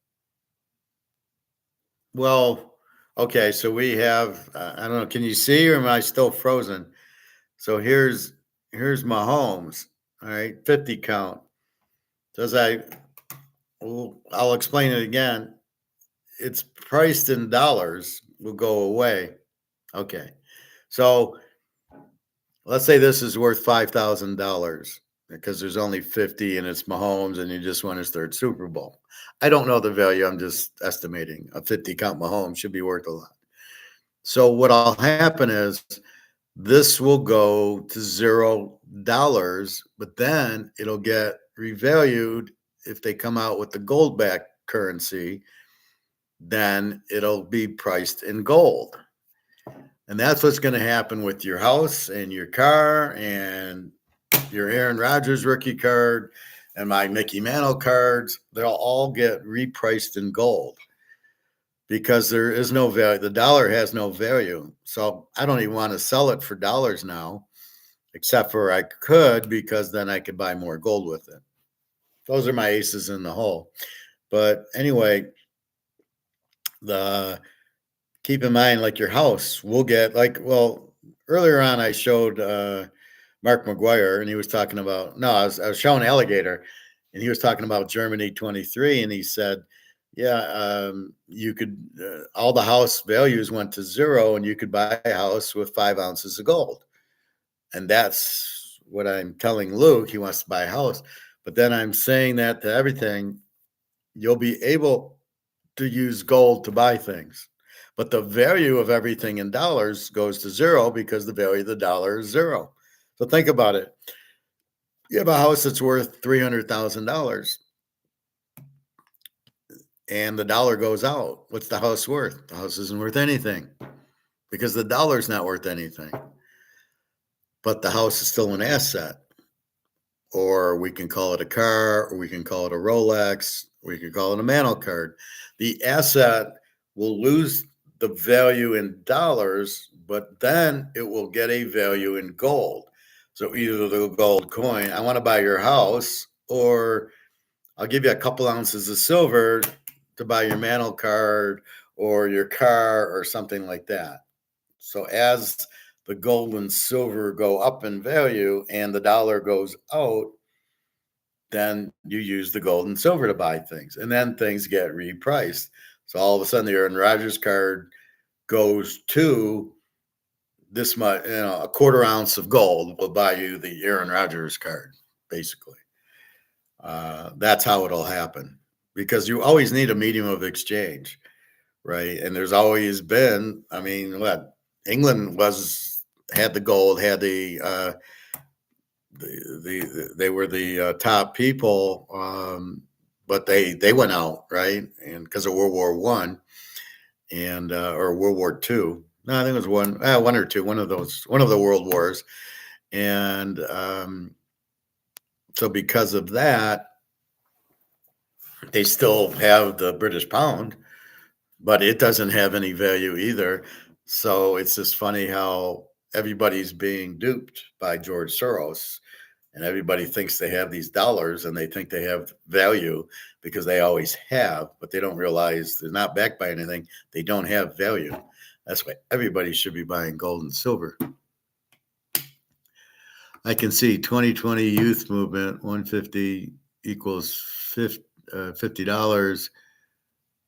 A: Well, okay, so we have, I don't know, can you see or am I still frozen? So here's Mahomes, all right, 50 count. I'll explain it again. It's priced in dollars, will go away. Okay, so let's say this is worth $5,000 because there's only 50 and it's Mahomes and he just won his third Super Bowl. I don't know the value. I'm just estimating. A 50 count Mahomes should be worth a lot. So what'll happen is this will go to $0, but then it'll get revalued if they come out with the gold-backed currency. Then it'll be priced in gold. And that's what's going to happen with your house and your car and your Aaron Rodgers rookie card and my Mickey Mantle cards. They'll all get repriced in gold because there is no value. The dollar has no value. So I don't even want to sell it for dollars now, except for I could, because then I could buy more gold with it. Those are my aces in the hole. But anyway, keep in mind, like your house will get earlier on I showed Mark McGuire, and he was talking about, no, I was showing Aligator, and he was talking about Germany 23, and he said, yeah, you could, all the house values went to zero, and you could buy a house with 5 ounces of gold. And that's what I'm telling Luke. He wants to buy a house. But then I'm saying that to everything, you'll be able to use gold to buy things. But the value of everything in dollars goes to zero because the value of the dollar is zero. So think about it. You have a house that's worth $300,000 and the dollar goes out. What's the house worth? The house isn't worth anything because the dollar's not worth anything. But the house is still an asset. Or we can call it a car, or we can call it a Rolex, or we can call it a Mantle card. The asset will lose the value in dollars, but then it will get a value in gold. So either the gold coin, I want to buy your house, or I'll give you a couple ounces of silver to buy your Mantle card or your car or something like that. So as the gold and silver go up in value and the dollar goes out, then you use the gold and silver to buy things, and then things get repriced. So all of a sudden the Aaron Rodgers card goes to this much, a quarter ounce of gold will buy you the Aaron Rodgers card, basically. That's how it'll happen, because you always need a medium of exchange, right? And there's always been, England had the gold, had they were the top people, but they went out, right? And because of World War One and or World War Two. No, I think it was one or two, one of the world wars. And so because of that, they still have the British pound, but it doesn't have any value either. So it's just funny how everybody's being duped by George Soros, and everybody thinks they have these dollars and they think they have value because they always have, but they don't realize they're not backed by anything. They don't have value. That's why everybody should be buying gold and silver. I can see 2020 youth movement, 150 equals $50,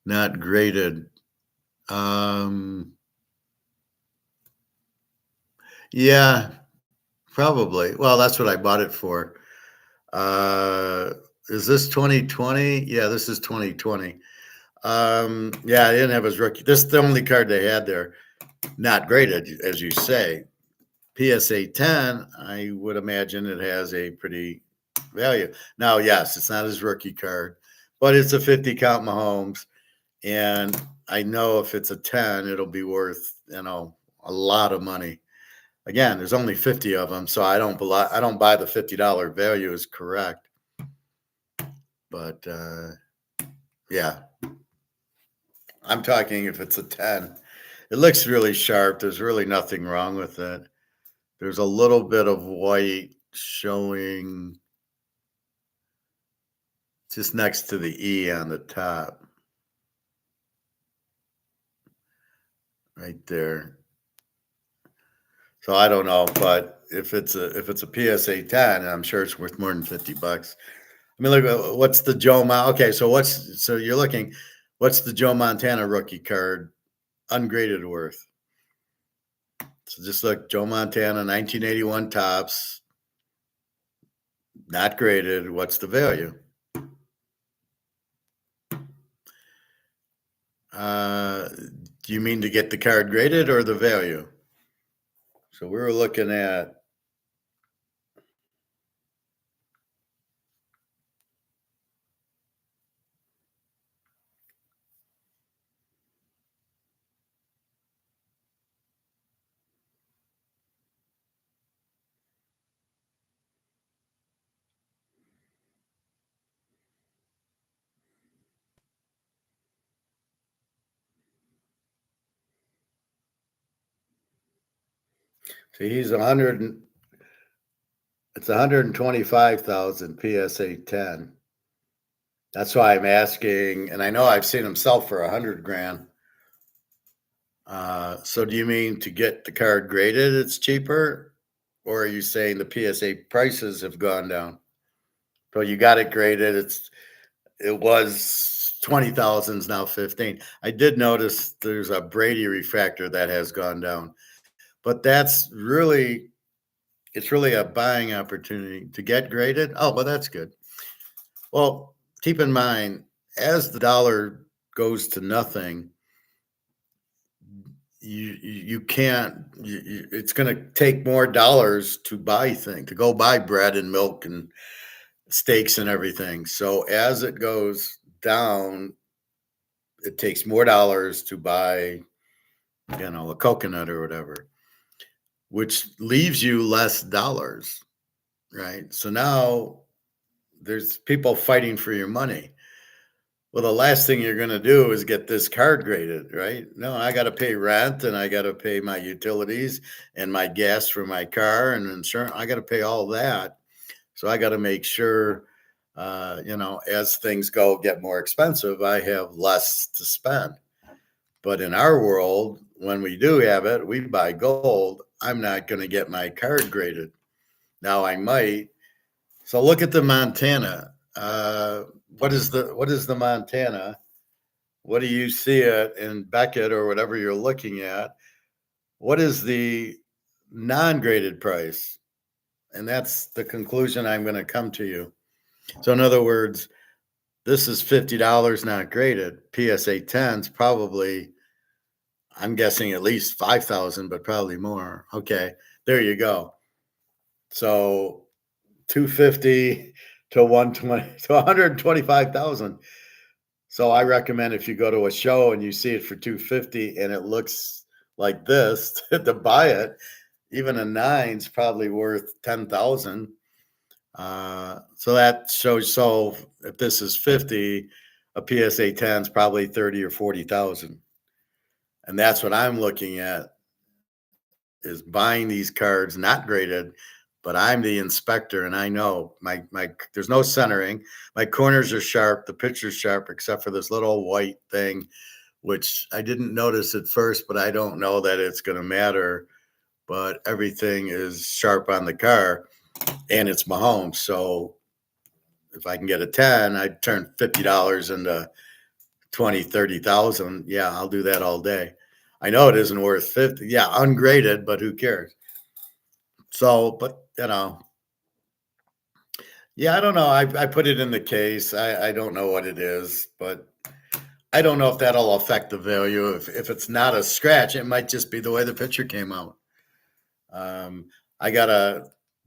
A: not graded. Yeah, probably. Well, that's what I bought it for. Is this 2020? Yeah, this is 2020. Yeah, I didn't have his rookie. This is the only card they had there. Not graded, as you say. PSA 10, I would imagine it has a pretty value. Now, yes, it's not his rookie card, but it's a 50 count Mahomes. And I know if it's a 10, it'll be worth, a lot of money. Again, there's only 50 of them, so I don't buy the $50 value is correct. But yeah, I'm talking if it's a 10. It looks really sharp. There's really nothing wrong with it. There's a little bit of white showing just next to the E on the top. Right there. So I don't know, but if it's a PSA 10, I'm sure it's worth more than $50. I mean, look, what's the Joe Okay, so you're looking, what's the Joe Montana rookie card ungraded worth? So just look, Joe Montana, 1981 tops, not graded. What's the value? Do you mean to get the card graded or the value? So we were looking at, See, he's 100. It's 125,000 PSA 10. That's why I'm asking, and I know I've seen him sell for 100 grand. So do you mean to get the card graded, it's cheaper? Or are you saying the PSA prices have gone down? So you got it graded. It was 20,000, now 15. I did notice there's a Brady refractor that has gone down, but it's really a buying opportunity to get graded. Oh, well, that's good. Well, keep in mind, as the dollar goes to nothing, you can't. It's going to take more dollars to buy things, to go buy bread and milk and steaks and everything. So as it goes down, it takes more dollars to buy, a coconut or whatever, which leaves you less dollars, right? So now there's people fighting for your money. Well, the last thing you're going to do is get this card graded, right? No, I got to pay rent and I got to pay my utilities and my gas for my car and insurance. I got to pay all that. So I got to make sure, as things get more expensive, I have less to spend. But in our world, when we do have it, we buy gold. I'm not going to get my card graded. Now I might. So look at the Montana. What is the Montana? What do you see it in Beckett or whatever you're looking at? What is the non-graded price? And that's the conclusion I'm going to come to you. So in other words, this is $50 not graded. PSA 10's probably, I'm guessing at least 5,000, but probably more. Okay, there you go. So 250 to 120 to 125,000. So I recommend if you go to a show and you see it for 250 and it looks like this to buy it, even a 9's probably worth 10,000. So that shows. So if this is 50, a PSA 10's probably 30 or 40,000. And that's what I'm looking at, is buying these cards not graded, but I'm the inspector and I know my there's no centering. My corners are sharp, the picture's sharp, except for this little white thing, which I didn't notice at first, but I don't know that it's going to matter. But everything is sharp on the car, and it's Mahomes. So if I can get a 10, I'd turn $50 into 20, 30,000. Yeah, I'll do that all day. I know it isn't worth 50. Yeah, ungraded, but who cares? So, but yeah, I don't know. I put it in the case. I don't know what it is, but I don't know if that'll affect the value. If it's not a scratch, it might just be the way the picture came out.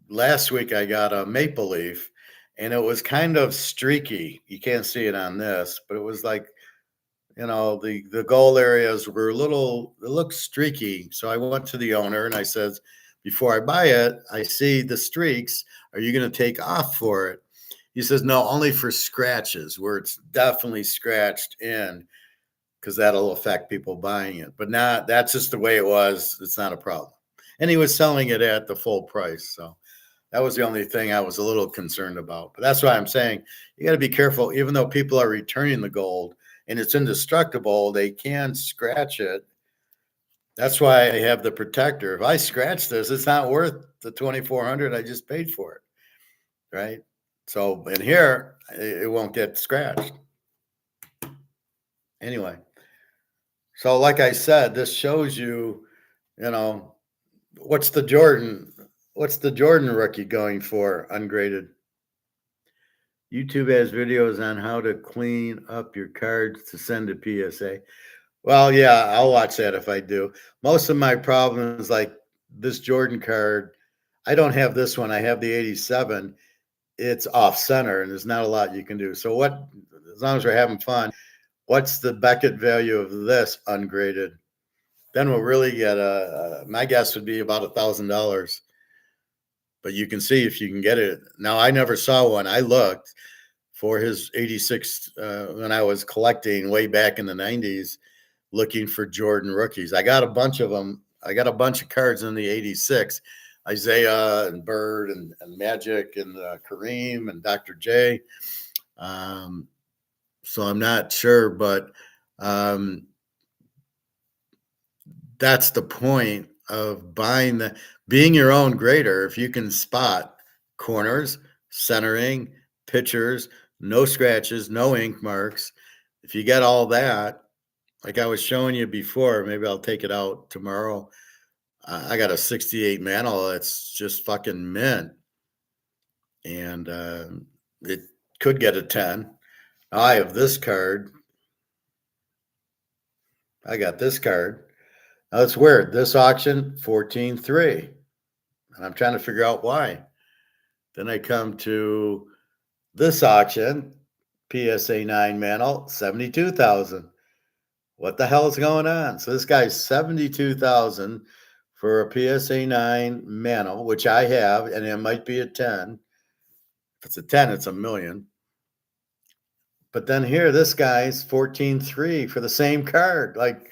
A: Last week I got a maple leaf, and it was kind of streaky. You can't see it on this, but it was like, the goal areas were it looked streaky. So I went to the owner and I said, before I buy it, I see the streaks. Are you going to take off for it? He says, no, only for scratches where it's definitely scratched in, because that'll affect people buying it. But that's just the way it was. It's not a problem. And he was selling it at the full price. So that was the only thing I was a little concerned about. But that's why I'm saying you got to be careful. Even though people are returning the gold and it's indestructible, they can scratch it. That's why I have the protector. If I scratch this, it's not worth the $2,400 I just paid for it, right? So in here, it won't get scratched. Anyway, so like I said, this shows you, what's the Jordan rookie going for ungraded? YouTube has videos on how to clean up your cards to send to PSA. Well, yeah, I'll watch that if I do. Most of my problems, like this Jordan card, I don't have this one. I have the 87. It's off center, and there's not a lot you can do. So as long as we're having fun, what's the Beckett value of this ungraded? Then we'll really get my guess would be about $1,000. But you can see if you can get it. Now, I never saw one. I looked for his 86 when I was collecting way back in the 90s, looking for Jordan rookies. I got a bunch of them I got a bunch of cards in the 86, Isaiah and Bird and Magic and Kareem and Dr. J. So I'm not sure, but that's the point of being your own grader. If you can spot corners, centering, pitchers, no scratches, no ink marks, if you get all that, like I was showing you before, maybe I'll take it out tomorrow. I got a 68 mantle that's just fucking mint, and it could get a 10. I have this card. I got this card. Now it's weird. This auction, 14.3. And I'm trying to figure out why. Then I come to this auction, PSA 9 mantle, 72,000. What the hell is going on? So this guy's 72,000 for a PSA 9 mantle, which I have, and it might be a 10. If it's a 10, it's $1 million. But then here, this guy's 14.3 for the same card. Like,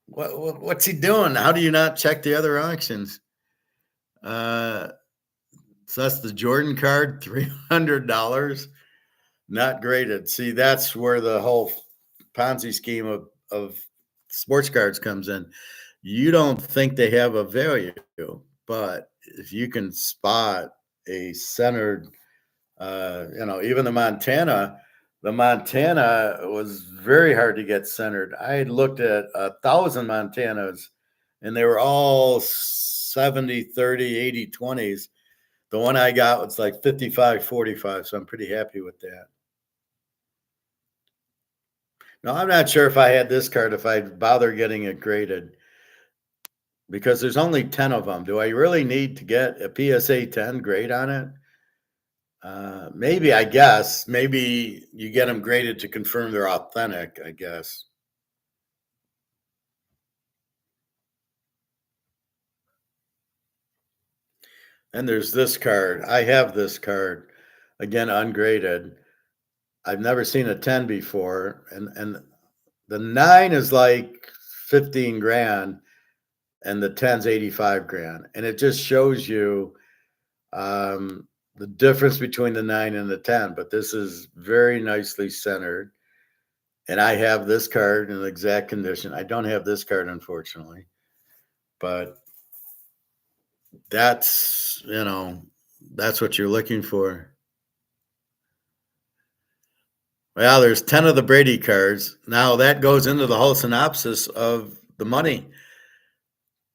A: what's he doing? How do you not check the other auctions? So that's the Jordan card, $300, not graded. See, that's where the whole Ponzi scheme of sports cards comes in. You don't think they have a value, but if you can spot a centered, even the Montana was very hard to get centered. I had looked at 1,000 Montanas, and they were all 70, 30, 80, 20s. The one I got was like 55, 45, so I'm pretty happy with that. Now, I'm not sure if I had this card, if I'd bother getting it graded, because there's only 10 of them. Do I really need to get a PSA 10 grade on it? Maybe, I guess. Maybe you get them graded to confirm they're authentic, I guess. And there's this card. I have this card, again, ungraded. I've never seen a 10 before. And the 9 is like 15 grand, and the 10's 85 grand. And it just shows you the difference between the 9 and the 10. But this is very nicely centered. And I have this card in exact condition. I don't have this card, unfortunately. But that's what you're looking for. Well, there's 10 of the Brady cards. Now that goes into the whole synopsis of the money.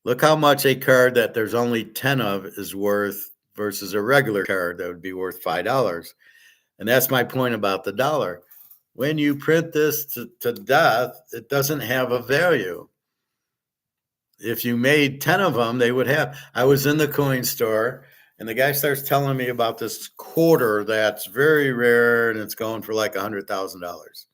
A: Look how much a card that there's only 10 of is worth versus a regular card that would be worth $5. And that's my point about the dollar. When you print this to death, it doesn't have a value. If you made 10 of them, they would have. I was in the coin store, and the guy starts telling me about this quarter that's very rare, and it's going for like $100,000.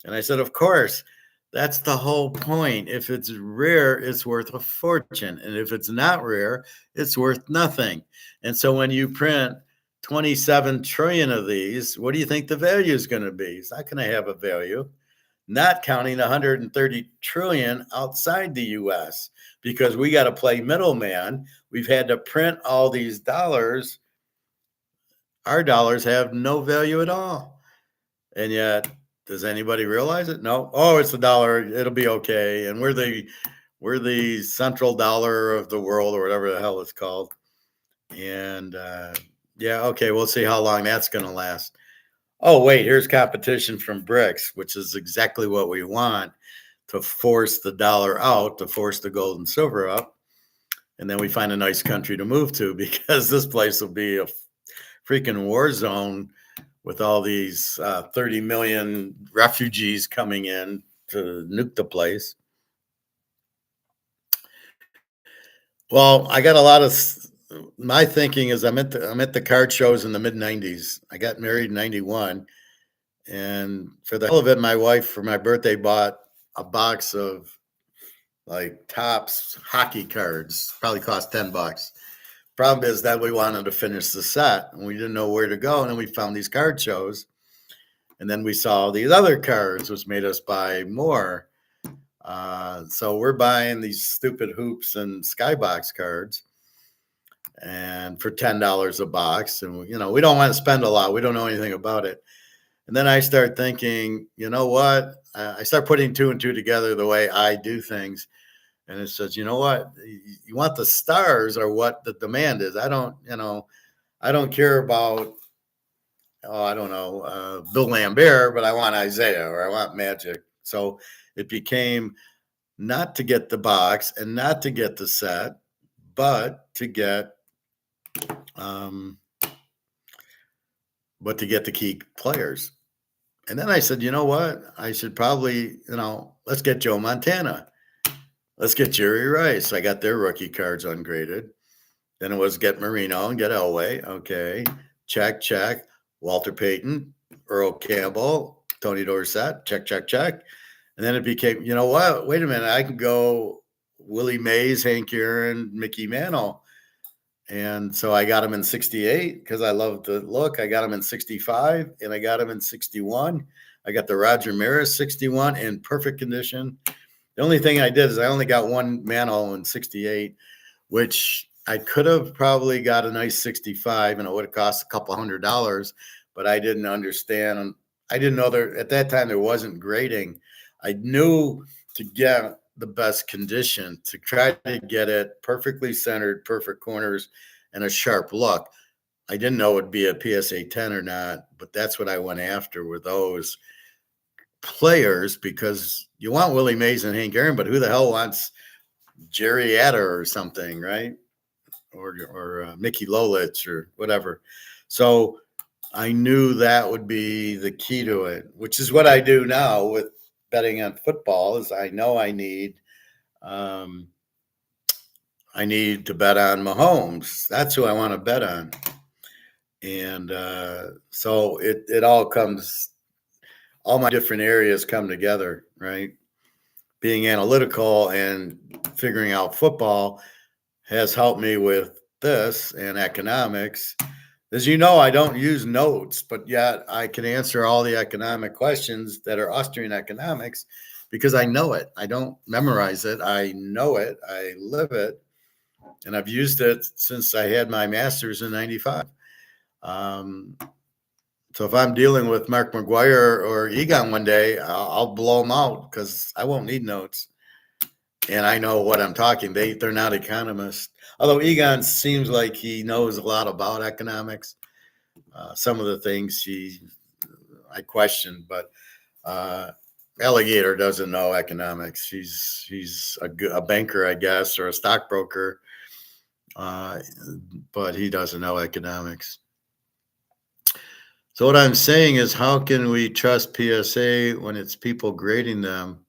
A: And I said, of course, that's the whole point. If it's rare, it's worth a fortune. And if it's not rare, it's worth nothing. And so when you print 27 trillion of these, what do you think the value is going to be? It's not going to have a value. Not counting 130 trillion outside the US, because we got to play middleman. We've had to print all these dollars. Our dollars have no value at all. And yet, does anybody realize it? No. Oh, it's the dollar. It'll be okay. And we're the central dollar of the world, or whatever the hell it's called. And yeah, okay, we'll see how long that's going to last. Oh, wait, here's competition from BRICS, which is exactly what we want, to force the dollar out, to force the gold and silver up. And then we find a nice country to move to, because this place will be a freaking war zone with all these 30 million refugees coming in to nuke the place. Well, I got a lot of, my thinking is I'm at the card shows in the mid 90s. I got married in 91. And for the hell of it, my wife, for my birthday, bought a box of like Topps hockey cards. Probably cost $10. Problem is that we wanted to finish the set, and we didn't know where to go. And then we found these card shows. And then we saw these other cards, which made us buy more. So we're buying these stupid hoops and skybox cards, and for $10 a box. And we don't want to spend a lot. We don't know anything about it. And then I start thinking, you know what? I start putting two and two together the way I do things. And it says, you know what? You want the stars or what the demand is. I don't care about, I don't know, Bill Lambert, but I want Isaiah or I want Magic. So it became not to get the box and not to get the set, but to get the key players. And then I said, you know what? I should probably, let's get Joe Montana. Let's get Jerry Rice. I got their rookie cards ungraded. Then it was get Marino and get Elway. Okay. Check. Walter Payton, Earl Campbell, Tony Dorsett. Check. And then it became, you know what? Wait a minute. I can go Willie Mays, Hank Aaron, Mickey Mantle. And so I got him in 68 because I love the look. I got him in 65 and I got him in 61. I got the Roger Maris 61 in perfect condition. The only thing I did is I only got one Mantle in 68, which I could have probably got a nice 65 and it would have cost a couple $100, but I didn't understand. I didn't know at that time there wasn't grading. I knew to get the best condition, to try to get it perfectly centered, perfect corners, and a sharp look. I didn't know it would be a PSA 10 or not, but that's what I went after with those players, because you want Willie Mays and Hank Aaron, but who the hell wants Jerry Adder or something, right? Or Mickey Lolich or whatever. So I knew that would be the key to it, which is what I do now with betting on football. Is I know I need to bet on Mahomes. That's who I want to bet on. And so it all my different areas come together, right? Being analytical and figuring out football has helped me with this and economics. As you know, I don't use notes, but yet I can answer all the economic questions that are Austrian economics because I know it. I don't memorize it. I know it. I live it. And I've used it since I had my master's in 95. So if I'm dealing with Mark McGuire or Egon one day, I'll blow them out because I won't need notes. And I know what I'm talking. They're not economists. Although Egon seems like he knows a lot about economics. Some of the things I question, but Aligator doesn't know economics. He's a banker, I guess, or a stockbroker, but he doesn't know economics. So what I'm saying is, how can we trust PSA when it's people grading them?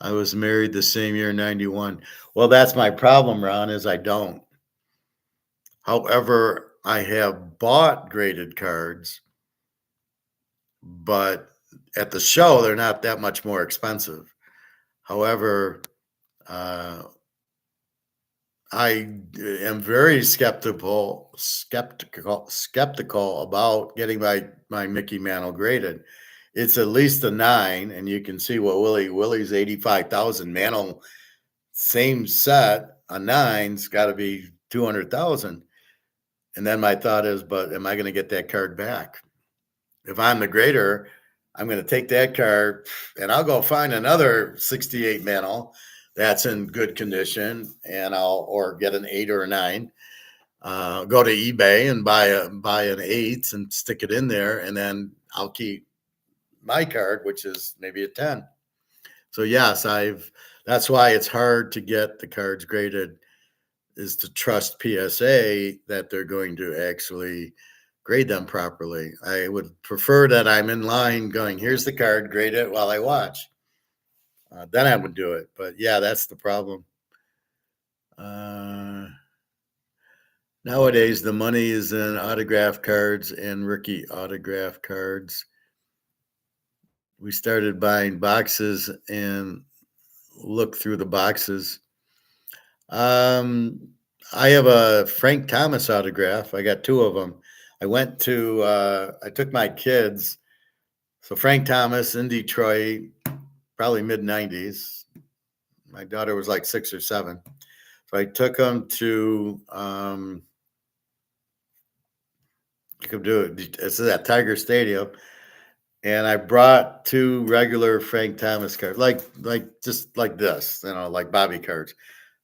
A: I was married the same year, 91. Well, that's my problem, Ron, is I don't. However, I have bought graded cards, but at the show, they're not that much more expensive. However, I am very skeptical about getting my Mickey Mantle graded. It's at least a 9, and you can see what Willie's 85,000. Mantle, same set, a 9's got to be 200,000. And then my thought is, but am I going to get that card back? If I'm the grader, I'm going to take that card and I'll go find another 68 Mantle that's in good condition, and or get an 8 or a 9. Go to eBay and buy an 8 and stick it in there, and then I'll keep my card, which is maybe a 10. So yes, that's why it's hard to get the cards graded, is to trust PSA that they're going to actually grade them properly. I would prefer that I'm in line going, here's the card, grade it while I watch. Then I would do it. But yeah, that's the problem. Nowadays, the money is in autograph cards and rookie autograph cards. We started buying boxes and look through the boxes. I have a Frank Thomas autograph. I got 2 of them. I took my kids. So Frank Thomas in Detroit, probably mid-90s. My daughter was like 6 or 7. So I took them to it's at Tiger Stadium, and I brought 2 regular Frank Thomas cards, like just like this, like Bobby cards.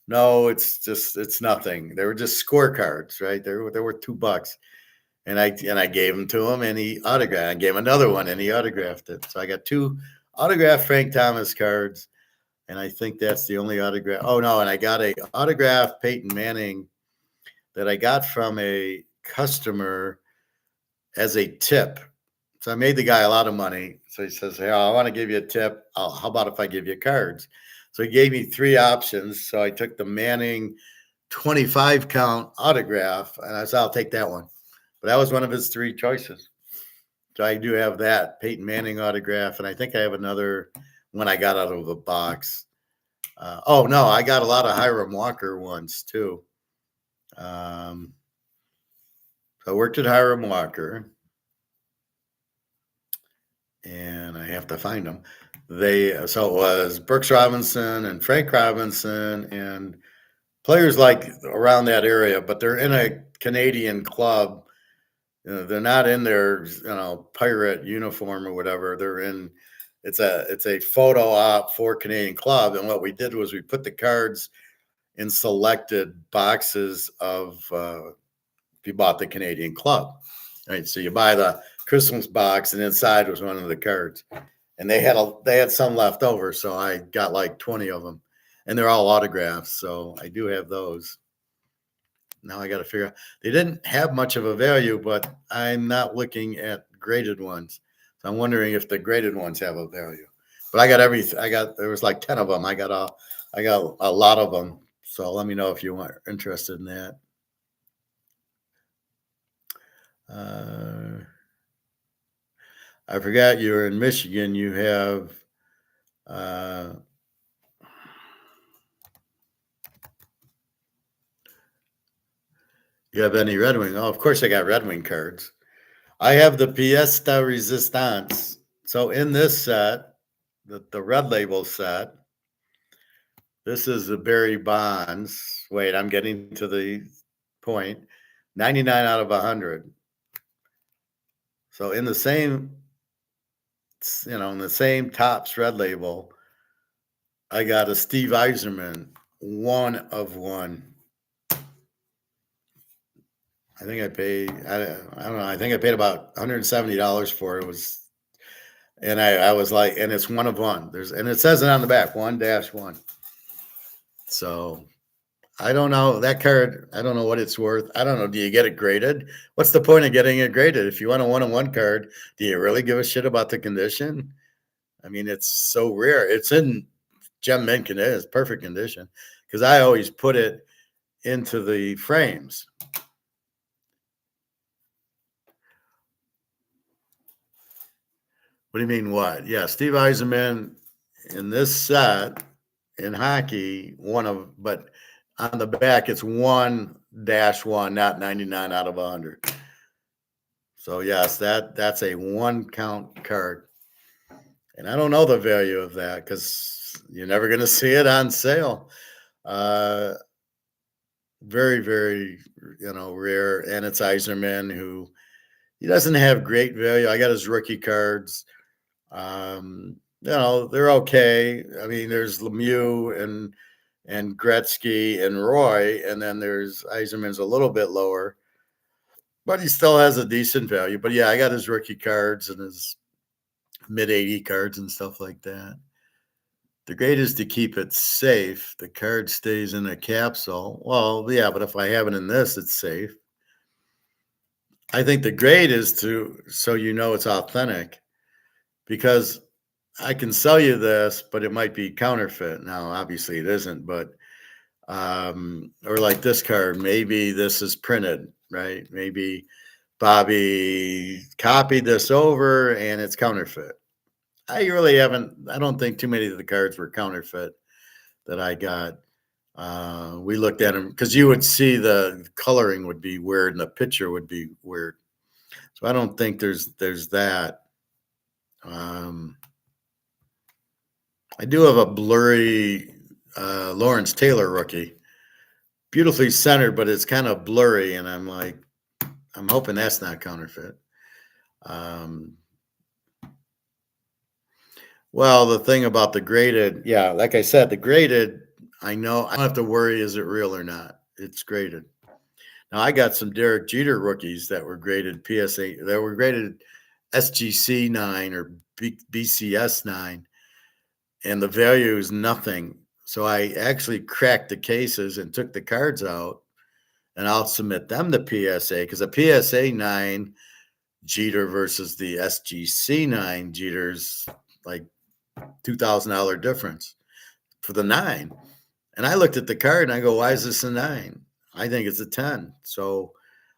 A: No, it's nothing. They were just scorecards, right? They were $2, and I gave them to him, and he autographed. I gave him another one, and he autographed it. So I got 2 autographed Frank Thomas cards, and I think that's the only autograph. Oh no, and I got a autographed Peyton Manning that I got from a customer as a tip. So I made the guy a lot of money. So he says, "Hey, I want to give you a tip. How about if I give you cards?" So he gave me 3 options. So I took the Manning 25 count autograph, and I said, "I'll take that one." But that was one of his 3 choices. So I do have that Peyton Manning autograph, and I think I have another one I got out of a box. Oh no, I got a lot of Hiram Walker ones too. I worked at Hiram Walker, and I have to find them. So it was Brooks Robinson and Frank Robinson and players like around that area, but they're in a Canadian club. They're not in their pirate uniform or whatever. They're in. It's a photo op for Canadian club, and what we did was we put the cards in selected boxes of if you bought the Canadian club, right? So you buy the Christmas box, and inside was one of the cards, and they had some left over, so I got like 20 of them, and they're all autographs. So I do have those. Now I got to figure out. They didn't have much of a value, but I'm not looking at graded ones. So I'm wondering if the graded ones have a value. But I got everything. There was like 10 of them. I got a lot of them. So let me know if you are interested in that. I forgot you're in Michigan. You have any Red Wing? Oh, of course I got Red Wing cards. I have the Pièce de Résistance. So in this set, the red label set, this is the Barry Bonds. Wait, I'm getting to the point. 99 out of 100. So in the same, in the same Topps red label, I got a Steve Yzerman, 1 of 1. I think I paid, I don't know, I think I paid about $170 for it. And I was like, and it's 1 of 1. And it says it on the back, 1-1. So I don't know that card. I don't know what it's worth. I don't know. Do you get it graded? What's the point of getting it graded? If you want a 1-of-1 card, do you really give a shit about the condition? I mean, it's so rare. It's in gem mint condition. It's perfect condition because I always put it into the frames. What do you mean what? Yeah, Steve Yzerman in this set in hockey, but on the back it's 1-1, not 99 out of 100. So yes, that's a 1 count card. And I don't know the value of that because you're never going to see it on sale. Very, very, rare. And it's Yzerman, who he doesn't have great value. I got his rookie cards. They're okay. I mean, there's Lemieux and Gretzky and Roy, and then there's Yzerman's a little bit lower, but he still has a decent value. But yeah, I got his rookie cards and his mid-80 cards and stuff like that. The grade is to keep it safe. The card stays in a capsule. Well, yeah, but if I have it in this, it's safe. I think the grade is so it's authentic, because I can sell you this, but it might be counterfeit. Now, obviously it isn't, but or like this card, maybe this is printed, right? Maybe Bobby copied this over and it's counterfeit. I don't think too many of the cards were counterfeit that I got. We looked at them because you would see the coloring would be weird and the picture would be weird. So I don't think there's that. I do have a blurry Lawrence Taylor rookie. Beautifully centered, but it's kind of blurry, and I'm like, I'm hoping that's not counterfeit. Well, the thing about the graded, yeah, like I said, the graded, I know I don't have to worry, is it real or not? It's graded. Now, I got some Derek Jeter rookies that were graded PSA, that were graded SGC 9 or BCS 9, and the value is nothing. So I actually cracked the cases and took the cards out, and I'll submit them to PSA because a PSA 9 Jeter versus the SGC 9 Jeter's like $2,000 difference for the 9. And I looked at the card and I go, why is this a 9? I think it's a 10. So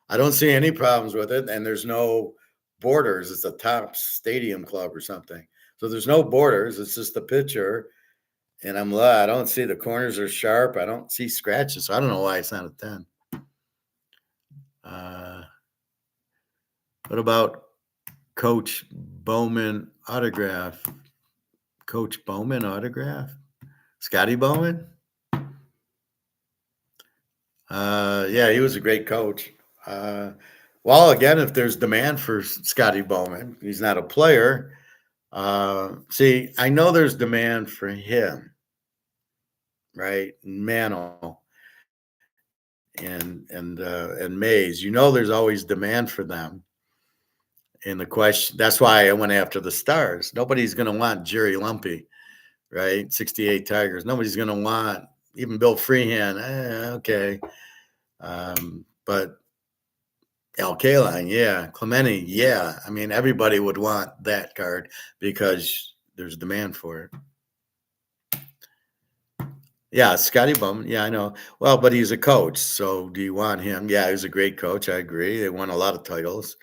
A: I don't see any problems with it. And there's no borders. It's a top stadium club or something. So there's no borders. It's just a picture. And I don't see the corners are sharp. I don't see scratches. So I don't know why it's not a 10. What about Coach Bowman autograph? Coach Bowman autograph? Scotty Bowman? Yeah, he was a great coach. Well, again, if there's demand for Scotty Bowman, he's not a player. See, I know there's demand for him, right? Mano and Mays. You know, there's always demand for them. And the question, that's why I went after the stars. Nobody's going to want Jerry Lumpy, right? 68 Tigers. Nobody's going to want even Bill Freehan. Okay. But Al Kaline, yeah. Clemente, yeah. I mean, everybody would want that card because there's demand for it. Yeah, Scotty Bowman. Yeah, I know. Well, but he's a coach. So do you want him? Yeah, he's a great coach. I agree. They won a lot of titles.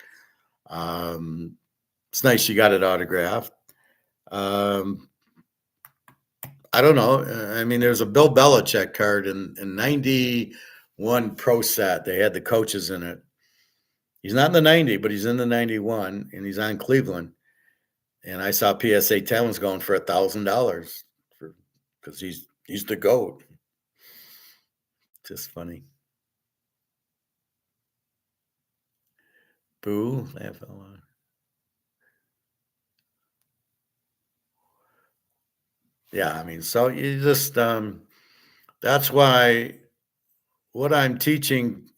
A: It's nice you got it autographed. I don't know. I mean, there's a Bill Belichick card in 91 Pro Set. They had the coaches in it. He's not in the 90, but he's in the 91, and he's on Cleveland. And I saw PSA 10 was going for $1,000 because he's the GOAT. Just funny. Boo, laugh out loud. Yeah, I mean, so you just that's why what I'm teaching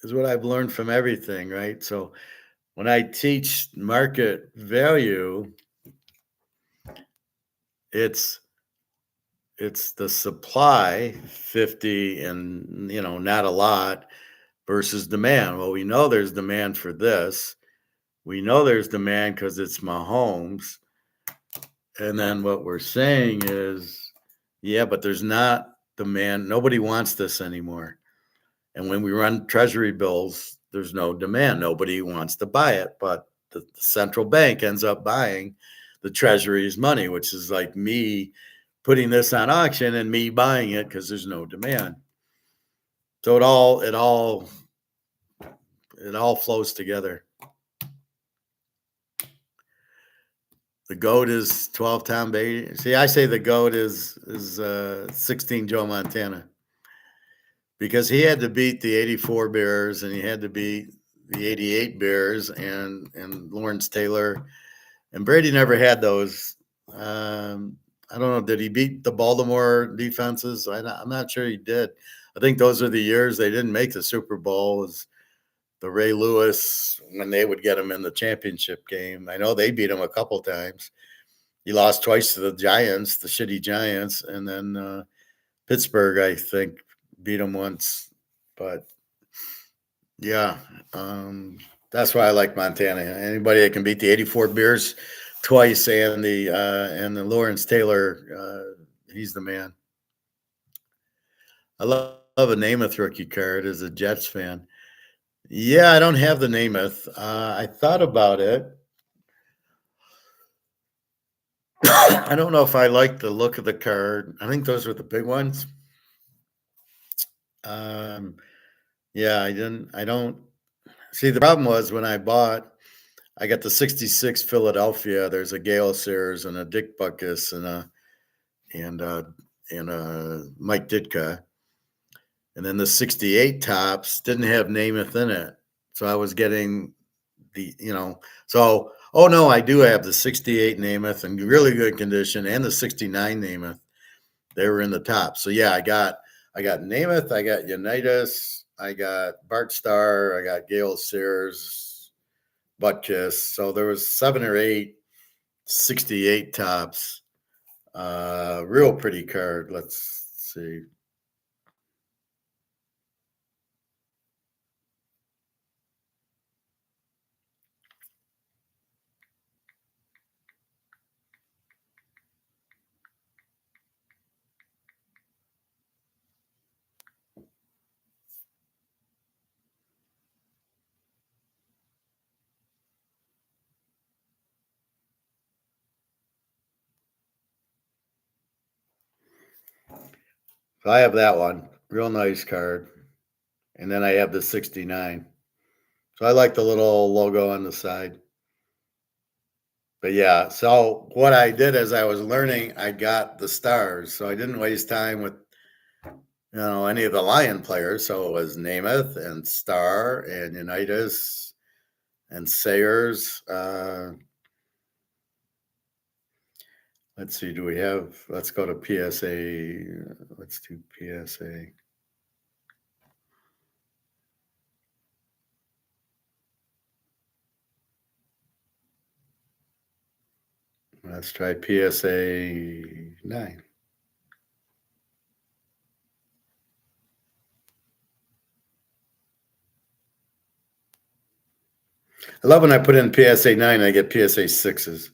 A: is what I've learned from everything, right? So when I teach market value, it's the supply 50 and not a lot versus demand. Well, we know there's demand for this. We know there's demand because it's Mahomes. And then what we're saying is, yeah, but there's not demand. Nobody wants this anymore. And when we run treasury bills, there's no demand. Nobody wants to buy it, but the central bank ends up buying the treasury's money, which is like me putting this on auction and me buying it because there's no demand. So it all flows together. The GOAT is 12 Tom Brady. See, I say the GOAT is 16 Joe Montana because he had to beat the 84 Bears and he had to beat the 88 Bears and Lawrence Taylor. And Brady never had those. I don't know. Did he beat the Baltimore defenses? I'm not sure he did. I think those are the years they didn't make the Super Bowl. It was the Ray Lewis when they would get him in the championship game. I know they beat him a couple times. He lost twice to the Giants, the shitty Giants, and then Pittsburgh, I think, beat him once. But yeah, that's why I like Montana. Anybody that can beat the 84 Bears twice and the Lawrence Taylor, he's the man. I love a Namath rookie card as a Jets fan. Yeah, I don't have the Namath. I thought about it. I don't know if I like the look of the card. I think those were the big ones. Yeah, I don't see the problem was when I got the 66 Philadelphia, there's a Gale Sayers and a Dick Butkus and a and Mike Ditka. And then the 68 tops didn't have Namath in it. So I was getting the, so, oh no, I do have the 68 Namath in really good condition and the 69 Namath. They were in the top. So yeah, I got Namath, I got Unitas, I got Bart Starr, I got Gale Sears, Butkus. So there was 7 or 8 68 tops. Real pretty card. Let's see. So I have that one. Real nice card. And then I have the 69. So I like the little logo on the side. But yeah, so what I did as I was learning, I got the stars. So I didn't waste time with any of the Lion players. So it was Namath and Starr and Unitas and Sayers. Let's see, let's go to PSA. Let's do PSA. Let's try PSA 9. I love when I put in PSA 9 and I get PSA 6s.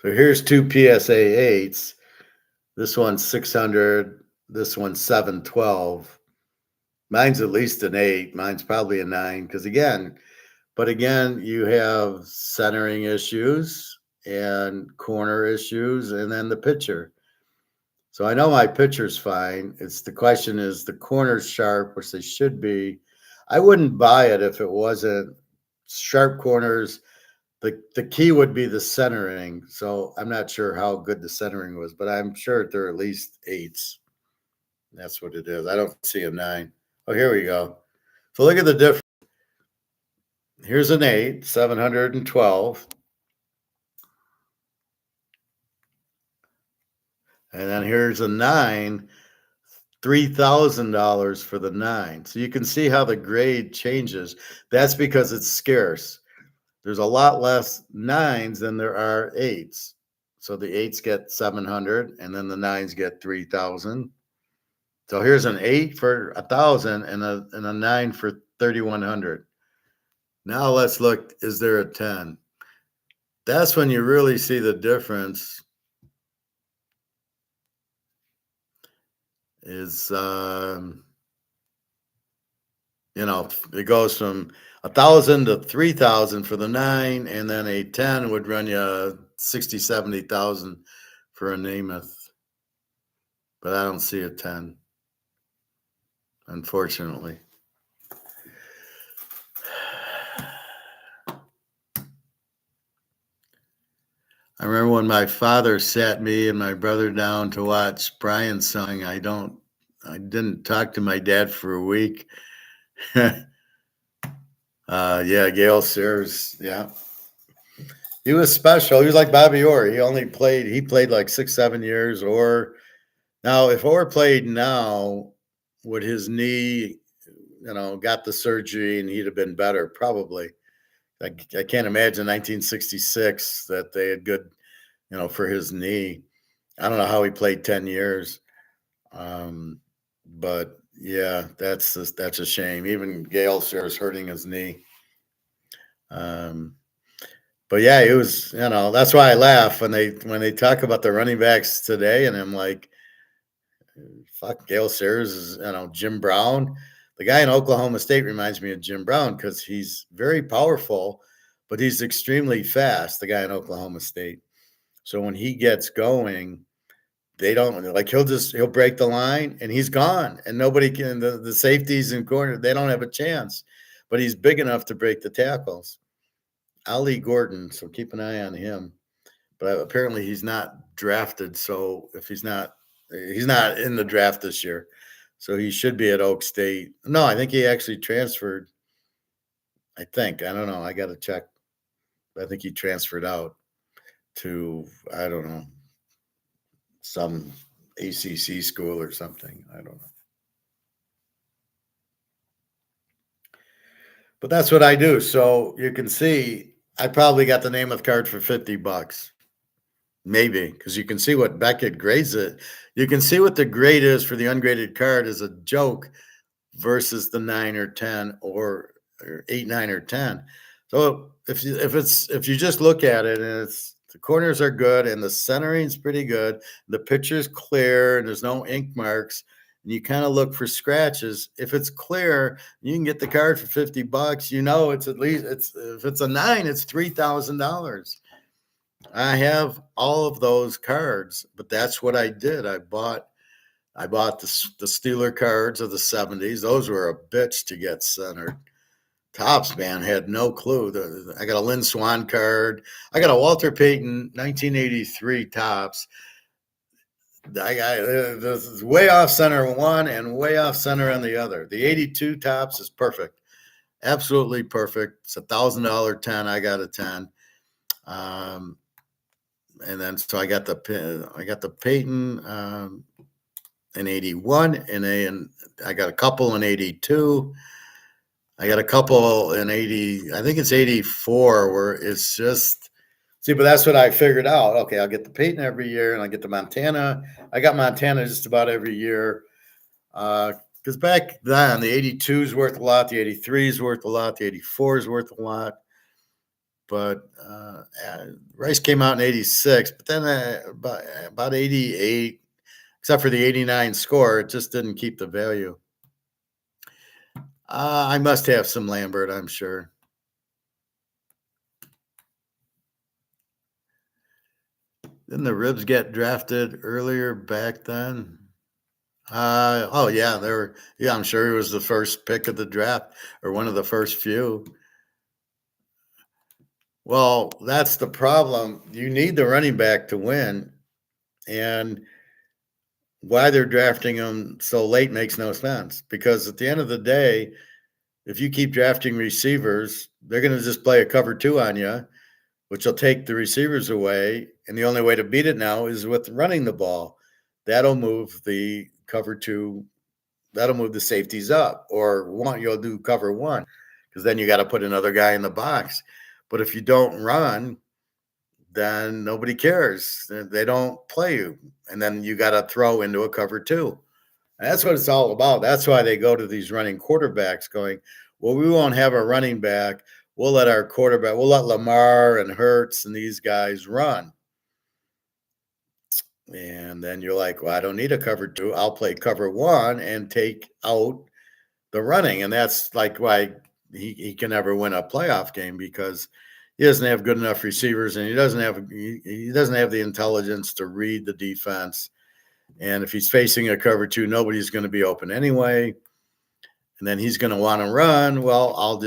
A: So here's 2 PSA 8s. This one's 600. This one's 712. Mine's at least an 8. Mine's probably a 9 because again, you have centering issues and corner issues and then the pitcher. So I know my pitcher's fine. The question is the corner's sharp, which they should be. I wouldn't buy it if it wasn't sharp corners. The key would be the centering. So I'm not sure how good the centering was, but I'm sure they're at least 8s. That's what it is. I don't see a 9. Oh, here we go. So look at the difference. Here's an 8, 712. And then here's a 9, $3,000 for the 9. So you can see how the grade changes. That's because it's scarce. There's a lot less 9s than there are 8s. So the 8s get 700 and then the 9s get 3,000. So here's an 8 for 1,000 and a 9 for 3,100. Now let's look, is there a 10? That's when you really see the difference. Is it goes from 1,000 to 3,000 for the 9, and then a 10 would run you 60, 70,000 for a Namath. But I don't see a 10, unfortunately. I remember when my father sat me and my brother down to watch Brian sing. I didn't talk to my dad for a week. Yeah, Gale Sears. Yeah. He was special. He was like Bobby Orr. He played like 6, 7 years. Or now, if Orr played now, would his knee, got the surgery and he'd have been better? Probably. I can't imagine 1966 that they had good, for his knee. I don't know how he played 10 years. But yeah, that's a shame. Even Gale Sears hurting his knee. But yeah, it was, that's why I laugh when they talk about the running backs today, and I'm like, fuck, Gale Sears is, Jim Brown. The guy in Oklahoma State reminds me of Jim Brown because he's very powerful, but he's extremely fast, the guy in Oklahoma State. So when he gets going, they don't he'll break the line and he's gone, and nobody can, the safeties and corner, they don't have a chance, but he's big enough to break the tackles. Ali Gordon, so keep an eye on him. But apparently he's not drafted, so if he's not in the draft this year. So he should be at Oak State. No, I think he actually transferred. I think. I don't know. I got to check. I think he transferred out to, I don't know, some ACC school or something. I don't know. But that's what I do. So you can see I probably got the Namath card for $50. Maybe, because you can see what Beckett grades it. You can see what the grade is for the ungraded card is a joke versus the 9 or 10 or 8, 9, or 10. So if you just look at it and it's the corners are good and the centering's pretty good, the picture's clear and there's no ink marks, and you kind of look for scratches. If it's clear, you can get the card for $50. You know, it's at least if it's a 9, it's $3,000. I have all of those cards, but that's what I did. I bought the Steeler cards of the 70s. Those were a bitch to get centered. Topps, man, had no clue. I got a Lynn Swan card. I got a Walter Payton 1983 Topps. I got this is way off center on one and way off center on the other. The 82 Topps is perfect. Absolutely perfect. It's $1,000 10. I got a 10. And then so I got the Peyton in 81 and I got a couple in 82. I got a couple in 80. I think it's 84 where it's just see, but that's what I figured out. Okay, I'll get the Peyton every year and I get the Montana. I got Montana just about every year. Because back then the 82 is worth a lot, the 83 is worth a lot, the 84 is worth a lot. But Rice came out in 86, but then about 88, except for the 89 score, it just didn't keep the value. I must have some Lambert, I'm sure. Didn't the Ribs get drafted earlier back then? Oh yeah, I'm sure he was the first pick of the draft or one of the first few. Well, that's the problem. You need the running back to win, and why they're drafting them so late makes no sense. Because at the end of the day, if you keep drafting receivers, they're going to just play a cover 2 on you, which will take the receivers away. And the only way to beat it now is with running the ball. That'll move the cover 2. That'll move the safeties up, or you'll do cover 1 because then you got to put another guy in the box. But if you don't run, then nobody cares. They don't play you. And then you got to throw into a cover 2. And that's what it's all about. That's why they go to these running quarterbacks going, well, we won't have a running back. We'll let Lamar and Hurts and these guys run. And then you're like, well, I don't need a cover 2. I'll play cover 1 and take out the running. And that's like why he can never win a playoff game, because he doesn't have good enough receivers and he doesn't have the intelligence to read the defense. And if he's facing a cover 2, nobody's going to be open anyway. And then he's going to want to run. Well,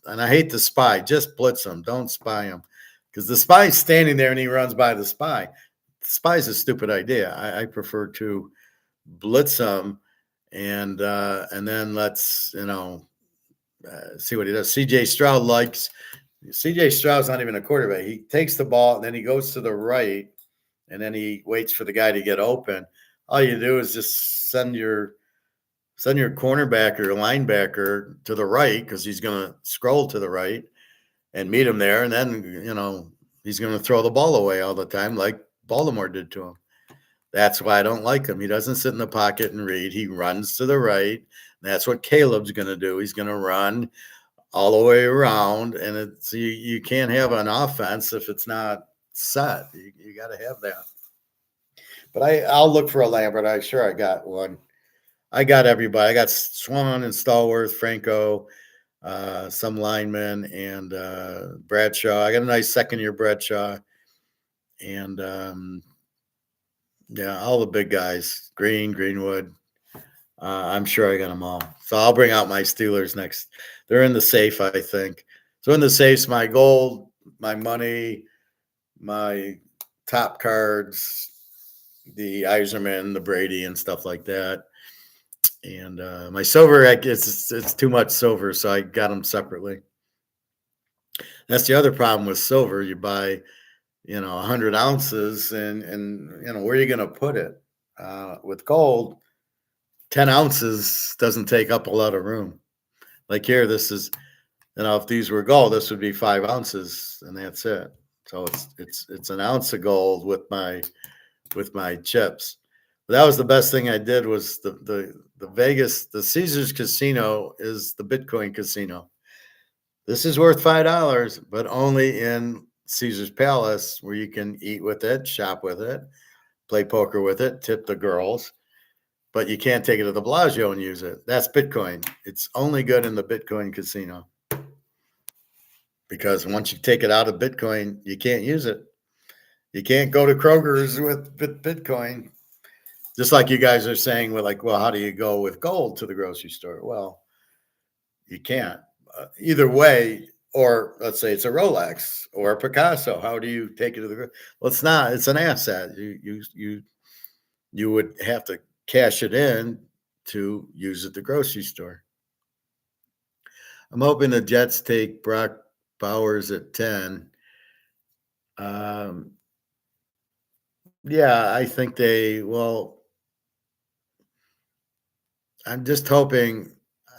A: and I hate the spy, just blitz him. Don't spy him, because the spy's standing there and he runs by the spy. The spy's a stupid idea. I prefer to blitz him and then let's, see what he does. CJ Stroud's not even a quarterback. He takes the ball and then he goes to the right and then he waits for the guy to get open. All you do is just send your cornerback or linebacker to the right, because he's going to scroll to the right and meet him there. And then, he's going to throw the ball away all the time like Baltimore did to him. That's why I don't like him. He doesn't sit in the pocket and read. He runs to the right. That's what Caleb's going to do. He's going to run all the way around, and you can't have an offense if it's not set. You got to have that. But I'll look for a Lambert. I got one. I got everybody. I got Swan and Stallworth, Franco, some linemen, and Bradshaw. I got a nice second-year Bradshaw. And, all the big guys, Greenwood. I'm sure I got them all. So I'll bring out my Steelers next. They're in the safe, I think. So in the safes, my gold my money, my top cards, the Iserman, the Brady, and stuff like that. And my silver, I guess it's too much silver, so I got them separately. That's the other problem with silver. You buy, 100 ounces, and where are you going to put it? With gold, 10 ounces doesn't take up a lot of room. Like here, this is, if these were gold, this would be 5 ounces, and that's it. So it's an ounce of gold with my chips. But that was the best thing I did. Was the Vegas, the Caesars Casino is the Bitcoin casino. This is worth $5, but only in Caesar's Palace, where you can eat with it, shop with it, play poker with it, tip the girls, but you can't take it to the Bellagio and use it. That's Bitcoin. It's only good in the Bitcoin casino, because once you take it out of Bitcoin, you can't use it. You can't go to Kroger's with Bitcoin. Just like you guys are saying, well, how do you go with gold to the grocery store? Well, you can't. Either way, or let's say it's a Rolex or a Picasso. How do you take it to the? Well, it's not. It's an asset. You would have to cash it in to use at the grocery store. I'm hoping the Jets take Brock Bowers at 10. Yeah, I think they will. I'm just hoping.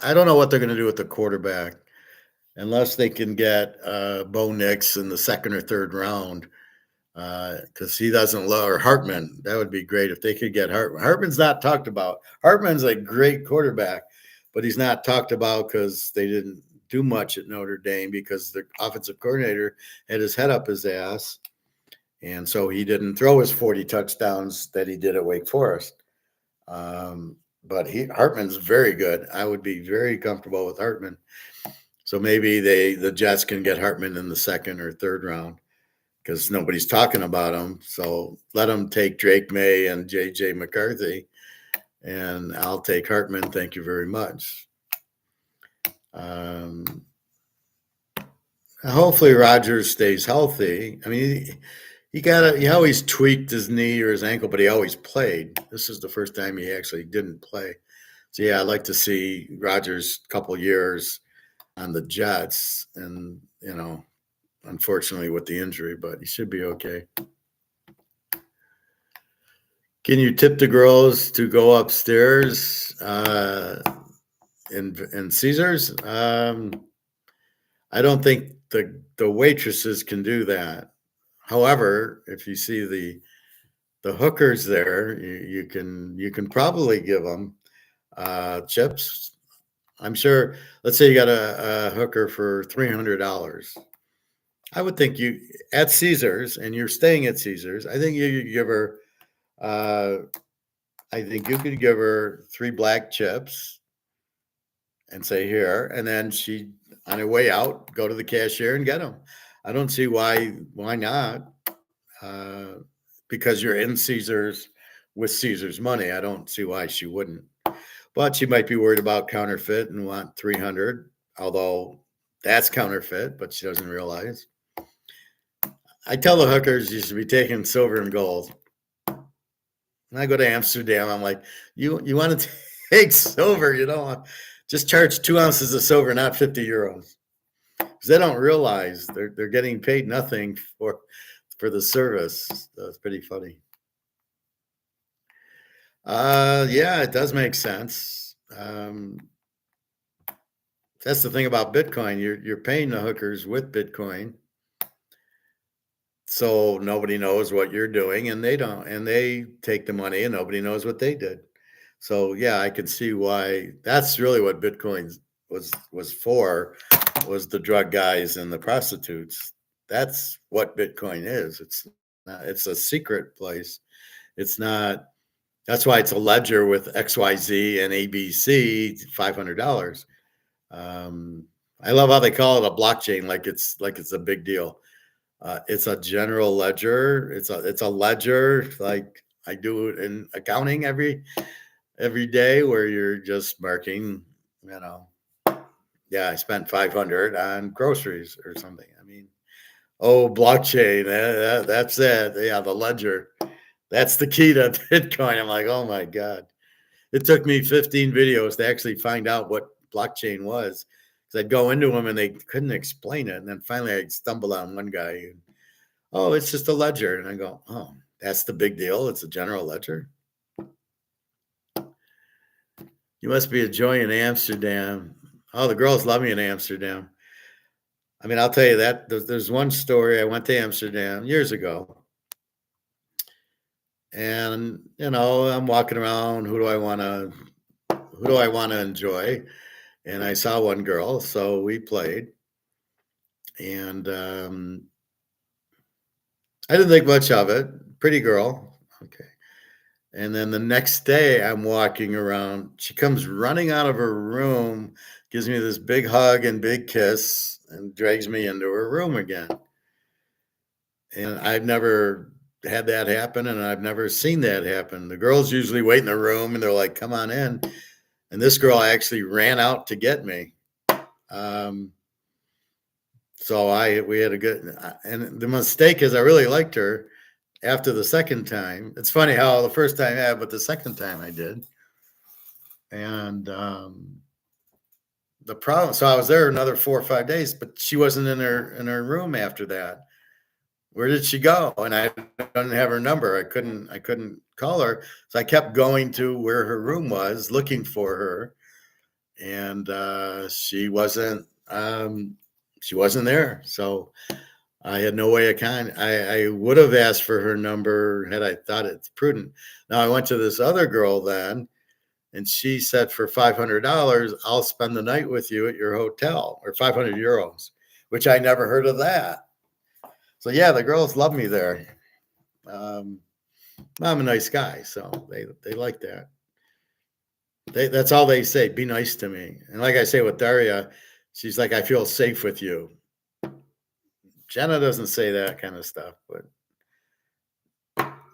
A: I don't know what they're going to do with the quarterback, unless they can get Bo Nix in the second or third round, because he doesn't love, or Hartman. That would be great if they could get Hartman. Hartman's not talked about. Hartman's a great quarterback, but he's not talked about because they didn't do much at Notre Dame, because the offensive coordinator had his head up his ass, and so he didn't throw his 40 touchdowns that he did at Wake Forest. But Hartman's very good. I would be very comfortable with Hartman. So maybe the Jets can get Hartman in the second or third round, because nobody's talking about him. So let them take Drake May and J.J. McCarthy, and I'll take Hartman. Thank you very much. Hopefully Rodgers stays healthy. I mean, he always tweaked his knee or his ankle, but he always played. This is the first time he actually didn't play. So yeah, I'd like to see Rodgers a couple years on the Jets, and unfortunately with the injury, but he should be okay. Can you tip the girls to go upstairs in Caesars? I don't think the waitresses can do that. However, if you see the hookers there, you can probably give them chips. I'm sure. Let's say you got a hooker for $300. I would think you at Caesars, and you're staying at Caesars. I think you could give her. I think you could give her 3 black chips and say here, and then she, on her way out, go to the cashier and get them. I don't see why not. Because you're in Caesars with Caesars money, I don't see why she wouldn't. But she might be worried about counterfeit and want 300, although that's counterfeit, but she doesn't realize. I tell the hookers you should be taking silver and gold. When I go to Amsterdam, I'm like, you want to take silver, you don't want, just charge 2 ounces of silver, not 50 euros. Because they don't realize they're getting paid nothing for the service. That's pretty funny. Yeah, it does make sense. That's the thing about Bitcoin. You're paying the hookers with Bitcoin, so nobody knows what you're doing, and they don't, and they take the money, and nobody knows what they did. So yeah, I can see why. That's really what Bitcoin was for, was the drug guys and the prostitutes. That's what Bitcoin is. It's a secret place. It's not. That's why it's a ledger with XYZ and ABC, $500. I love how they call it a blockchain, like it's a big deal. It's a general ledger. It's a ledger like I do it in accounting every day, where you're just marking, yeah, I spent 500 on groceries or something. I mean, Oh, blockchain. That's it. Yeah, the ledger. That's the key to Bitcoin. I'm like, oh my God. It took me 15 videos to actually find out what blockchain was. Because I'd go into them and they couldn't explain it. And then finally I stumbled on one guy. And, oh, it's just a ledger. And I go, oh, that's the big deal. It's a general ledger. You must be a joy in Amsterdam. Oh, the girls love me in Amsterdam. I mean, I'll tell you that there's one story. I went to Amsterdam years ago. And, I'm walking around. Who do I want to enjoy? And I saw one girl, so we played. And I didn't think much of it. Pretty girl. Okay. And then the next day I'm walking around. She comes running out of her room, gives me this big hug and big kiss, and drags me into her room again. And I've never had that happen, and I've never seen that happen. The girls usually wait in the room and they're like, come on in. And this girl actually ran out to get me. So we had a good, and the mistake is I really liked her after the second time. It's funny how the first time I had, but the second time I did. And the problem, so I was there another 4 or 5 days, but she wasn't in her room after that. Where did she go? And I didn't have her number. I couldn't call her. So I kept going to where her room was, looking for her. And she wasn't there. So I had no way of I would have asked for her number had I thought it's prudent. Now I went to this other girl then, and she said for $500, I'll spend the night with you at your hotel, or 500 euros, which I never heard of that. So yeah, the girls love me there. I'm a nice guy, so they like that. That's all they say. Be nice to me. And like I say with Daria, she's like, I feel safe with you. Jenna doesn't say that kind of stuff, but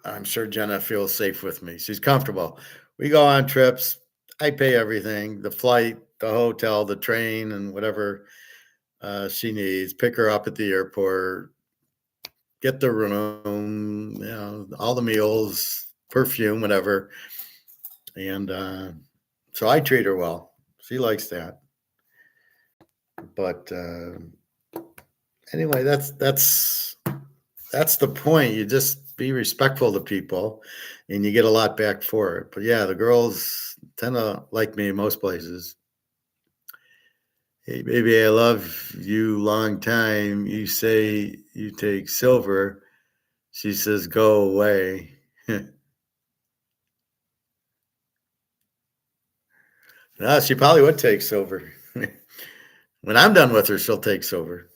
A: I'm sure Jenna feels safe with me. She's comfortable. We go on trips. I pay everything, the flight, the hotel, the train, and whatever she needs. Pick her up at the airport, get the room, all the meals, perfume, whatever. And so I treat her well. She likes that. But anyway, that's the point. You just be respectful to people, and you get a lot back for it. But yeah, the girls tend to like me in most places. Hey, baby, I love you long time. You say you take silver. She says, go away. No, she probably would take silver. When I'm done with her, she'll take silver.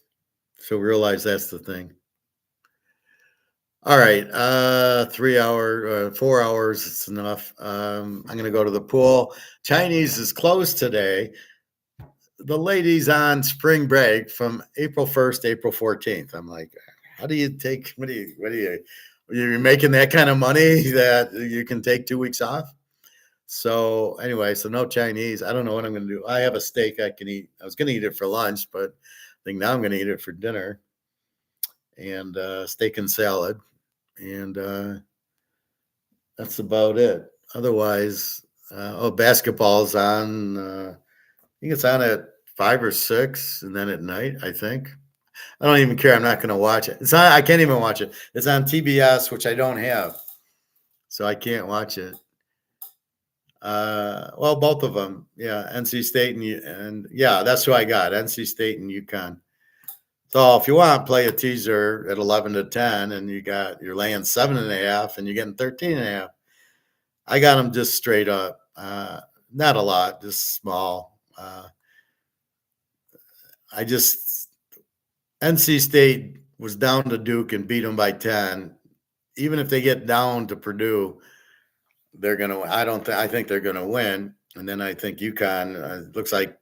A: She'll realize that's the thing. All right, 4 hours, it's enough. I'm going to go to the pool. Chinese is closed today. The ladies on spring break from April 1st, April 14th. I'm like, how do you take, you're making that kind of money that you can take 2 weeks off? So anyway, so no Chinese. I don't know what I'm going to do. I have a steak I can eat. I was going to eat it for lunch, but I think now I'm going to eat it for dinner. And steak and salad. And that's about it. Otherwise, basketball's on. I think it's on at 5 or 6, and then at night, I think. I don't even care. I'm not going to watch it. It's on. I can't even watch it. It's on TBS, which I don't have, so I can't watch it. Well, both of them. Yeah, NC State and yeah, that's who I got. NC State and UConn. So if you want to play a teaser at 11 to 10 and you're laying 7.5 and you're getting 13.5, I got them just straight up. Not a lot, just small. NC State was down to Duke and beat them by 10. Even if they get down to Purdue, they're going to, I think they're going to win. And then I think UConn, looks like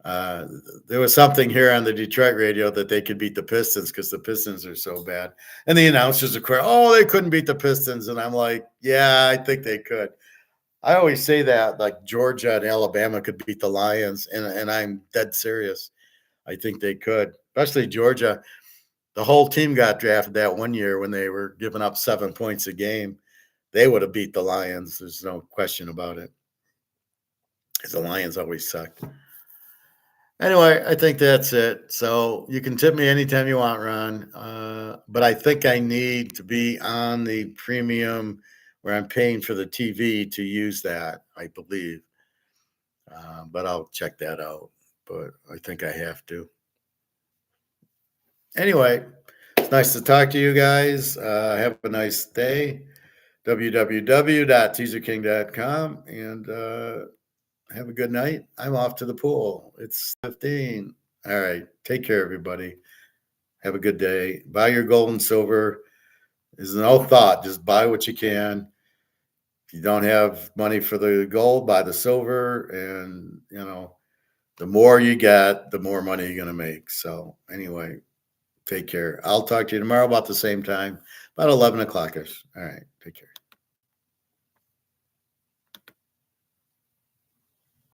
A: there was something here on the Detroit radio that they could beat the Pistons because the Pistons are so bad. And the announcers are they couldn't beat the Pistons. And I'm like, yeah, I think they could. I always say that, like Georgia and Alabama could beat the Lions, and I'm dead serious. I think they could, especially Georgia. the whole team got drafted that one year when they were giving up 7 points a game, they would have beat the Lions. There's no question about it. Because the Lions always sucked. Anyway, I think that's it. So you can tip me anytime you want, Ron. But I think I need to be on the premium where I'm paying for the TV to use that, I believe. But I'll check that out. But I think I have to. Anyway, it's nice to talk to you guys. Have a nice day. www.teaserking.com and have a good night. I'm off to the pool. It's 15. All right. Take care, everybody. Have a good day. Buy your gold and silver. There's no thought. Just buy what you can. If you don't have money for the gold, buy the silver. And, the more you get, the more money you're going to make. So anyway, take care. I'll talk to you tomorrow about the same time, about 11 o'clock-ish. All right. Take care.